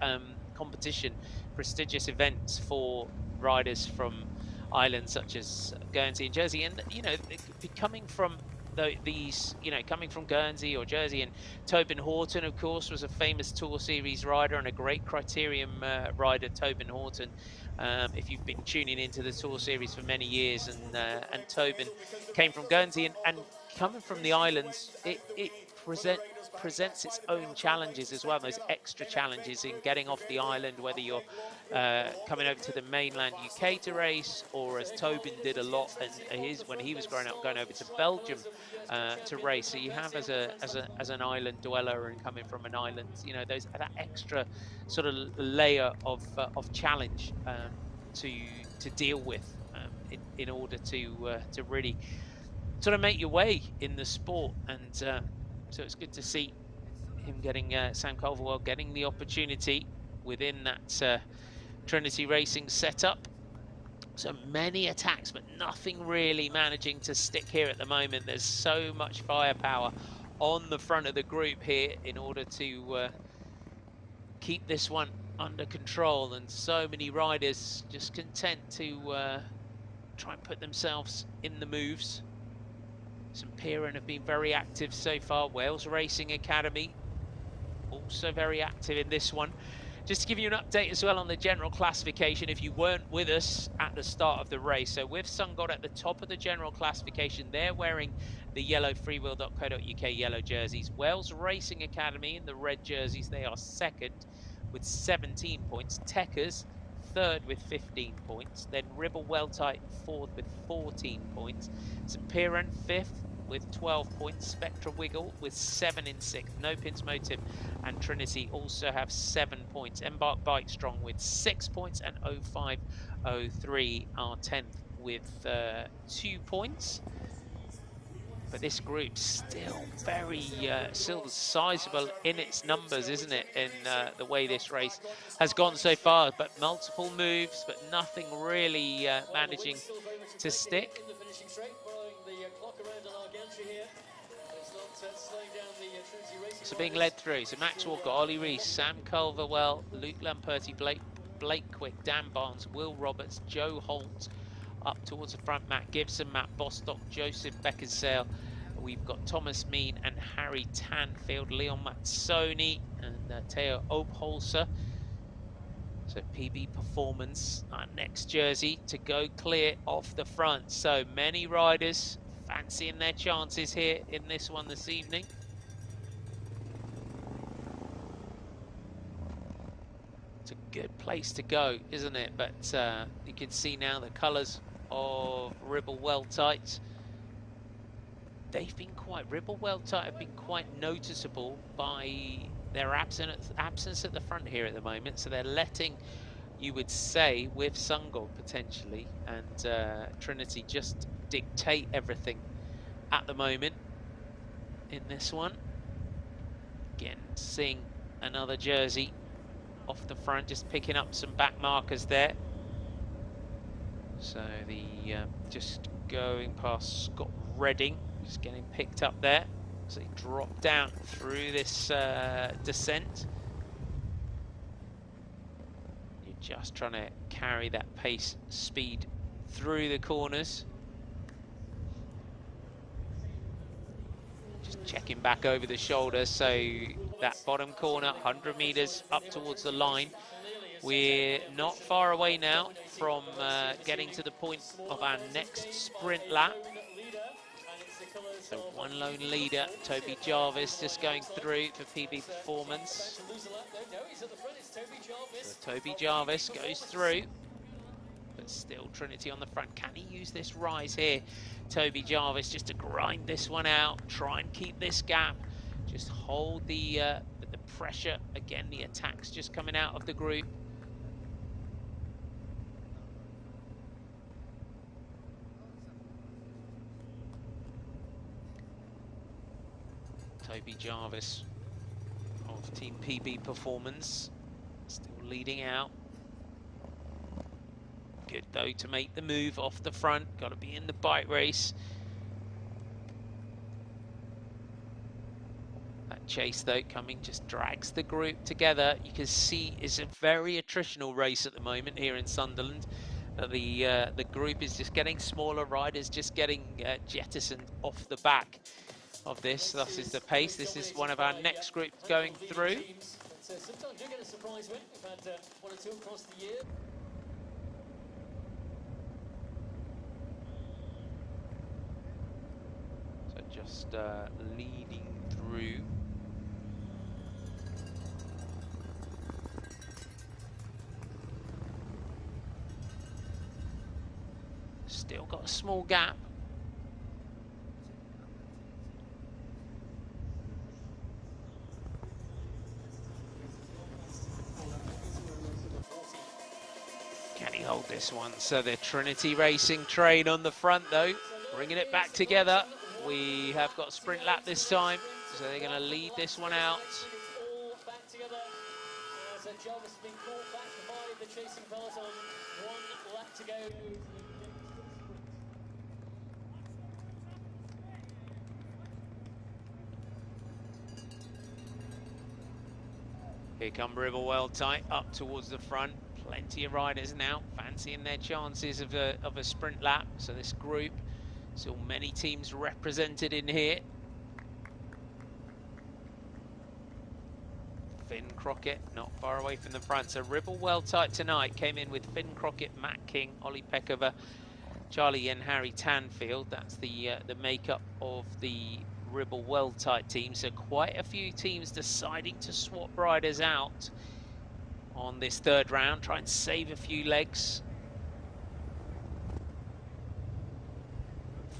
competition, prestigious event for riders from islands such as Guernsey and Jersey. And you know, coming from these, you know, coming from Guernsey or Jersey, and Tobin Horton, of course, was a famous Tour Series rider and a great Criterium rider, Tobin Horton. If you've been tuning into the Tour Series for many years, and Tobin came from Guernsey, and coming from the islands, it presents its own challenges as well, those extra challenges in getting off the island, whether you're coming over to the mainland UK to race, or as Tobin did a lot and when he was growing up, going over to Belgium to race. So you have as an island dweller and coming from an island, you know, that extra sort of layer of challenge to deal with in order to really sort of make your way in the sport. And so it's good to see him getting Sam Culverwell getting the opportunity within that Trinity Racing setup. So many attacks, but nothing really managing to stick here at the moment. There's so much firepower on the front of the group here in order to keep this one under control, and so many riders just content to try and put themselves in the moves. St Piran have been very active so far. Wales Racing Academy also very active in this one. Just to give you an update as well on the general classification, if you weren't with us at the start of the race. So with Sungod at the top of the general classification, they're wearing the yellow freewheel.co.uk yellow jerseys. Wales Racing Academy in the red jerseys, they are second with 17 points. Techers third with 15 points. Then Ribble Weltite fourth with 14 points. St Piran fifth with 12 points. Spectra Wiggle with 7 in sixth. No Pins Motive and Trinity also have 7 points. Embark Bike Strong with 6 points, and 0503 are 10th with 2 points. But this group's still very still sizable in its numbers, isn't it, in the way this race has gone so far. But multiple moves, but nothing really managing to stick. So being led through, so Max Walker, Ollie Rees, Sam Culverwell, Luke Lamperti, Blake Quick, Dan Barnes, Will Roberts, Joe Holt, up towards the front, Matt Gibson, Matt Bostock, Joseph Beckinsale. We've got Thomas Mean and Harry Tanfield, Leon Mazzoni and Theo Opholzer. So PB Performance, our next jersey to go clear off the front. So many riders fancying their chances here in this one this evening. It's a good place to go, isn't it? But you can see now the colours of Ribble Weltite. They've been Ribble Weltite have been quite noticeable by their absence at the front here at the moment. So they're letting, you would say, with Sungod potentially and Trinity just dictate everything at the moment in this one. Again, seeing another jersey off the front, just picking up some back markers there. So the just going past Scott Redding, just getting picked up there. So he dropped down through this descent. You're just trying to carry that pace, speed through the corners. Just checking back over the shoulder, so that bottom corner, 100 meters up towards the line. We're not far away now from getting to the point of our next sprint lap. So one lone leader, Toby Jarvis, just going through for PB Performance. So Toby Jarvis goes through, but still Trinity on the front. Can he use this rise here, Toby Jarvis, just to grind this one out, try and keep this gap, just hold the pressure. Again, the attacks just coming out of the group. Toby Jarvis of Team PB Performance, still leading out. Good though to make the move off the front, got to be in the bike race. That chase though coming just drags the group together. You can see it's a very attritional race at the moment here in Sunderland. The group is just getting smaller, riders just getting jettisoned off the back of this. Thus is the pace. This is one of our next groups going through. Sometimes you get a surprise win. We've had one or two across the year. So just leading through. Still got a small gap. Can he hold this one? So the Trinity Racing train on the front though, bringing it back together. We have got a sprint lap this time, so they're going to lead this one out. All back together. So Jarvis has been caught back by the chasing cars on one lap to go. Here come River well tight up towards the front. Plenty of riders now fancying their chances of a sprint lap. So this group, still many teams represented in here. Finn Crockett not far away from the front. So River well tight tonight came in with Finn Crockett, Matt King, Ollie Peckover, Charlie and Harry Tanfield. That's the makeup of the Ribble well tight team. So quite a few teams deciding to swap riders out on this third round, try and save a few legs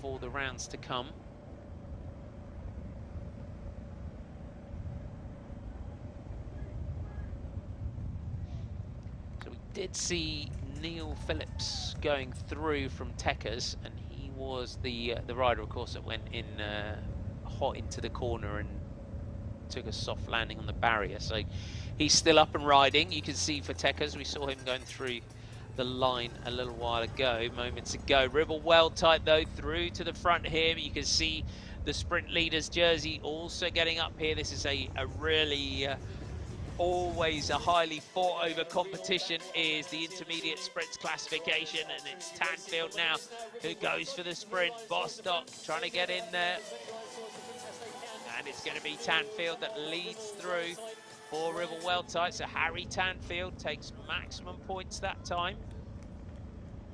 for the rounds to come. So we did see Neil Phillips going through from Tekkers, and he was the rider, of course, that went in hot into the corner and took a soft landing on the barrier. So he's still up and riding. You can see for Tekkers, we saw him going through the line a little while ago, moments ago. Ribble well tight though, through to the front here. You can see the sprint leader's jersey also getting up here. This is a really always a highly fought over competition, is the intermediate sprints classification, and it's Tanfield now who goes for the sprint. Bostock trying to get in there, and it's going to be Tanfield that leads through for Ribble well tight. So Harry Tanfield takes maximum points that time.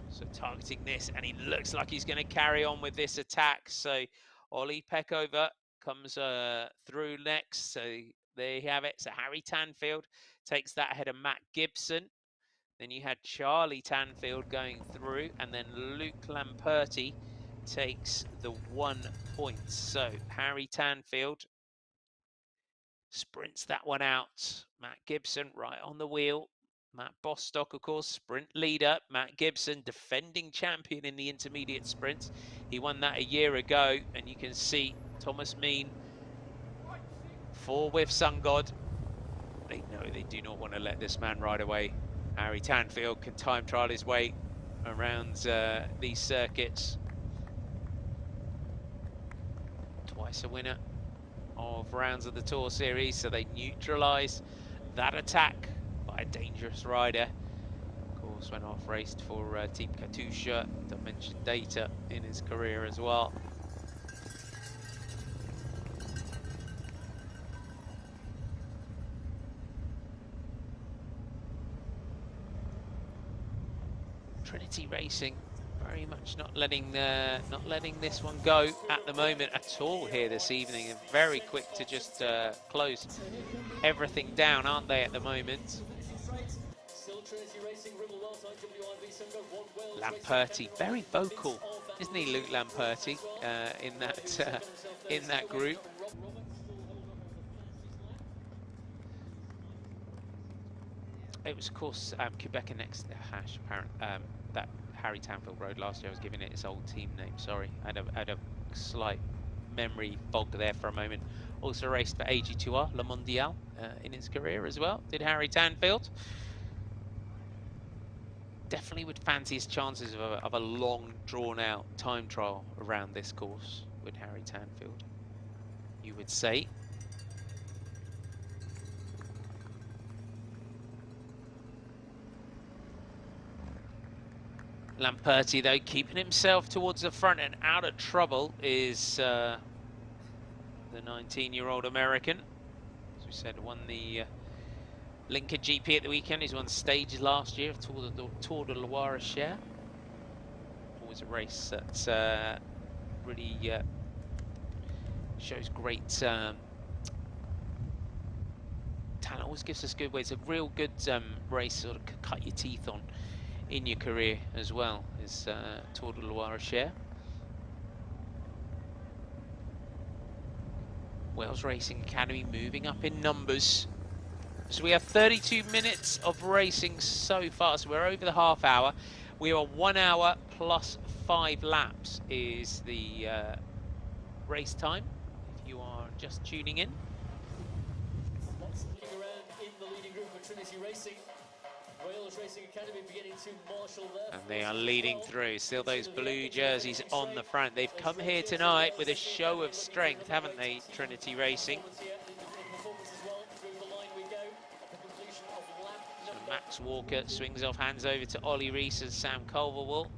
So targeting this, and he looks like he's going to carry on with this attack. So Ollie Peckover comes through next. So there you have it. So Harry Tanfield takes that ahead of Matt Gibson. Then you had Charlie Tanfield going through, and then Luke Lamperti takes the 1 point. So Harry Tanfield sprints that one out. Matt Gibson right on the wheel. Matt Bostock, of course, sprint leader. Matt Gibson, defending champion in the intermediate sprints. He won that a year ago, and you can see Thomas Mean with Sun God. They know they do not want to let this man ride away. Harry Tanfield can time trial his way around these circuits. Twice a winner of rounds of the Tour Series, so they neutralise that attack by a dangerous rider. Of course, went off raced for Team Katusha, Dimension Data in his career as well. Trinity Racing very much not letting this one go at the moment at all here this evening, and very quick to just close everything down, aren't they, at the moment? Lamperti, very vocal, isn't he, Luke Lamperti, in that group. It was, of course, Quebec next hash apparent that Harry Tanfield rode last year. I was giving it its old team name, sorry. I had a slight memory fog there for a moment. Also raced for AG2R, Le Mondial, in his career as well, did Harry Tanfield. Definitely would fancy his chances of a long, drawn-out time trial around this course with Harry Tanfield, you would say. Lamperti, though, keeping himself towards the front and out of trouble is the 19-year-old American. As we said, won the Lincoln GP at the weekend. He's won stages last year of Tour de Loire Cher. Always a race that really shows great talent. Always gives us good ways. A real good race sort of cut your teeth on in your career as well, is Tour de Loire Cher. Wales Racing Academy moving up in numbers. So we have 32 minutes of racing so far, so we're over the half hour. We are 1 hour plus 5 laps is the race time, if you are just tuning in. Looking around in the leading group for Trinity Racing. Wales Racing Academy beginning to marshal there. And they are leading through. Still those blue jerseys on the front. They've come here tonight with a show of strength, haven't they, Trinity Racing? Max Walker swings off, hands over to Ollie Rees and Sam Culverwell.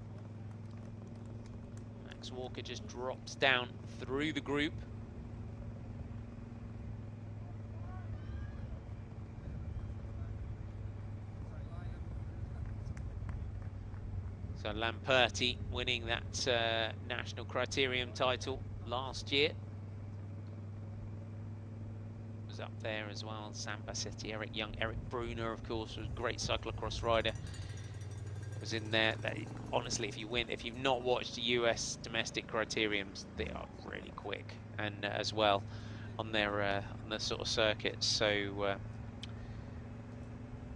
Max Walker just drops down through the group. So Lamperti winning that national criterium title last year. Was up there as well. Sam Bassetti, Eric Young, Eric Bruner, of course, was a great cyclocross rider. Was in there. Honestly, if you've not watched the US domestic criteriums, they are really quick, and as well on their sort of circuits. So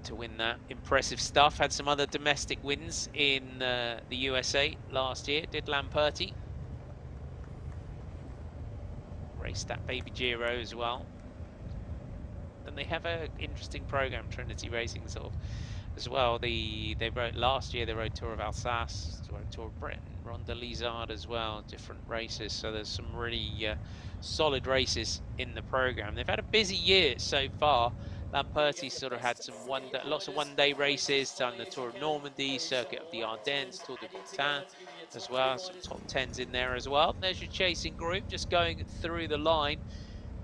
to win that, impressive stuff. Had some other domestic wins in the USA last year. Did Lamperti. Raced that Baby Giro as well. And they have an interesting program, Trinity Racing, sort of as well. They rode last year. They rode Tour of Alsace, Tour of Britain, Ronde Lizard as well. Different races. So there's some really solid races in the program. They've had a busy year so far. Lamperti sort of had some lots of one-day races, done the Tour of Normandy, Circuit of the Ardennes, Tour de Bretagne as well. Some top 10s in there as well. There's your chasing group just going through the line,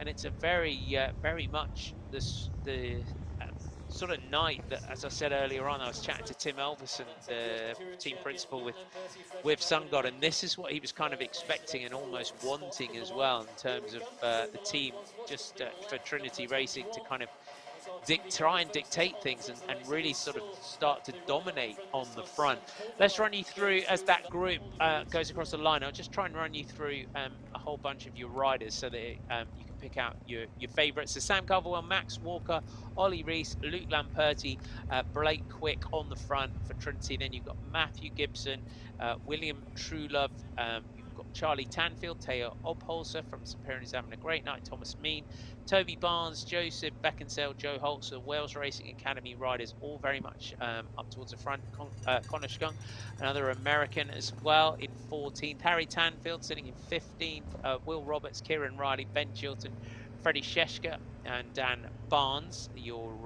and it's a very much the sort of night that, as I said earlier on, I was chatting to Tim Elverson, the team principal with SunGod, and this is what he was kind of expecting and almost wanting as well in terms of the team, just for Trinity Racing to kind of try and dictate things and really sort of start to dominate on the front. Let's run you through, as that group goes across the line, I'll just try and run you through a whole bunch of your riders so that you can pick out your favourites. So Sam Culverwell, Max Walker, Ollie Rees, Luke Lamperti, Blake Quick on the front for Trinity. Then you've got Matthew Gibson, William Truelove, you've got Charlie Tanfield, Teo Obholzer from St Pyrenees having a great night, Thomas Mean, Toby Barnes, Joseph Beckinsale, Joe Holtz, the Wales Racing Academy riders, all very much up towards the front. Connor Skunk, another American as well, in 14th. Harry Tanfield sitting in 15th. Will Roberts, Kieran Riley, Ben Chilton, Freddie Sheshka, and Dan Barnes.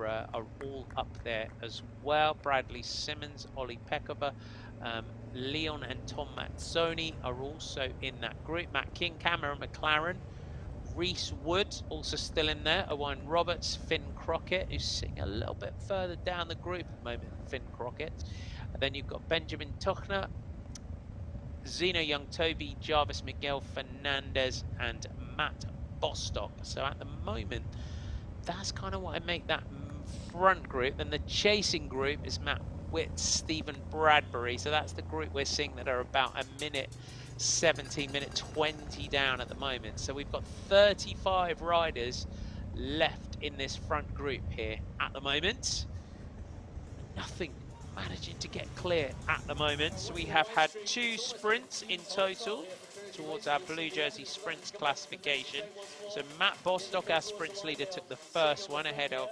Are all up there as well. Bradley Simmons, Ollie Pekova, Leon and Tom Mazzoni are also in that group. Matt King, Cameron McLaren, Reese Wood also still in there. Owen Roberts, Finn Crockett, who's sitting a little bit further down the group at the moment, Finn Crockett. And then you've got Benjamin Tuchner, Zeno Young, Toby, Jarvis Miguel Fernandez, and Matt Bostock. So at the moment, that's kind of what I make that front group. Then the chasing group is Matt Witt, Stephen Bradbury. So that's the group we're seeing that are about a minute 17, minute 20 down at the moment. So we've got 35 riders left in this front group here at the moment. Nothing managing to get clear at the moment. So we have had 2 sprints in total towards our Blue Jersey Sprints classification. So Matt Bostock, our sprints leader, took the first one ahead of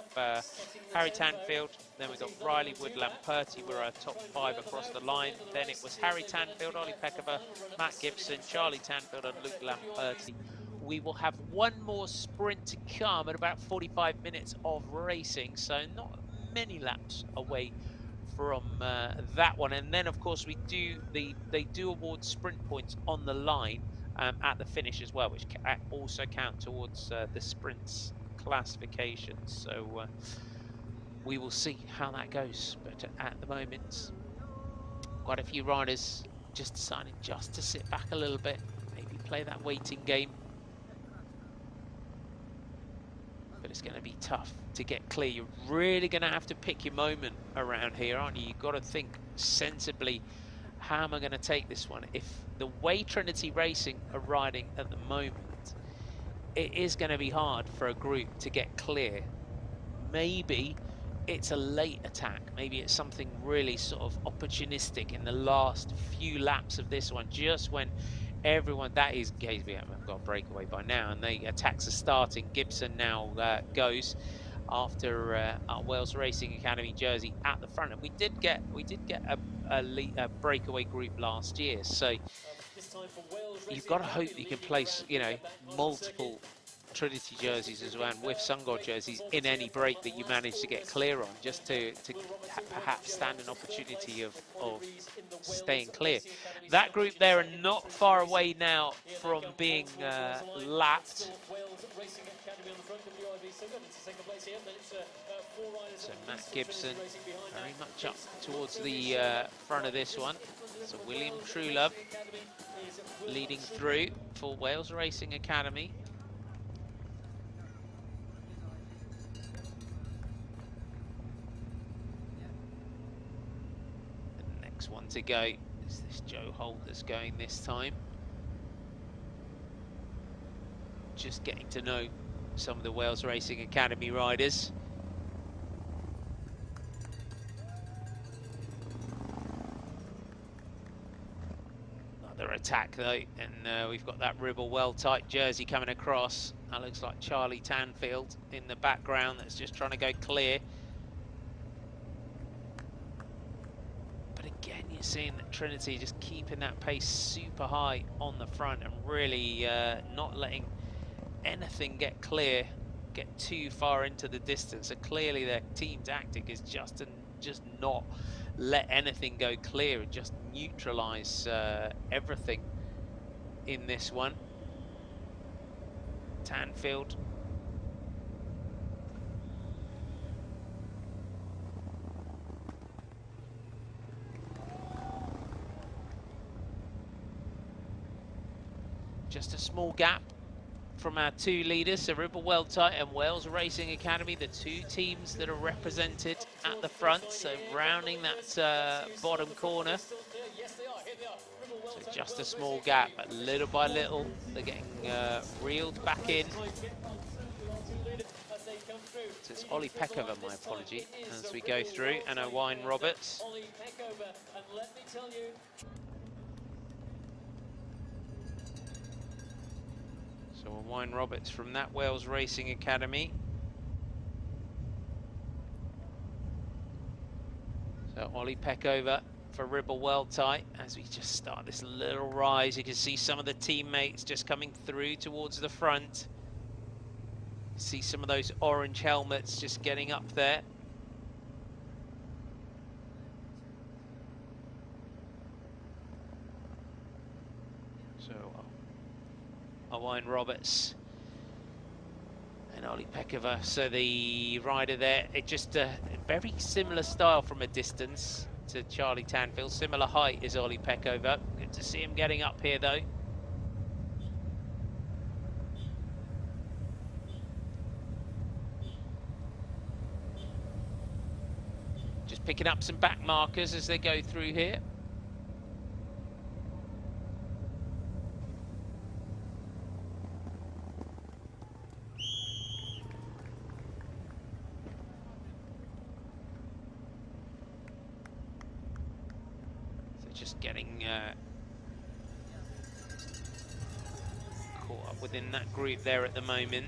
Harry Tanfield. Then we got Riley Wood, Lamperti were our top 5 across the line. Then it was Harry Tanfield, Ollie Pekova, Matt Gibson, Charlie Tanfield and Luke Lamperti. We will have one more sprint to come at about 45 minutes of racing, so not many laps away from that one. And then of course they do award sprint points on the line at the finish as well, which also count towards the sprints classification. So we will see how that goes, but at the moment quite a few riders just deciding just to sit back a little bit, maybe play that waiting game. But it's going to be tough to get clear. You're really going to have to pick your moment around here, aren't you? You've got to think sensibly, how am I going to take this one? If the way Trinity Racing are riding at the moment, it is going to be hard for a group to get clear. Maybe it's a late attack. Maybe it's something really sort of opportunistic in the last few laps of this one, just when everyone, that is Gazeby, I've got a breakaway by now, and the attacks are starting. Gibson now goes after our Wales Racing Academy jersey at the front, and we did get a breakaway group last year. So you've got to hope you can place, you know, multiple Trinity jerseys as well, and with Sungod jerseys, in any break that you manage to get clear on, just to perhaps stand an opportunity of staying clear. That group there are not far away now from being lapped. So Matt Gibson very much up towards the front of this one. So William Truelove leading through for Wales Racing Academy. The next one to go is this Joe Holt that's going this time. Just getting to know some of the Wales Racing Academy riders. Another attack though, and we've got that Ribble well tight jersey coming across. That looks like Charlie Tanfield in the background that's just trying to go clear. But again, you're seeing that Trinity just keeping that pace super high on the front and really not letting anything get clear, get too far into the distance. So clearly their team tactic is just to not let anything go clear and just neutralize everything in this one. Tanfield just a small gap from our two leaders, so Ribble Weldtight and Wales Racing Academy, the two teams that are represented at the front, so rounding that bottom corner. So just a small gap, but little by little they're getting reeled back in. So it's Ollie Peckover, my apology, as we go through, and Owain Roberts. So Owain Roberts from that Wales Racing Academy. So Ollie Peckover for Ribble Weldtight as we just start this little rise. You can see some of the teammates just coming through towards the front. See some of those orange helmets just getting up there. So Owain Roberts and Ollie Peckover. So the rider there, it just a very similar style from a distance to Charlie Tanfield. Similar height as Ollie Peckover. Good to see him getting up here though. Just picking up some back markers as they go through here. Just getting caught up within that group there at the moment.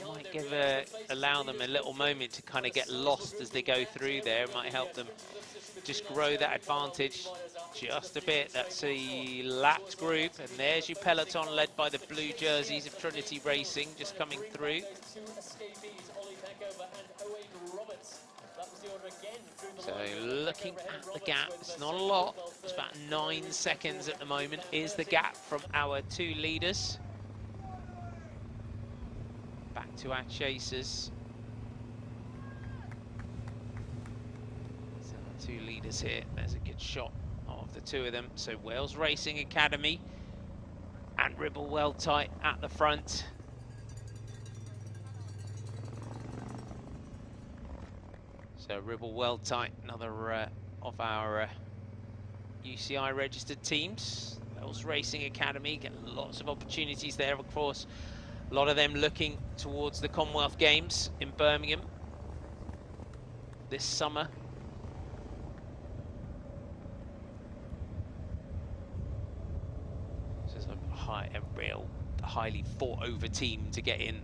Might allow them a little moment to kind of get lost as they go through there. It might help them just grow that advantage just a bit. That's a lapped group, and there's your peloton led by the blue jerseys of Trinity Racing just coming through. So looking at the gap, it's not a lot, it's about 9 seconds at the moment is the gap from our two leaders. Back to our chasers. So our two leaders here, there's a good shot of the two of them. So Wales Racing Academy and Ribble Weldtight at the front. So Ribble Weldtight, another of our UCI registered teams. Wales Racing Academy, get lots of opportunities there, of course. A lot of them looking towards the Commonwealth Games in Birmingham this summer. So it's a real highly fought over team to get in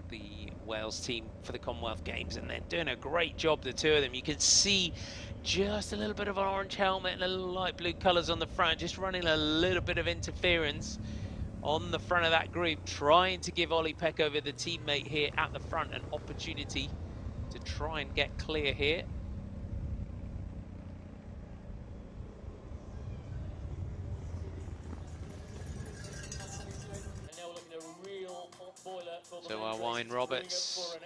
the Wales team for the Commonwealth Games, and they're doing a great job, the two of them. You can see just a little bit of an orange helmet and a little light blue colours on the front, just running a little bit of interference on the front of that group, trying to give Ollie Peckover, the teammate here at the front, an opportunity to try and get clear here. So Wine Roberts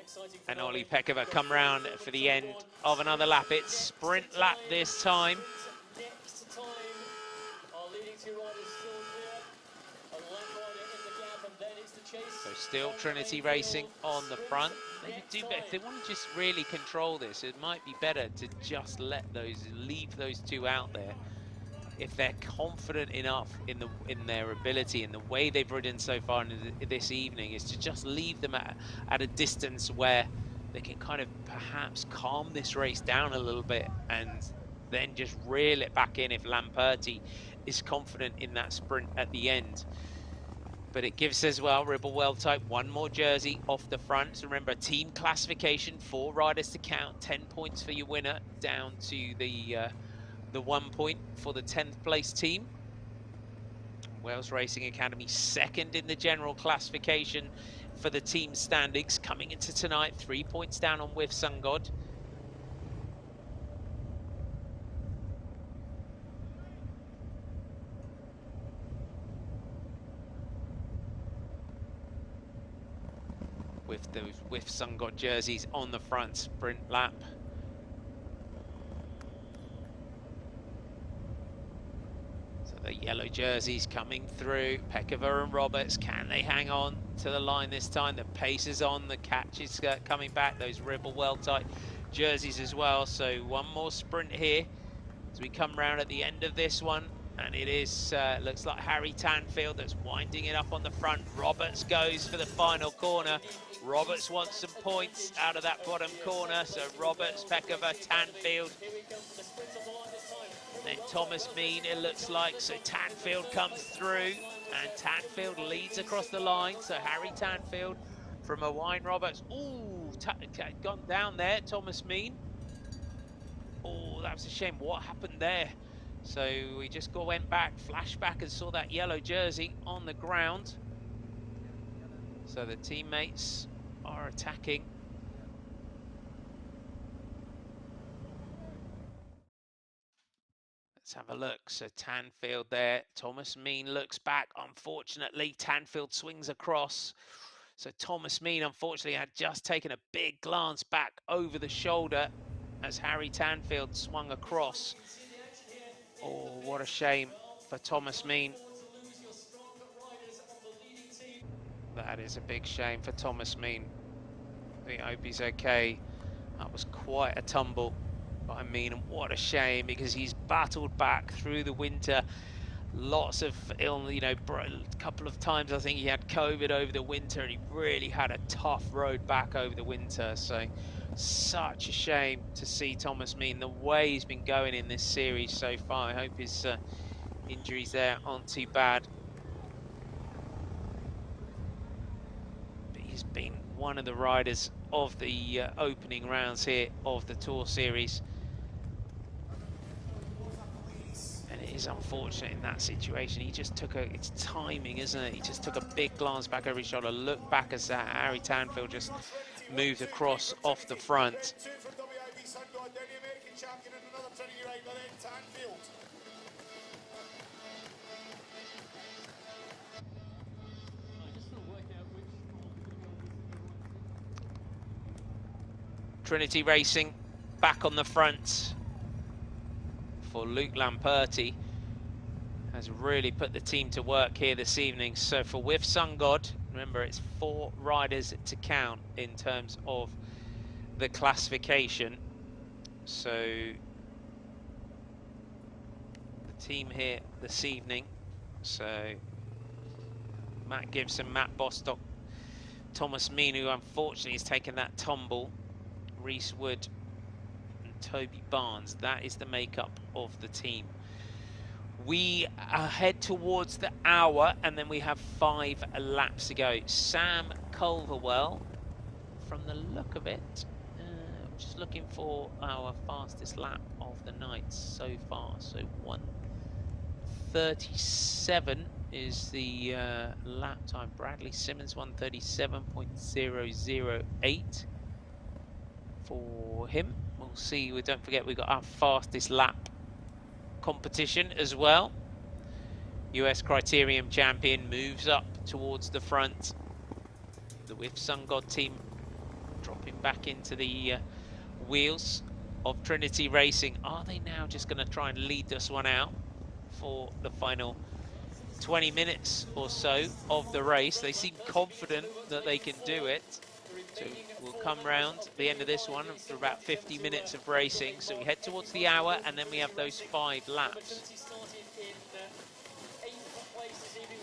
and Ollie Peckover come round for the end of another lap. It's sprint lap this time. So still Trinity Racing on the front. Maybe if they want to just really control this, it might be better to just leave those two out there. If they're confident enough in their ability and the way they've ridden so far this evening, is to just leave them at a distance where they can kind of perhaps calm this race down a little bit and then just reel it back in if Lamperti is confident in that sprint at the end. But it gives as well Ribble World Type one more jersey off the front. So remember, team classification, 4 riders to count, 10 points for your winner, down to the 1 point for the 10th place team. Wales Racing Academy second in the general classification for the team standings, coming into tonight 3 points down on With Sun God. With those With Sun God jerseys on the front sprint lap. So the yellow jerseys coming through. Peckover and Roberts, can they hang on to the line this time? The pace is on, the catch is coming back. Those Ribble World Type jerseys as well. So one more sprint here as we come round at the end of this one. And it is, looks like Harry Tanfield that's winding it up on the front. Roberts goes for the final corner. Roberts wants some points out of that bottom corner. So Roberts, Peckover, Tanfield. And then Thomas Mean, it looks like. So Tanfield comes through and Tanfield leads across the line. So Harry Tanfield from Wine Roberts. Ooh, gone down there, Thomas Mean. Oh, that was a shame. What happened there? So we just went back, flashback, and saw that yellow jersey on the ground. So the teammates are attacking. Let's have a look. So Tanfield there. Thomas Mean looks back. Unfortunately, Tanfield swings across. So Thomas Mean, unfortunately, had just taken a big glance back over the shoulder as Harry Tanfield swung across. Oh, what a shame for Thomas Mean. That is a big shame for Thomas Mean. I hope he's okay. That was quite a tumble by Mean, and what a shame, because he's battled back through the winter. Lots of illness, you know, a couple of times I think he had COVID over the winter, and he really had a tough road back over the winter. So such a shame to see Thomas Mean, the way he's been going in this series so far. I hope his injuries there aren't too bad. But he's been one of the riders of the opening rounds here of the Tour Series. And it is unfortunate in that situation. He just took it's timing, isn't it? He just took a big glance back over his shoulder, looked back as Harry Tanfield just moved across off the front. Trinity Racing back on the front for Luke Lamperti has really put the team to work here this evening. So for With Sun God, remember it's 4 riders to count in terms of the classification. So the team here this evening, so Matt Gibson, Matt Bostock, Thomas Mean, who unfortunately has taken that tumble, Reese Wood and Toby Barnes. That is the makeup of the team. We head towards the hour, and then we have 5 laps to go. Sam Culverwell, from the look of it, just looking for our fastest lap of the night so far. So 1:37 is the lap time. Bradley Simmons 137.008 for him. We'll see. We don't forget we've got our fastest lap competition as well. US Criterium champion moves up towards the front. The With Sun God team dropping back into the wheels of Trinity Racing. Are they now just going to try and lead this one out for the final 20 minutes or so of the race? They seem confident that they can do it. So we'll come round at the end of this one after about 50 minutes of racing. So we head towards the hour, and then we have those 5 laps.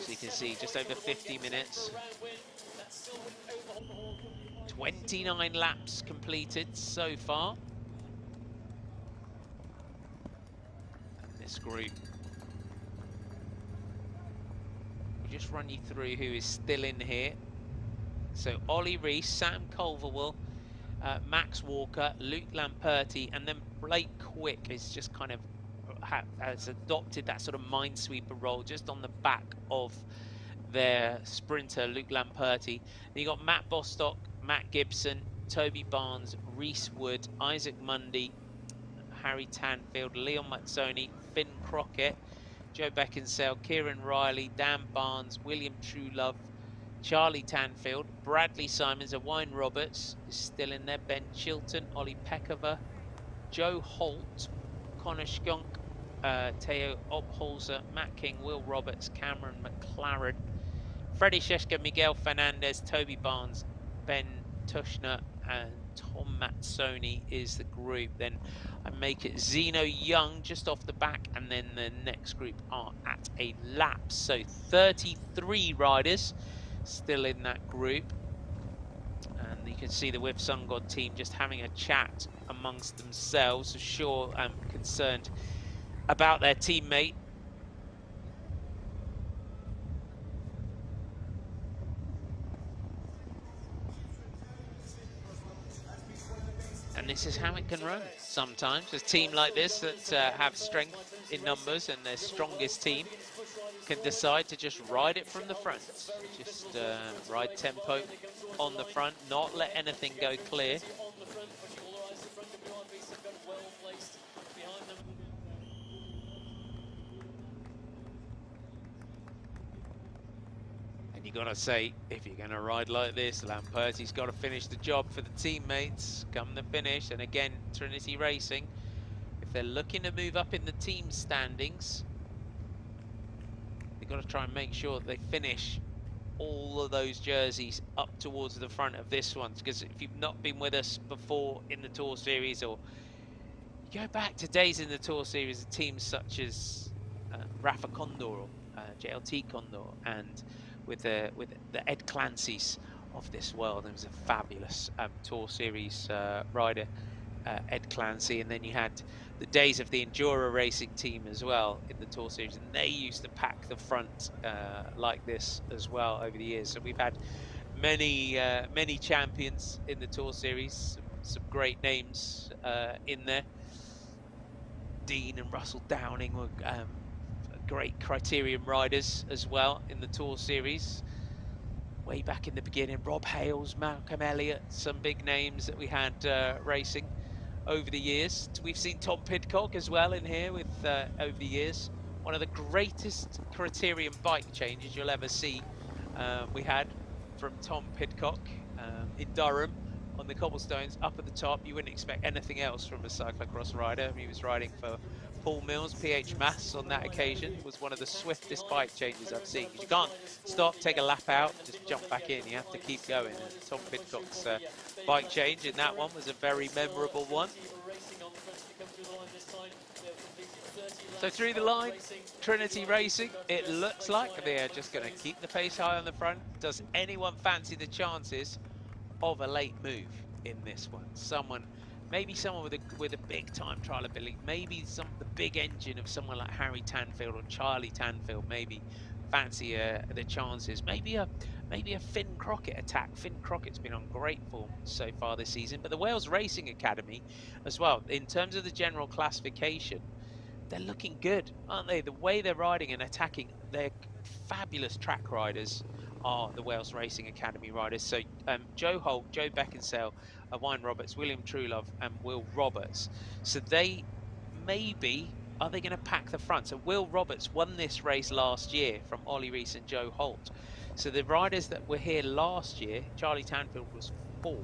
So you can see just over 50 minutes. 29 laps completed so far. And this group. We'll just run you through who is still in here. So Ollie Reese, Sam Culverwell, Max Walker, Luke Lamperti, and then Blake Quick is just kind of has adopted that sort of minesweeper role just on the back of their sprinter, Luke Lamperti. Then you got Matt Bostock, Matt Gibson, Toby Barnes, Reese Wood, Isaac Mundy, Harry Tanfield, Leon Mazzoni, Finn Crockett, Joe Beckinsale, Kieran Riley, Dan Barnes, William Truelove, Charlie Tanfield, Bradley Simons, Wayne Roberts is still in there, Ben Chilton, Ollie Peckover, Joe Holt, Connor Skunk, Teo Opholzer, Matt King, Will Roberts, Cameron McLaren, Freddie Sheshka, Miguel Fernandez, Toby Barnes, Ben Tushner, and Tom Mazzoni is the group. Then I make it Zeno Young just off the back, and then the next group are at a lap. So 33 riders still in that group. And you can see the With Sun God team just having a chat amongst themselves. So sure, I'm concerned about their teammate. And this is how it can run sometimes. A team like this that have strength in numbers, and their strongest team can decide to just ride it from the front. Just ride tempo on the front, not let anything go clear. And you gotta say, if you're gonna ride like this, Lamperti's got to finish the job for the teammates come the finish. And again, Trinity Racing, if they're looking to move up in the team standings, they've got to try and make sure that they finish all of those jerseys up towards the front of this one. Because if you've not been with us before in the Tour Series, or you go back to days in the Tour Series of teams such as Rafa Condor, or JLT Condor, and with the Ed Clancy's of this world. There was a fabulous Tour Series rider, Ed Clancy, and then you had the days of the Enduro Racing team as well in the Tour Series, and they used to pack the front like this as well over the years. So we've had many champions in the Tour Series, some great names in there. Dean and Russell Downing were great Criterium riders as well in the Tour Series. Way back in the beginning, Rob Hales, Malcolm Elliott, some big names that we had racing over the years. We've seen Tom Pidcock as well in here with over the years. One of the greatest Criterium bike changes you'll ever see we had from Tom Pidcock in Durham on the cobblestones up at the top. You wouldn't expect anything else from a cyclocross rider. He was riding for Paul Mills, PH Maths on that occasion. It was one of the swiftest bike changes I've seen. You can't stop, take a lap out, just jump back in. You have to keep going. And Tom Pidcock's bike change in that one was a very memorable one. So through the line, Trinity Racing, it looks like they're just going to keep the pace high on the front. Does anyone fancy the chances of a late move in this one? Maybe someone with a big time trial ability, maybe the big engine of someone like Harry Tanfield or Charlie Tanfield, maybe fancy the chances. Maybe a Finn Crockett attack. Finn Crockett's been on great form so far this season, but the Wales Racing Academy as well, in terms of the general classification, they're looking good, aren't they? The way they're riding and attacking, they're fabulous track riders are the Wales Racing Academy riders. So Joe Holt, Joe Beckinsale, Wayne Roberts, William Truelove and Will Roberts. So they maybe, are they going to pack the front? So Will Roberts won this race last year from Ollie Rees and Joe Holt. So the riders that were here last year, Charlie Tanfield was 4th.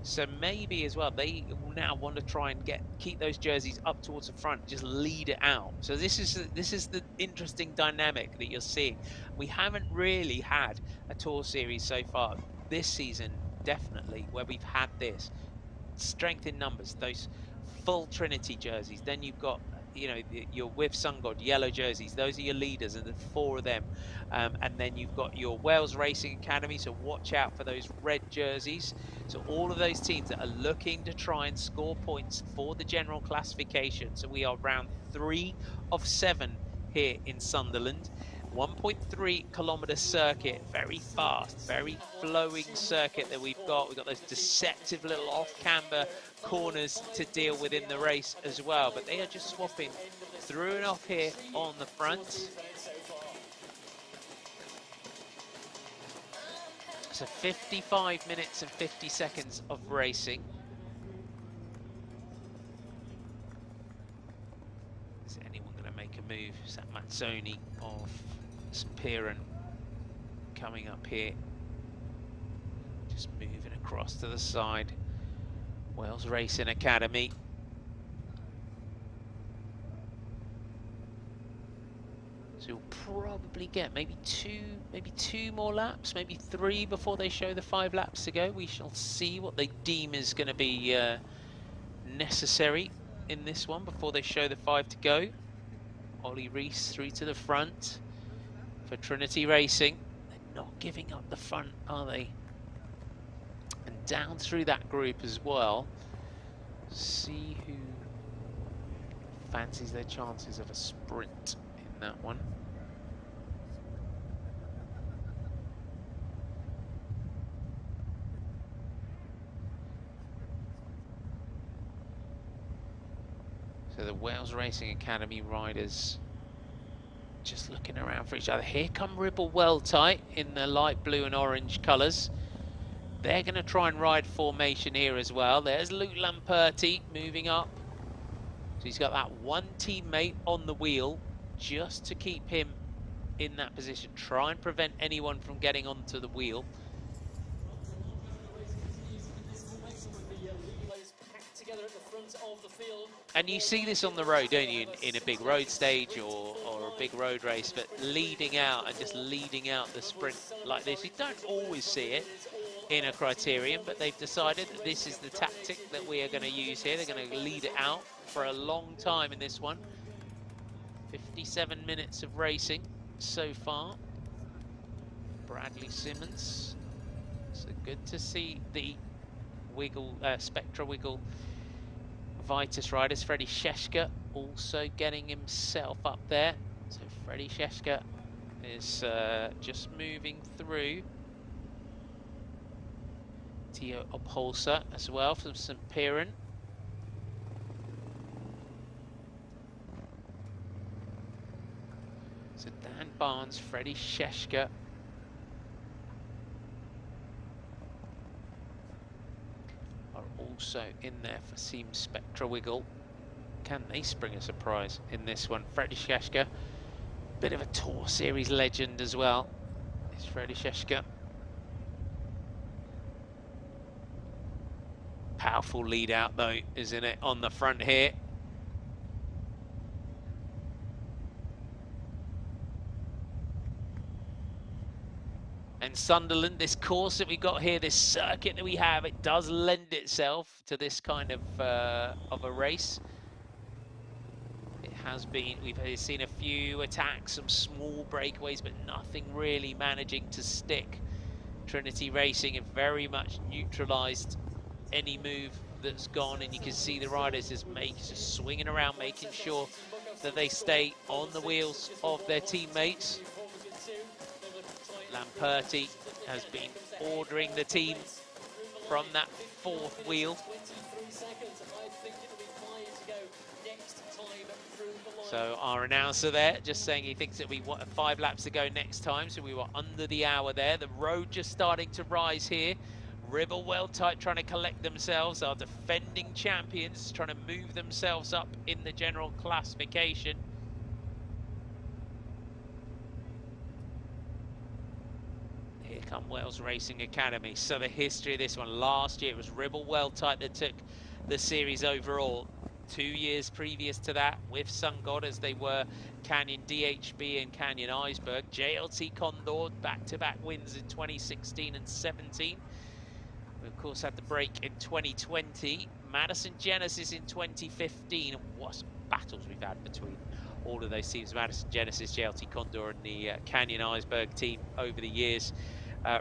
So maybe as well, they will now want to try and keep those jerseys up towards the front, just lead it out. So this is the interesting dynamic that you're seeing. We haven't really had a Tour Series so far this season, definitely, where we've had this strength in numbers, those full Trinity jerseys. Then you've got, you know, your with Sungod yellow jerseys. Those are your leaders, and the 4 of them. And then you've got your Wales Racing Academy, so watch out for those red jerseys. So all of those teams that are looking to try and score points for the general classification. So we are round 3 of 7 here in Sunderland. 1.3 kilometre circuit, very fast, very flowing circuit that we've got. We've got those deceptive little off-camber corners to deal with in the race as well. But they are just swapping through and off here on the front. So 55 minutes and 50 seconds of racing. Is anyone going to make a move? Is that Mazzoni of St Piran coming up here? Just moving across to the side. Wales Racing Academy. So you'll probably get maybe two more laps, maybe 3 before they show the 5 laps to go. We shall see what they deem is going to be necessary in this one before they show the 5 to go. Ollie Rees through to the front for Trinity Racing. They're not giving up the front, are they? And down through that group as well. See who fancies their chances of a sprint in that one. So the Wales Racing Academy riders just looking around for each other. Here come Ribble Well-Tight in the light blue and orange colours. They're going to try and ride formation here as well. There's Luke Lamperti moving up. So he's got that one teammate on the wheel just to keep him in that position. Try and prevent anyone from getting onto the wheel. And you see this on the road, don't you, in a big road stage or a big road race, but leading out and just leading out the sprint like this. You don't always see it in a criterion, but they've decided that this is the tactic that we are going to use here. They're going to lead it out for a long time in this one. 57 minutes of racing so far. Bradley Simmons. So good to see the Spectra Wiggle Vitus riders. Freddie Sheshka also getting himself up there. So Freddie Sheshka is just moving through. Theo Opolsa as well from St Piran. So Dan Barnes, Freddie Sheshka. Are also in there for Team Spectra Wiggle. Can they spring a surprise in this one? Freddie Sheshka, bit of a Tour Series legend as well. It's Freddie Sheshka. Powerful lead out though, isn't it, on the front here? And Sunderland, this course that we got here, this circuit that we have, it does lend itself to this kind of a race. It has been, we've seen a few attacks, some small breakaways, but nothing really managing to stick. Trinity Racing have very much neutralised any move that's gone, and you can see the riders just swinging around, making sure that they stay on the wheels of their teammates. Lamperti has been ordering the team from that 4th wheel. So our announcer there just saying he thinks it'll be 5 laps to go next time, so we were under the hour there. The road just starting to rise here. Ribble Well-Type trying to collect themselves, our defending champions trying to move themselves up in the general classification. Here come Wales Racing Academy. So the history of this one, last year it was Ribble Well-Type that took the series overall. 2 years previous to that with SunGod, as they were Canyon DHB and Canyon Iceberg. JLT Condor back-to-back wins in 2016 and 17. We of course had the break in 2020. Madison Genesis in 2015, and what battles we've had between all of those teams, Madison Genesis, JLT Condor and the Canyon Iceberg team over the years.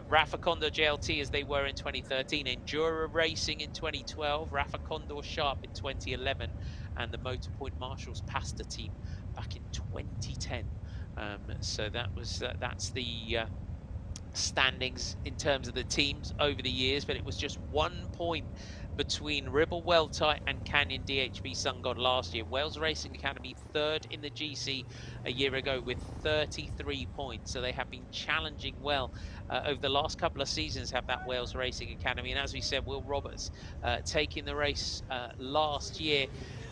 Rafa Condor JLT as they were in 2013, Endura Racing in 2012, Rafa Condor Sharp in 2011, and the Motorpoint Marshals Pasta team back in 2010. So that was that's the standings in terms of the teams over the years, but it was just 1 point between Ribble Well-Type and Canyon DHB SunGod last year. Wales Racing Academy third in the GC a year ago with 33 points, so they have been challenging well over the last couple of seasons, have that Wales Racing Academy. And as we said, Will Roberts taking the race last year.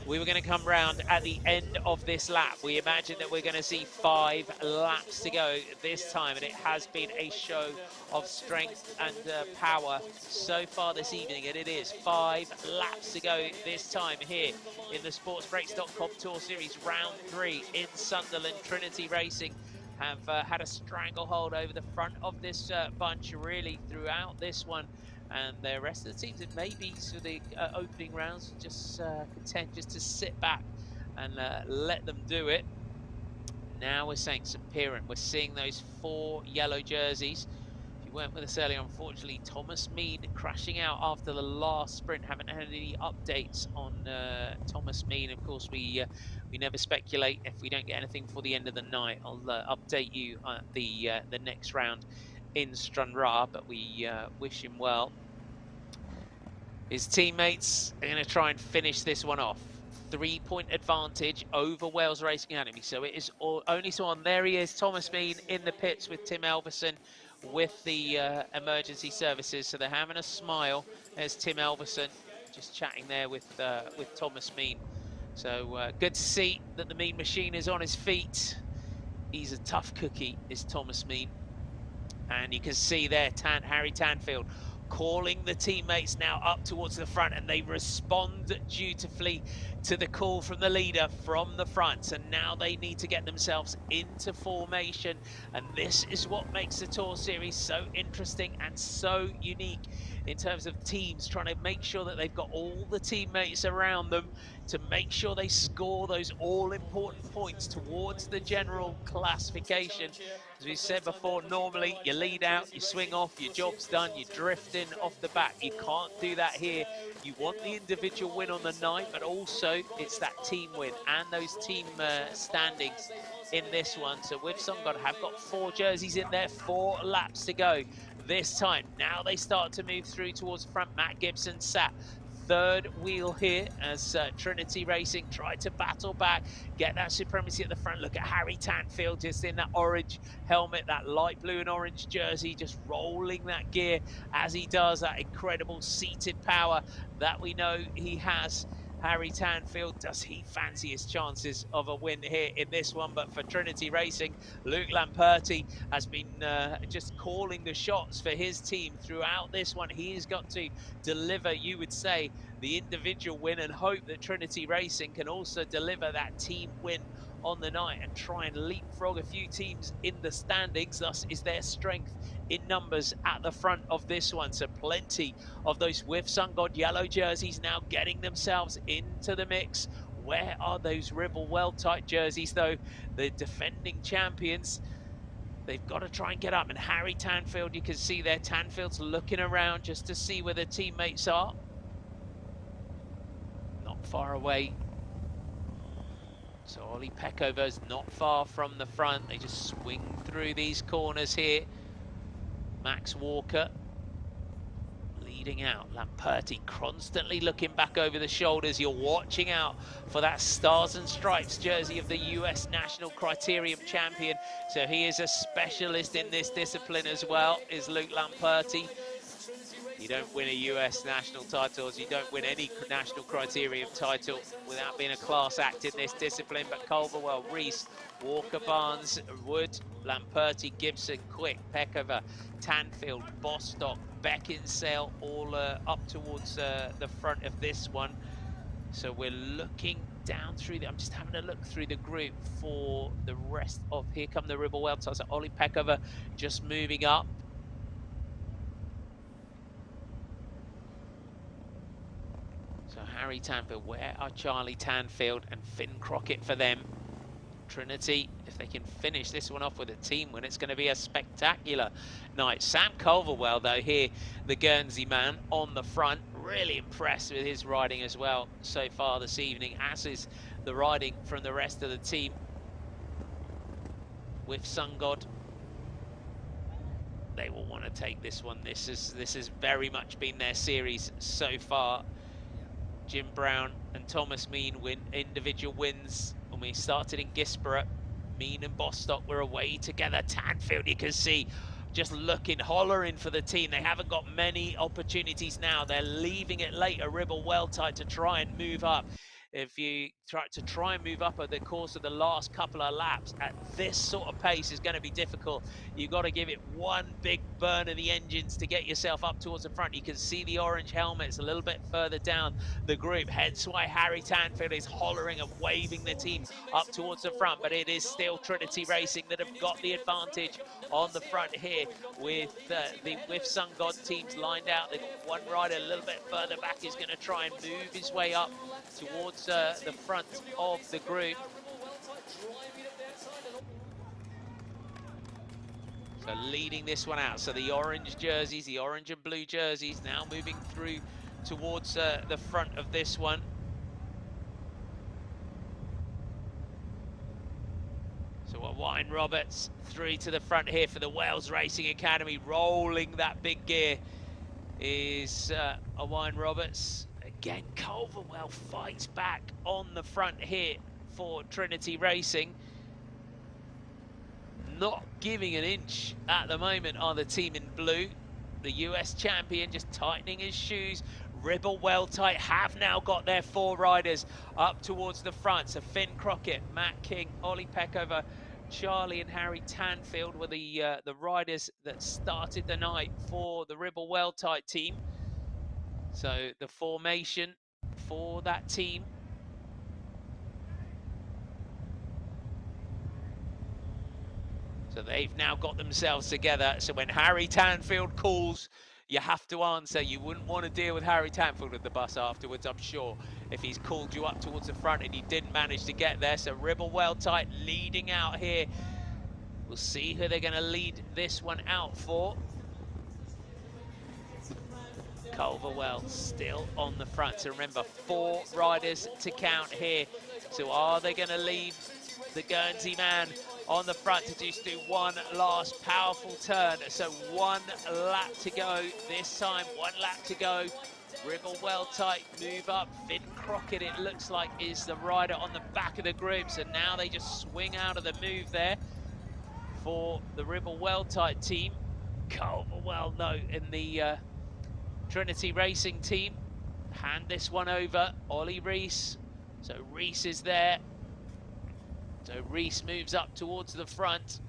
We were going to come round at the end of this lap. We imagine that we're going to see 5 laps to go this time, and it has been a show of strength and power so far this evening, and it is 5 laps to go this time here in the sportsbreaks.com Tour Series round 3 in Sunderland. Trinity Racing have had a stranglehold over the front of this bunch really throughout this one. And the rest of the teams, it may be for the opening rounds, just content just to sit back and let them do it. Now we're saying St. Piran, we're seeing those 4 yellow jerseys. If you weren't with us earlier, unfortunately, Thomas Mead crashing out after the last sprint. Haven't had any updates on Thomas Mead. Of course, we never speculate if we don't get anything for the end of the night. I'll update you at the next round in Stranraer, but we wish him well. His teammates are going to try and finish this one off. 3-point advantage over Wales Racing Academy. So it is only so on. There he is, Thomas Mead in the pits with Tim Elverson with the emergency services. So they're having a smile. There's Tim Elverson just chatting there with Thomas Mead. So good to see that the Mead machine is on his feet. He's a tough cookie, is Thomas Mead. And you can see there Harry Tanfield calling the teammates now up towards the front, and they respond dutifully to the call from the leader from the front. And now they need to get themselves into formation, and this is what makes the Tour Series so interesting and so unique in terms of teams trying to make sure that they've got all the teammates around them to make sure they score those all-important points towards the general classification. As we said before, normally you lead out, you swing off, your job's done, you're drifting off the back. You can't do that here. You want the individual win on the night, but also it's that team win and those team standings in this one. So with SunGod have got 4 jerseys in there, 4 laps to go this time. Now they start to move through towards the front. Matt Gibson sat third wheel here as Trinity Racing tried to battle back, get that supremacy at the front. Look at Harry Tanfield just in that orange helmet, that light blue and orange jersey, just rolling that gear as he does, that incredible seated power that we know he has. Harry Tanfield, does he fancy his chances of a win here in this one? But for Trinity Racing, Luke Lamperti has been just calling the shots for his team throughout this one. He has got to deliver, you would say, the individual win, and hope that Trinity Racing can also deliver that team win on the night and try and leapfrog a few teams in the standings. Thus is their strength in numbers at the front of this one. So plenty of those with SunGod yellow jerseys now getting themselves into the mix. Where are those Ribble Well-Type jerseys though? The defending champions, they've got to try and get up. And Harry Tanfield, you can see there, Tanfield's looking around just to see where the teammates are. Not far away. So Ollie Peckover's not far from the front. They just swing through these corners here. Max Walker leading out. Lamperti constantly looking back over the shoulders. You're watching out for that Stars and Stripes jersey of the US National Criterium champion. So he is a specialist in this discipline as well, is Luke Lamperti. You don't win a US national title, you don't win any national criterium title without being a class act in this discipline. But Culverwell, Rees, Walker, Barnes, Wood, Lamperti, Gibson, Quick, Peckover, Tanfield, Bostock, Beckinsale, all up towards the front of this one. So we're looking down through I'm just having a look through the group for the rest of, here come the Ribble Welters. So Ollie Peckover just moving up. So Harry Tanfield, where are Charlie Tanfield and Finn Crockett for them? Trinity, if they can finish this one off with a team win, it's going to be a spectacular night. Sam Culverwell, though, here, the Guernsey man on the front, really impressed with his riding as well so far this evening, as is the riding from the rest of the team. With Sun God, they will want to take this one. This has very much been their series so far. Jim Brown and Thomas Mean win individual wins. When we started in Gisborough, Mean and Bostock were away together. Tanfield, you can see, just looking, hollering for the team. They haven't got many opportunities now. They're leaving it later, Ribble well tight to try and move up. If you try and move up over the course of the last couple of laps at this sort of pace is going to be difficult. You've got to give it one big burn of the engines to get yourself up towards the front. You can see the orange helmets a little bit further down the group, hence why Harry Tanfield is hollering and waving the team up towards the front. But it is still Trinity Racing that have got the advantage on the front here, with with Sun God teams lined out. They've got one rider a little bit further back who's going to try and move his way up towards the front of the group. So leading this one out, so the orange jerseys, the orange and blue jerseys now moving through towards the front of this one. So Owain Roberts through to the front here for the Wales Racing Academy, rolling that big gear is Owain Roberts. Again, Culverwell fights back on the front here for Trinity Racing. Not giving an inch at the moment are the team in blue. The US champion just tightening his shoes. Ribble well tight, have now got their four riders up towards the front. So Finn Crockett, Matt King, Ollie Peckover, Charlie and Harry Tanfield were the riders that started the night for the Ribble well tight team. So the formation for that team. So they've now got themselves together. So when Harry Tanfield calls, you have to answer. You wouldn't want to deal with Harry Tanfield at the bus afterwards, I'm sure, if he's called you up towards the front and he didn't manage to get there. So Ribble well tight leading out here. We'll see who they're going to lead this one out for. Culverwell still on the front. So remember, 4 riders to count here. So are they going to leave the Guernsey man on the front to just do one last powerful turn? So 1 lap to go this time, 1 lap to go. Ribble well tight, move up. Finn Crockett, it looks like, is the rider on the back of the group. So now they just swing out of the move there for the Ribble well tight team. Culverwell, no, in the Trinity Racing team. Hand this one over, Ollie Rees. So Rees is there. So Rees moves up towards the front.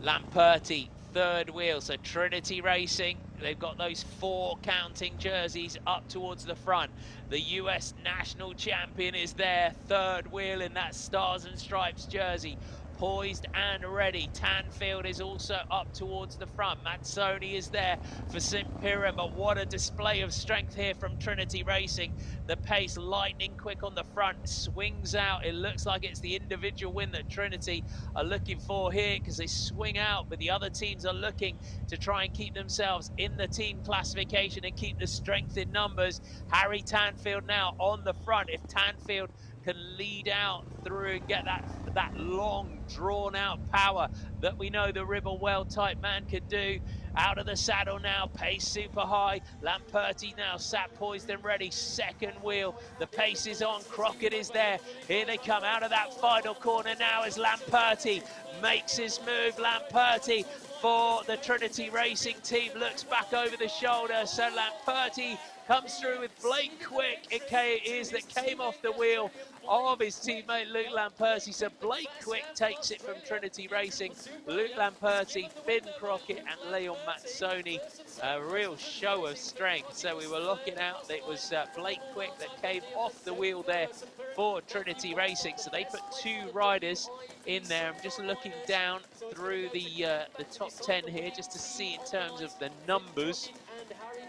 Lamperti, third wheel. So Trinity Racing, they've got those 4 counting jerseys up towards the front. The US national champion is there, third wheel in that Stars and Stripes jersey. Poised and ready. Tanfield is also up towards the front. Mazzoni is there for St. Piran, but what a display of strength here from Trinity Racing. The pace lightning quick on the front, swings out. It looks like it's the individual win that Trinity are looking for here, because they swing out, but the other teams are looking to try and keep themselves in the team classification and keep the strength in numbers. Harry Tanfield now on the front. If Tanfield can lead out through and get that long, drawn-out power that we know the River Well type man can do. Out of the saddle now, pace super high. Lamperti now sat poised and ready. Second wheel, the pace is on. Crockett is there. Here they come out of that final corner now as Lamperti makes his move. Lamperti for the Trinity Racing team looks back over the shoulder. So Lamperti comes through with Blake Quick. It is that came off the wheel of his teammate Luke Lamperti. So Blake Quick takes it from Trinity Racing. Luke Lamperti, Finn Crockett and Leon Mazzoni. A real show of strength. So we were looking out. It was Blake Quick that came off the wheel there for Trinity Racing. So they put 2 riders in there. I'm just looking down through the top 10 here just to see in terms of the numbers.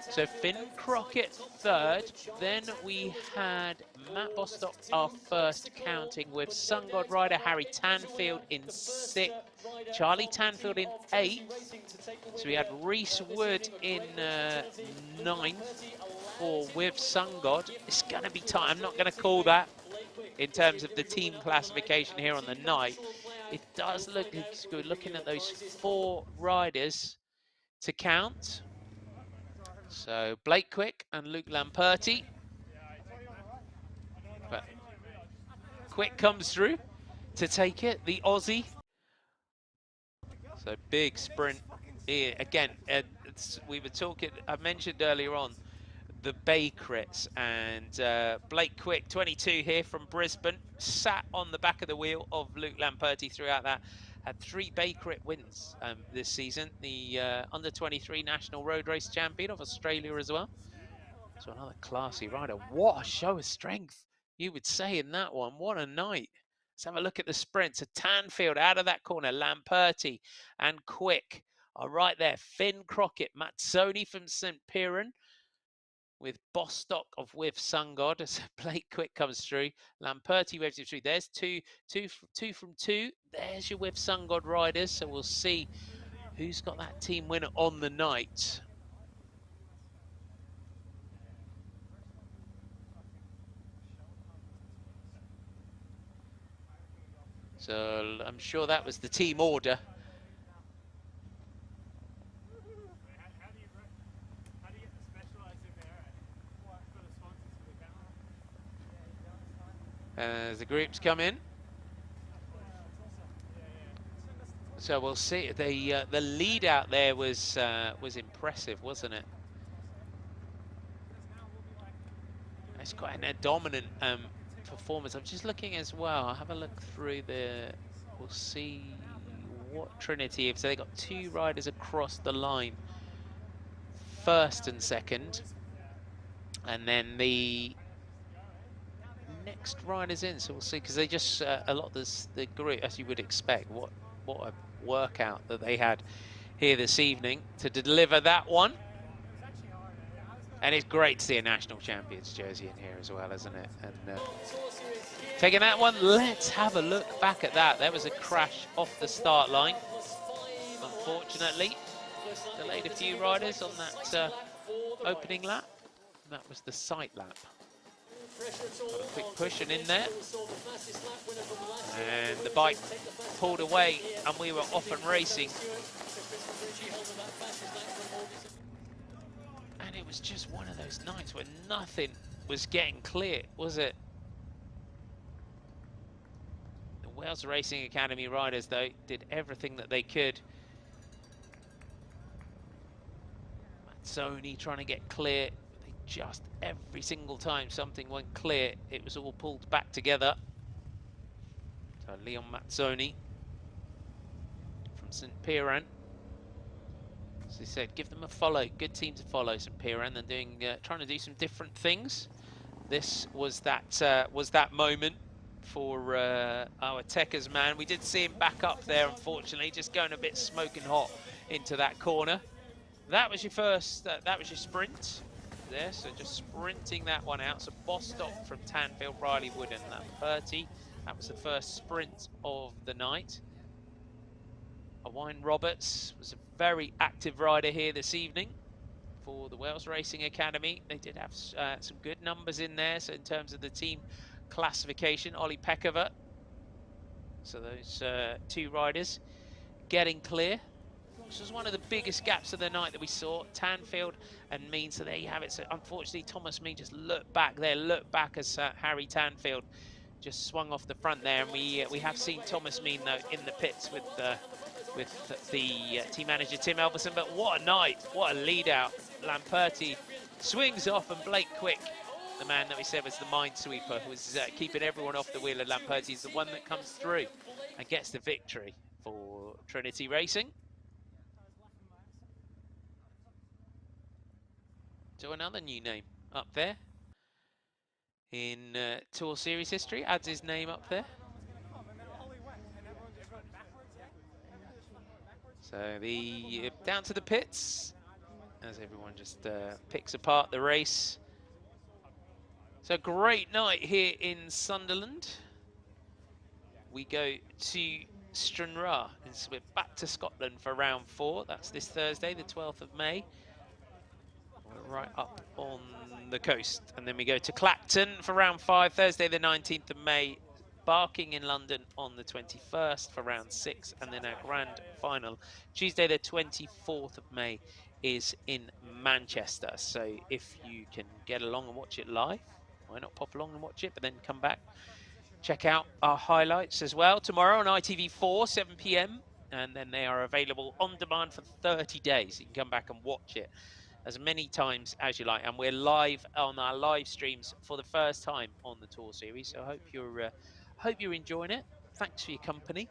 So Finn Crockett third, then we had Matt Bostock our first, counting with Sun God rider Harry Tanfield in 6th, Charlie Tanfield in 8th, so we had Reese Wood in 9th for with Sun God. It's going to be tight. I'm not going to call that in terms of the team classification here on the night. It does look good looking at those 4 riders to count. So Blake Quick and Luke Lamperti. But Quick comes through to take it, the Aussie. So big sprint here. Again, we were talking, I mentioned earlier on, the Bay Crits, and Blake Quick, 22 here from Brisbane, sat on the back of the wheel of Luke Lamperti throughout that. Had 3 Bay Crit wins this season. The under-23 National Road Race Champion of Australia as well. So another classy rider. What a show of strength, you would say, in that one. What a night. Let's have a look at the sprint. So Tanfield out of that corner. Lamperti and Quick are right there. Finn Crockett, Mazzoni from St Piran, with Bostock of with Sun God as Blake Quick comes through. Lamperti waves it through. There's two from 2. There's your with Sun God riders. So we'll see who's got that team winner on the night. So I'm sure that was the team order. As the groups come in, so we'll see. The lead out there was impressive, wasn't it? It's quite a dominant performance. I'm just looking as well. I'll have a look through we'll see what Trinity have. So they got 2 riders across the line, first and second, and then the next riders in. So we'll see, because they just a lot of the group, as you would expect. What a workout that they had here this evening to deliver that one. And it's great to see a national champions jersey in here as well, isn't it? And taking that one, let's have a look back at that. There was a crash off the start line, unfortunately. Delayed a few riders on that opening lap. That was the sight lap. Got a quick push and in there. And the bike pulled away and we were off and racing. And it was just one of those nights where nothing was getting clear, was it? The Wales Racing Academy riders, though, did everything that they could. Mazzoni trying to get clear. They just, every single time something went clear, it was all pulled back together. So Leon Mazzoni from St Piran. As I said, give them a follow. Good team to follow, St Piran. They're trying to do some different things. This was that moment for our Techers man. We did see him back up there, unfortunately, just going a bit smoking hot into that corner. That was your first. That was your sprint there. So just sprinting that one out. So Bostock from Tanfield, Riley Wood, and Lamperti. That was the first sprint of the night. Owain Roberts was a very active rider here this evening for the Wales Racing Academy. They did have some good numbers in there, so in terms of the team classification, Ollie Pekova. So those two riders getting clear. This was one of the biggest gaps of the night that we saw, Tanfield and Mean. So there you have it. So unfortunately, Thomas Mean just looked back there, looked back as Harry Tanfield just swung off the front there. And we have seen Thomas Mean, though, in the pits with the team manager, Tim Elverson. But what a night, what a lead out. Lamperti swings off, and Blake Quick, the man that we said was the minesweeper, was keeping everyone off the wheel of Lamperti, is the one that comes through and gets the victory for Trinity Racing. So another new name up there in Tour Series history, adds his name up there. So the down to the pits as everyone just picks apart the race. So great night here in Sunderland. We go to Stranraer, and so we're back to Scotland for round 4. That's this Thursday, the 12th of May. We're right up on the coast. And then we go to Clacton for round 5, Thursday the 19th of May. Barking in London on the 21st for round 6. And then our grand final, Tuesday the 24th of May, is in Manchester. So if you can get along and watch it live, why not pop along and watch it, but then come back, check out our highlights as well. Tomorrow on ITV4, 7 p.m. And then they are available on demand for 30 days. You can come back and watch it as many times as you like. And we're live on our live streams for the first time on the Tour Series. So I hope you're enjoying it. Thanks for your company.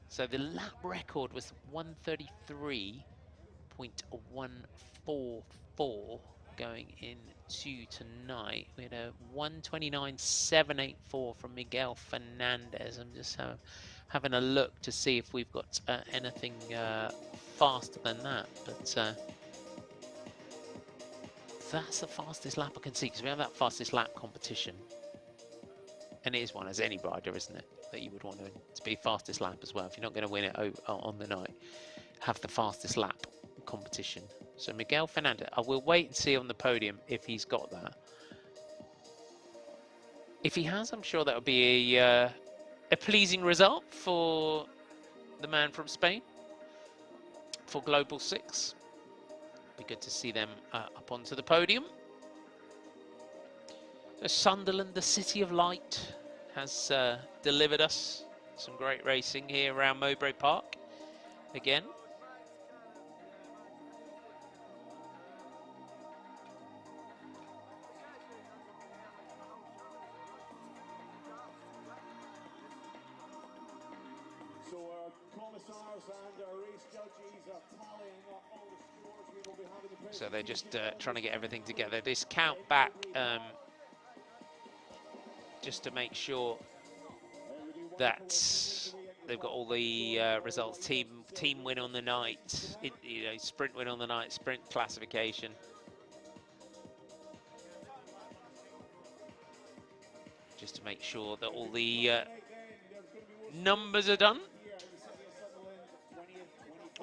So the lap record was 133.144 going into tonight. We had a 129.784 from Miguel Fernandez. I'm just having a look to see if we've got anything faster than that. But that's the fastest lap I can see, because we have that fastest lap competition. And it is one as any rider, isn't it? That you would want to be fastest lap as well. If you're not going to win it on the night, have the fastest lap competition. So Miguel Fernandez, I will wait and see on the podium if he's got that. If he has, I'm sure that would be a pleasing result for the man from Spain for Global 6. Be good to see them up onto the podium. So Sunderland, the City of Light, has delivered us some great racing here around Mowbray Park again. So our commissars and our race judges are tallying up all the scores. We will be having the So they're just trying to get everything together. This count back just to make sure that they've got all the results. Team win on the night, sprint win on the night, sprint classification. Just to make sure that all the numbers are done.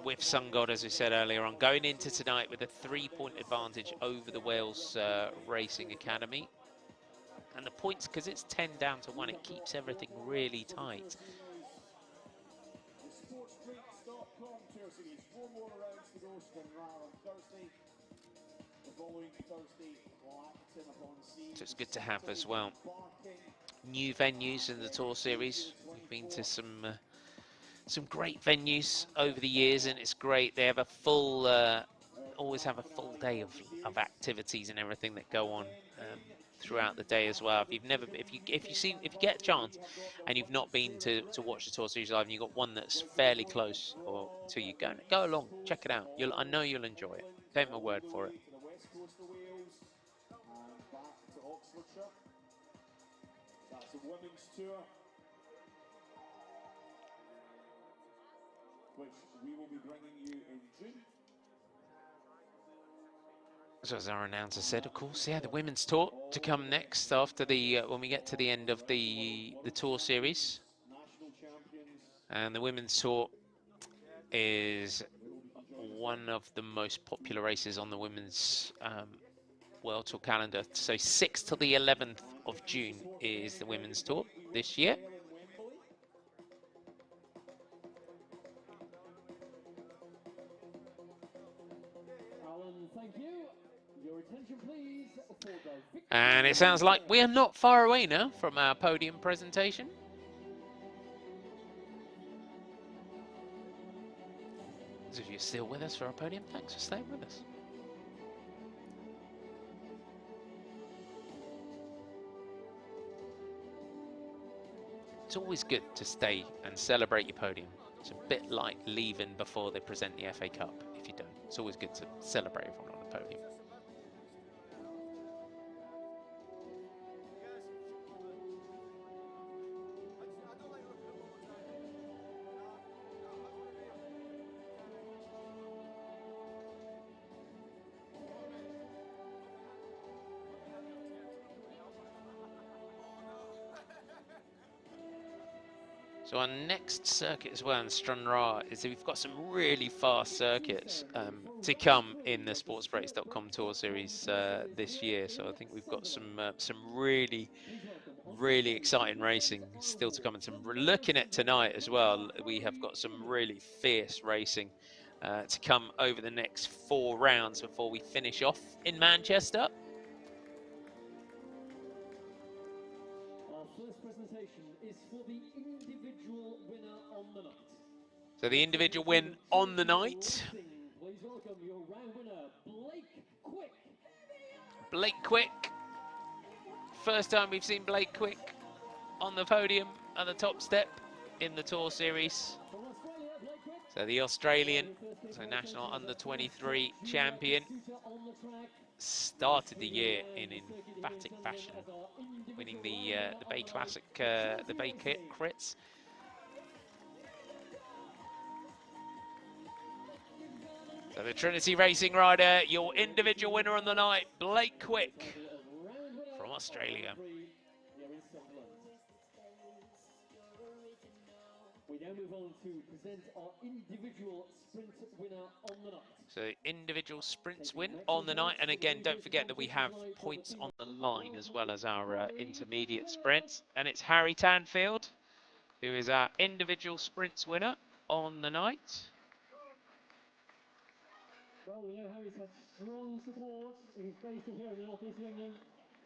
With Sun God, as we said earlier on, going into tonight with a 3-point advantage over the Wales Racing Academy. And the points, because it's 10 down to 1, it keeps everything really tight. So it's good to have as well new venues in the Tour Series. We've been to some great venues over the years, and it's great. They have a full, always have a full day of activities and everything that go on throughout the day as well. If you get a chance and you've not been to watch the Tour Series live, and you've got one that's fairly close or to you, go along, check it out. I know you'll enjoy it. Take my word for it. That's the women's tour, which we will be bringing you in June. So as our announcer said, of course, yeah, the women's tour to come next after the when we get to the end of the Tour Series. And the women's tour is one of the most popular races on the women's World Tour calendar. So 6th to the 11th of June is the Women's Tour this year. Alan, thank you. Your attention, please, for the And it sounds like we are not far away now from our podium presentation. So if you're still with us for our podium, thanks for staying with us. It's always good to stay and celebrate your podium. It's a bit like leaving before they present the FA Cup, if you don't. It's always good to celebrate everyone on the podium. So our next circuit as well in Stranraer is that we've got some really fast circuits to come in the sportsbreaks.com Tour Series this year. So I think we've got some really exciting racing still to come. And some looking at tonight as well, we have got some really fierce racing to come over the next 4 rounds before we finish off in Manchester. Our first presentation is for the individual winner on the night. So the individual win on the night. Please welcome your round winner, Blake Quick. Blake Quick. First time we've seen Blake Quick on the podium at the top step in the Tour Series. From Australia, Blake Quick. So the Australian, so national under-23 champion, started the year in emphatic fashion, winning the Bay Classic, the Bay Crits. So the Trinity Racing rider, your individual winner on the night, Blake Quick from Australia. We now move on to present our individual sprint winner on the night. So individual sprints win on the night, and again, don't forget that we have points on the line as well as our intermediate sprints. And it's Harry Tanfield, who is our individual sprints winner on the night. Well, we know Harry's had strong support. He's based here in the northeast of England.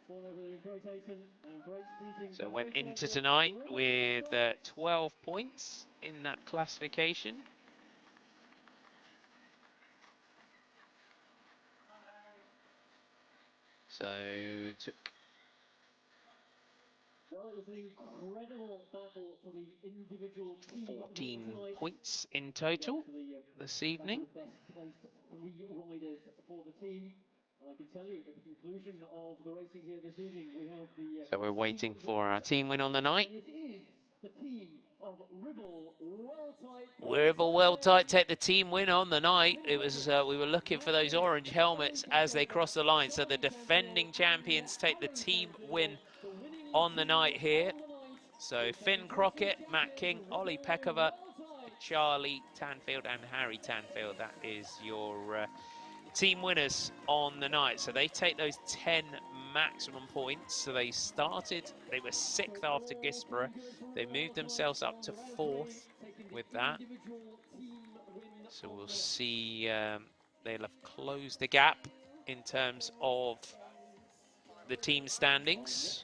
All over the great Ayton and great sprinting. So went into tonight with 12 points in that classification. So took Well, it was an incredible battle for the individual team 14 tonight. points in total this evening. The best placed 3 riders for the team. And I can tell you, at the conclusion of the racing here this evening, we have the... So we're waiting for our team win on the night. And it is the team of Ribble Well-Tight. Ribble Well-Tight take the team win on the night. It was we were looking for those orange helmets as they cross the line. So the defending champions take the team win on the night here. So Finn Crockett, Matt King, Ollie Peckover, Charlie Tanfield and Harry Tanfield. That is your team winners on the night. So they take those 10 maximum points. So they were 6th after Gisborough. They moved themselves up to 4th with that. So we'll see, they'll have closed the gap in terms of the team standings.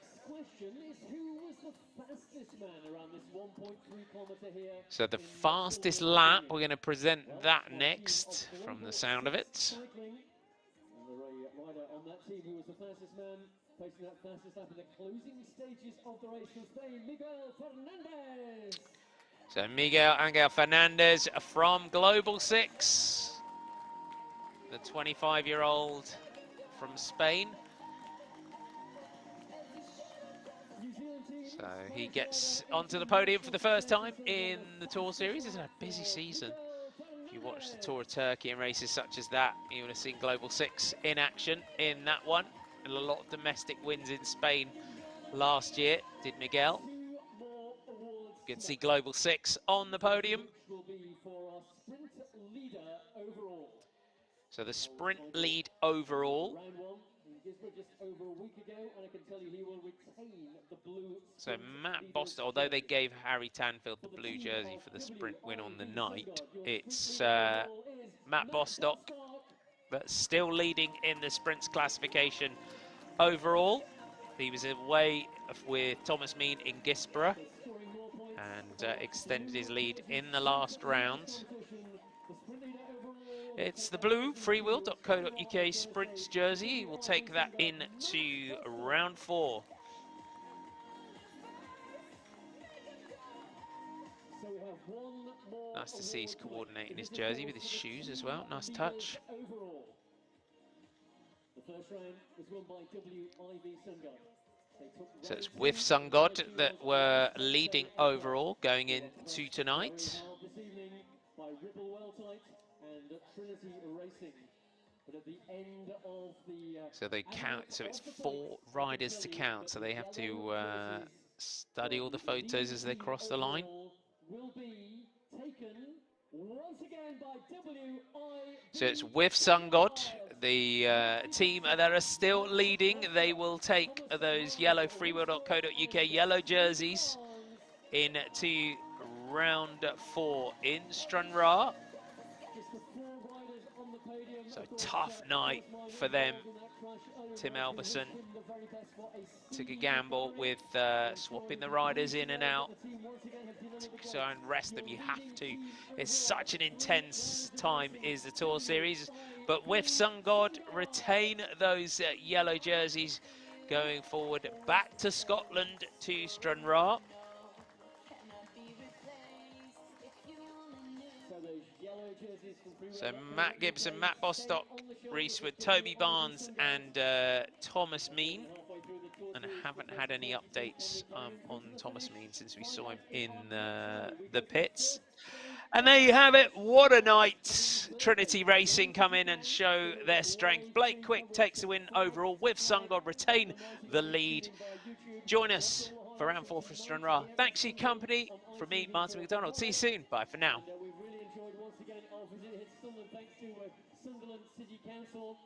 So the fastest lap, we're going to present that next from the sound of it. So Miguel Angel Fernandez from Global 6, the 25-year-old from Spain. So he gets onto the podium for the first time in the Tour Series. It's a busy season. If you watch the Tour of Turkey and races such as that, you would have seen Global 6 in action in that one. And a lot of domestic wins in Spain last year, did Miguel. You can see Global 6 on the podium. So the sprint lead overall Gisborough just over a week ago, and I can tell you he will retain the blue. So Matt Bostock, although they gave Harry Tanfield the blue jersey for the sprint win on the night, it's Matt Bostock that's still leading in the sprints classification overall. He was away with Thomas Mean in Gisborough and extended his lead in the last round. It's the blue freewheel.co.uk sprints jersey. He will take that into round 4. Nice to see he's coordinating his jersey with his shoes as well. Nice touch. So it's with Sungod that were leading overall going into tonight. So they count, so it's 4 riders to count, so they have to study all the photos as they cross the line. So it's with Sungod, the team that are still leading. They will take those yellow freewheel.co.uk yellow jerseys into round 4 in Stranraer. So tough night for them. Tim Elverson took a gamble with swapping the riders in and out to try and rest them. You have to. It's such an intense time is the Tour Series. But with Sungod, retain those yellow jerseys going forward back to Scotland to Stranraer. So Matt Gibson, Matt Bostock, Reese Wood, Toby Barnes and Thomas Mean. And I haven't had any updates on Thomas Mean since we saw him in the pits. And there you have it. What a night. Trinity Racing come in and show their strength. Blake Quick takes the win overall with Sungod, retain the lead. Join us for round 4 for Stranraer. Thanks for your company. From me, Martin McDonald. See you soon. Bye for now. We've really enjoyed once again our visit here to Sunderland, thanks to Sunderland City Council.